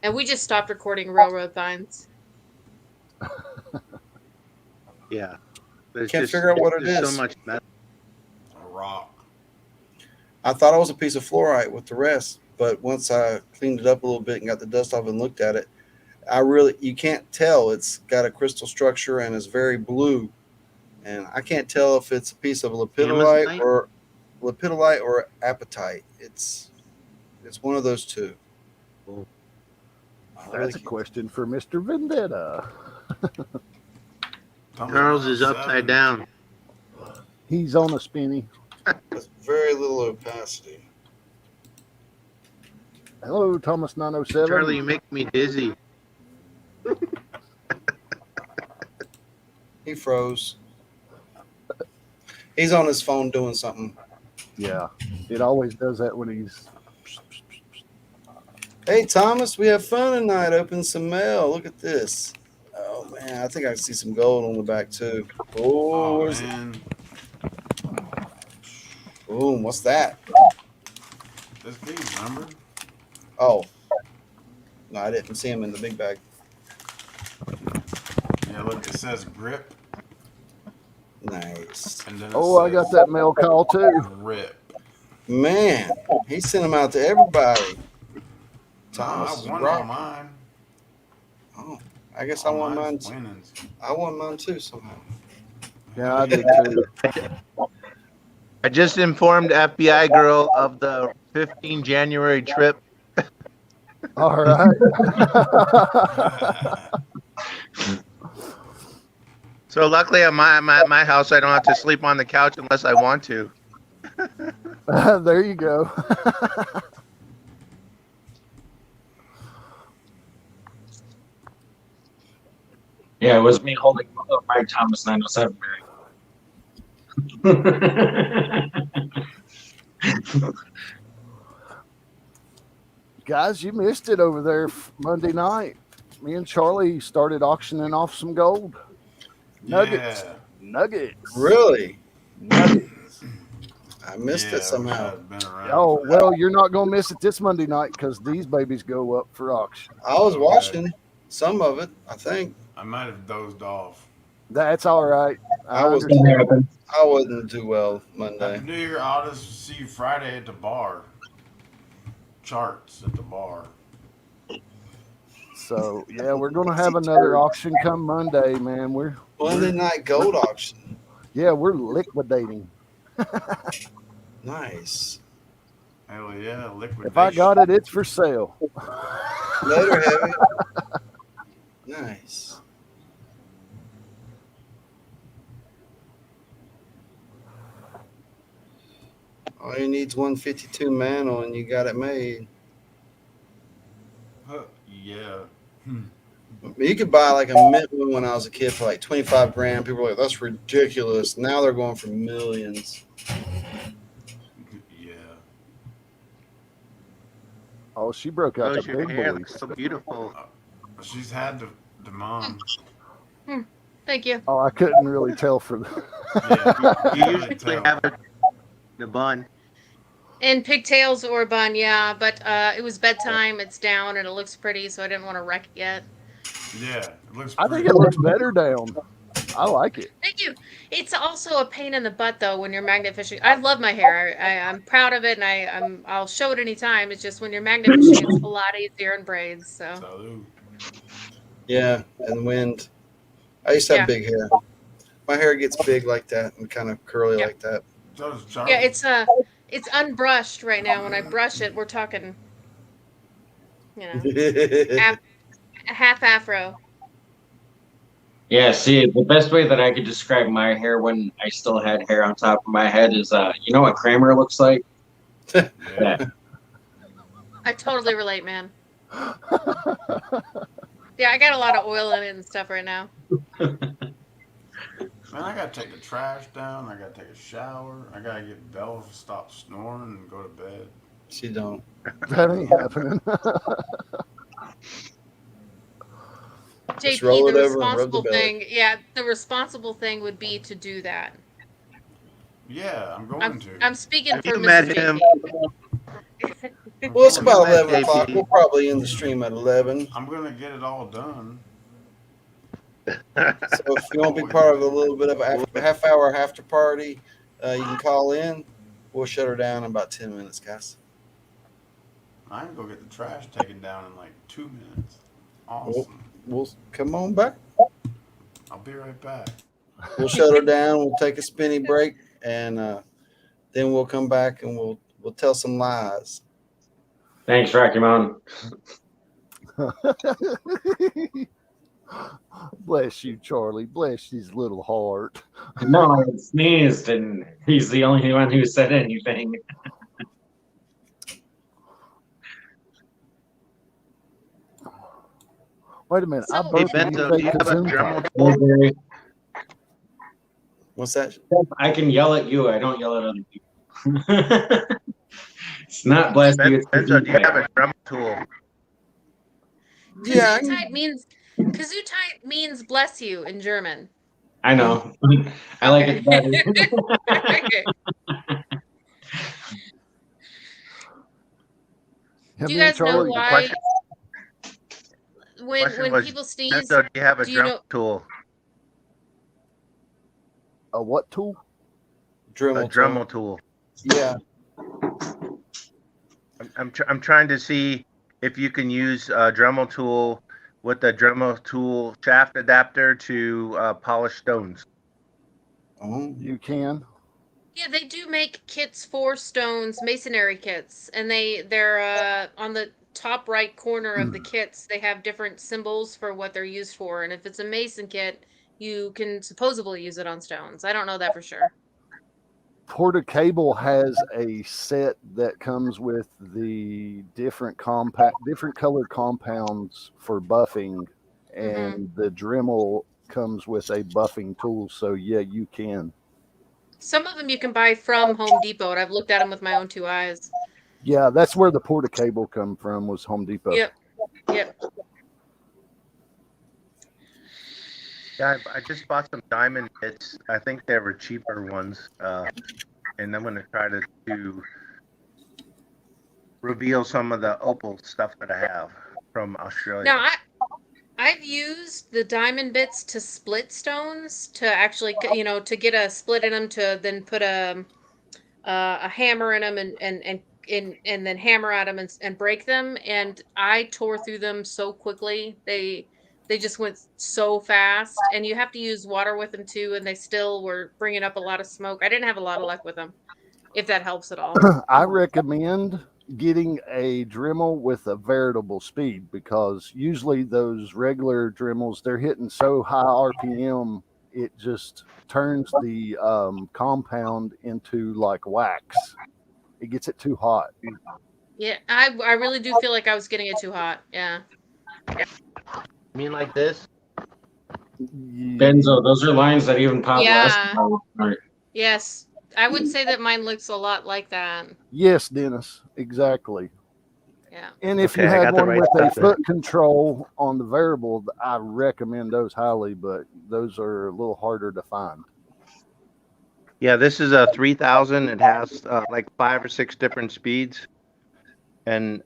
and we just stopped recording railroad finds. Yeah, there's Can't figure out what it just so is. much metal. A rock. I thought it was a piece of fluorite with the rest, but once I cleaned it up a little bit and got the dust off and looked at it, you can't tell. It's got a crystal structure and it's very blue, and I can't tell if it's a piece of Amazonite? lepidolite or apatite. It's one of those two. I really That's a can't. question for Mr. Vendetta. Charles is upside down. He's on a spinny. With very little opacity. Hello, Thomas 907. Charlie, you make me dizzy. He froze. He's on his phone doing something. Yeah, it always does that when he's. Hey, Thomas, we have fun tonight. Open some mail. Look at this. Oh, man. I think I can see some gold on the back, too. Oh, where's it? Man. Boom. What's that? This piece, remember? Oh. No, I didn't see him in the big bag. Yeah, look, it says grip. Nice. And then it Oh, I got that mail call too. Rip. Man, he sent them out to everybody. Thomas is I won rock. all mine. Oh, I guess All I won mine. mine's winnings. I won mine too somehow. Yeah, I did too. I just informed FBI girl of the 15 January trip. All right. So luckily at my house, I don't have to sleep on the couch unless I want to. There you go. Yeah, it was me holding my Thomas 907 bag. Guys, you missed it over there Monday night. Me and Charlie started auctioning off some gold. Nuggets. Yeah. Nuggets. Really? Nuggets. I missed Yeah, it somehow. I've been around Oh, for that. well, you're not going to miss it this Monday night because these babies go up for auction. I was watching some of it, I think. I might have dozed off. That's all right. I was- understand. I wouldn't do well Monday. Happy New Year. I'll just see you Friday at the bar. Charts at the bar. So, yeah, we're going to have another auction come Monday, man. Monday night gold auction. Yeah, we're liquidating. Nice. Hell yeah, liquidation. If I got it, it's for sale. Later, Heavy. Nice. All you need's 152 mantle and you got it made. Yeah. You could buy like a mint one when I was a kid for like 25 grand. People were like, that's ridiculous. Now they're going for millions. Yeah. Oh, she broke out Oh, the your big hair boys. looks so beautiful. She's had the mom. Thank you. Oh, I couldn't really tell for Yeah. You usually have the bun. And pigtails or a bun, yeah. But it was bedtime. It's down and it looks pretty, so I didn't want to wreck it yet. Yeah, it looks. I think it looks better down. I like it. Thank you. It's also a pain in the butt though when you're magnet fishing. I love my hair. I'm proud of it, and I'll show it anytime. It's just when you're magnet fishing, it's a lot easier in braids. So Salute. Yeah, and wind. I used to have yeah, big hair. My hair gets big like that and kind of curly yeah, like that. So does yeah. Charlie. It's unbrushed right now. When I brush it, we're talking, half half afro. Yeah, see, the best way that I could describe my hair when I still had hair on top of my head is, you know what Kramer looks like? Yeah. I totally relate, man. Yeah, I got a lot of oil in it and stuff right now. Man, I gotta take the trash down. I gotta take a shower. I gotta get Bella to stop snoring and go to bed. She don't. That ain't happening. Just JP, roll the it over and rub the responsible belly. thing, yeah, the responsible thing would be to do that. Yeah, I'm going I'm to. I'm speaking Have for you met Mrs. him? JP. I'm Well, it's going about Have you met 11 o'clock. JP? We'll probably end the stream at 11. I'm gonna get it all done. So if you want to be part of a little bit of a half hour after party, you can call in. We'll shut her down in about 10 minutes, guys. I can go get the trash taken down in like 2 minutes. Awesome. We'll come on back. I'll be right back. We'll shut her down. We'll take a spinny break, and then we'll come back and we'll tell some lies. Thanks, Rocky Mountain. Bless you, Charlie. Bless his little heart. No, I sneezed, and he's the only one who said anything. Wait a minute. I So- Hey, burped when you Benzo, do say you have a kazoo. Dremel tool? Blueberry. What's that? I can yell at you. I don't yell at other people. It's not bless you. It's Benzo, do you have a Dremel tool? Yeah, Gesundheit means bless you in German. I know. I like it better. Yeah, Do you me and guys know Charlie- why Question when was, people sneeze? Benzo, do you have a do you Dremel know- tool? A what tool? A Dremel. Dremel tool. Yeah. I'm trying to see if you can use a Dremel tool with the Dremel tool shaft adapter to polish stones. Oh. You can. Yeah, they do make kits for stones, masonry kits, and they're on the top right corner of the kits. They have different symbols for what they're used for, and if it's a mason kit, you can supposedly use it on stones. I don't know that for sure. Porta Cable has a set that comes with the different color compounds for buffing, and the Dremel comes with a buffing tool. So yeah, you can. Some of them you can buy from Home Depot, and I've looked at them with my own two eyes. Yeah, that's where the Porta Cable come from, was Home Depot. Yep. Yeah, I just bought some diamond bits. I think they were cheaper ones, and I'm going to try to reveal some of the opal stuff that I have from Australia. Now, I've used the diamond bits to split stones, to actually, to get a split in them, to then put a hammer in them and then hammer at them and break them. And I tore through them so quickly. They just went so fast, and you have to use water with them too. And they still were bringing up a lot of smoke. I didn't have a lot of luck with them, if that helps at all. I recommend getting a Dremel with a variable speed, because usually those regular Dremels, they're hitting so high RPM, it just turns the compound into like wax. It gets it too hot. Yeah, I really do feel like I was getting it too hot. Yeah. You mean like this? Benzo, those are lines that even Pablo Yeah. Escobar. Yes. I would say that mine looks a lot like that. Yes, Dennis, exactly. Yeah. And if Okay, you I had got the one right with a stuff then. foot control on the variable, I recommend those highly, but those are a little harder to find. Yeah, this is a 3000. It has like 5 or 6 different speeds, and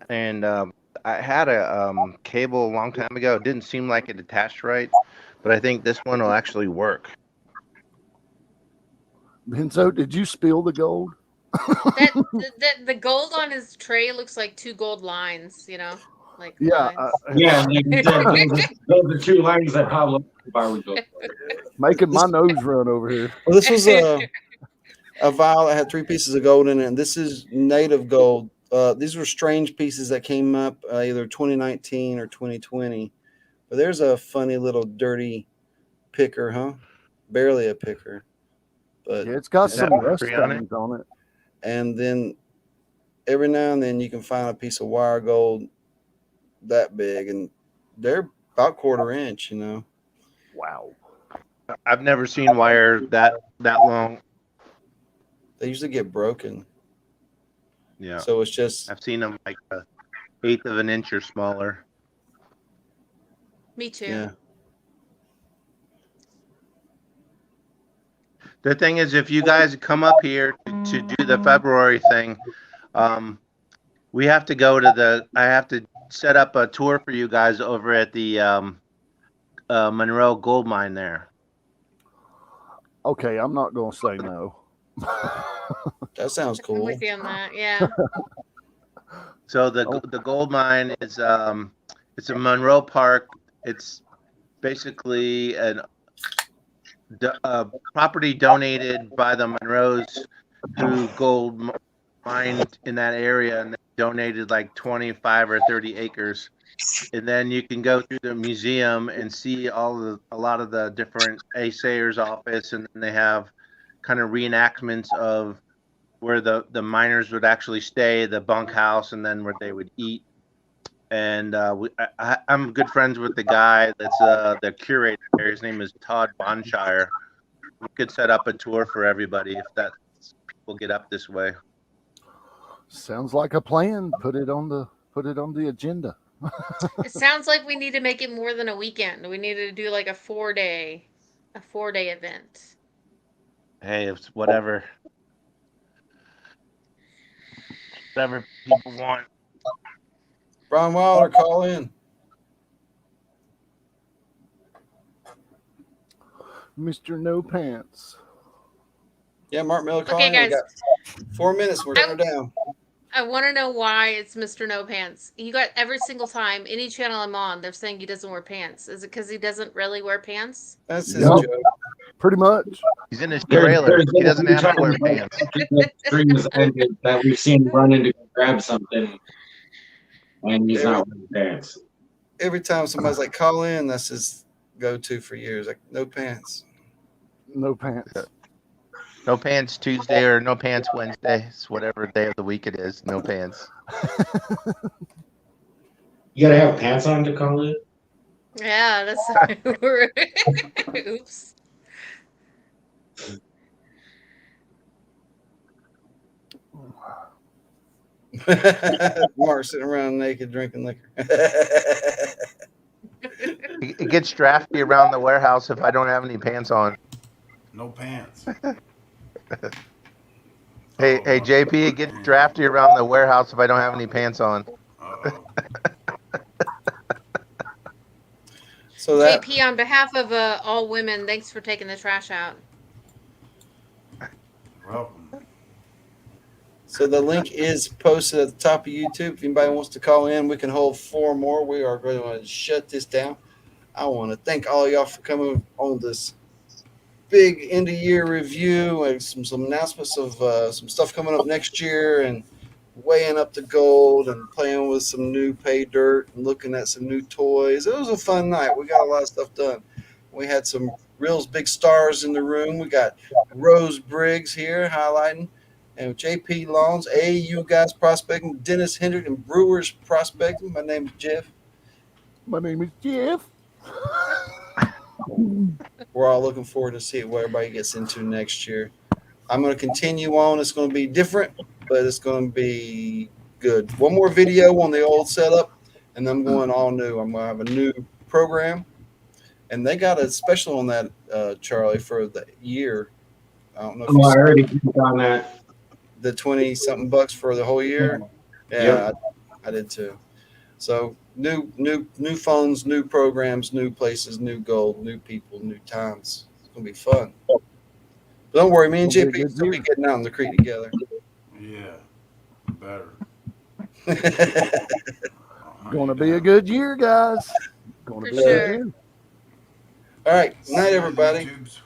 I had a cable a long time ago. It didn't seem like it attached right, but I think this one will actually work. Benzo, did you spill the gold? The gold on his tray looks like two gold lines, like Yeah, lines. Yeah, those are 2 lines that Pablo Escobar would go for. making my nose run over here. Well, this was a vial that had 3 pieces of gold in it. And this is native gold. These were strange pieces that came up either 2019 or 2020. But there's a funny little dirty picker, huh? Barely a picker. But Yeah, it's got Is some that rust free on it? stains on it. and then every now and then you can find a piece of wire gold that big, and they're about 1/4 inch, Wow. I've never seen wire that long. They usually get broken. Yeah, So it's just I've seen them like 1/8 of an inch or smaller. Me too. yeah. The thing is, if you guys come up here to do the February thing, we have to go to I have to set up a tour for you guys over at the Monroe Gold Mine there. Okay, I'm not going to say no. That sounds I'm cool. with you on that. Yeah. So the gold mine is it's a Monroe Park. It's basically a property donated by the Monroes who gold mined in that area, and they donated like 25 or 30 acres. And then you can go through the museum and see a lot of the different assayers' office, and then they have kind of reenactments of where the miners would actually stay, the bunkhouse, and then where they would eat. And I'm good friends with the guy that's the curator there. His name is Todd Bonshire. We could set up a tour for everybody if people get up this way. Sounds like a plan. Put it on the agenda. It sounds like we need to make it more than a weekend. We need to do like a 4-day event. Hey, it's whatever people want. Brian Wilder, call in. Mr. No Pants. Yeah, Mark Miller, call Okay, in. guys. We got 4 minutes. We're going down. I want to know why it's Mr. No Pants. You got every single time, any channel I'm on, they're saying he doesn't wear pants. Is it because he doesn't really wear pants? That's his Yep. joke. Pretty much. He's in his trailer. He doesn't have to wear pants. Streams ended that we've seen him run in to grab something, and he's not wearing pants. Every time somebody's like, call in, that's his go-to for years. Like, no pants. No pants. No pants Tuesday or no pants Wednesday. It's whatever day of the week it is. No pants. You gotta have pants on to call in. Yeah, that's oops. Mark sitting around naked drinking liquor. It gets drafty around the warehouse if I don't have any pants on. No pants. Hey, JP, it gets drafty around the warehouse if I don't have any pants on. Uh-oh. So that JP, on behalf of all women, thanks for taking the trash out. Welcome. So the link is posted at the top of YouTube. If anybody wants to call in, we can hold 4 more. We are going to shut this down. I want to thank all y'all for coming on this big end of year review and some announcements of some stuff coming up next year, and weighing up the gold and playing with some new Paydirt and looking at some new toys. It was a fun night. We got a lot of stuff done. We had some real big stars in the room. We got Rose Briggs here highlighting, and JP Lawns, AU guys prospecting, Dennis Hendrick and Brewers prospecting. My name is Jeff. My name is Jeff. We're all looking forward to see what everybody gets into next year. I'm going to continue on. It's going to be different, but it's going to be good. One more video on the old setup, and I'm going all new. I'm going to have a new program, and they got a special on that, Charlie, for the year. I don't know if I already clicked on that. the 20-something bucks for the whole year. Yeah, Yep. I did too. So new phones, new programs, new places, new gold, new people, new times. It's gonna be fun. But don't worry, me and It'll be a JP good still be year. getting out in the creek together. Yeah, better. I'll hunt Gonna you be a down. good year, guys. Gonna For be a good sure. year. All right, See night you on everybody. YouTubes.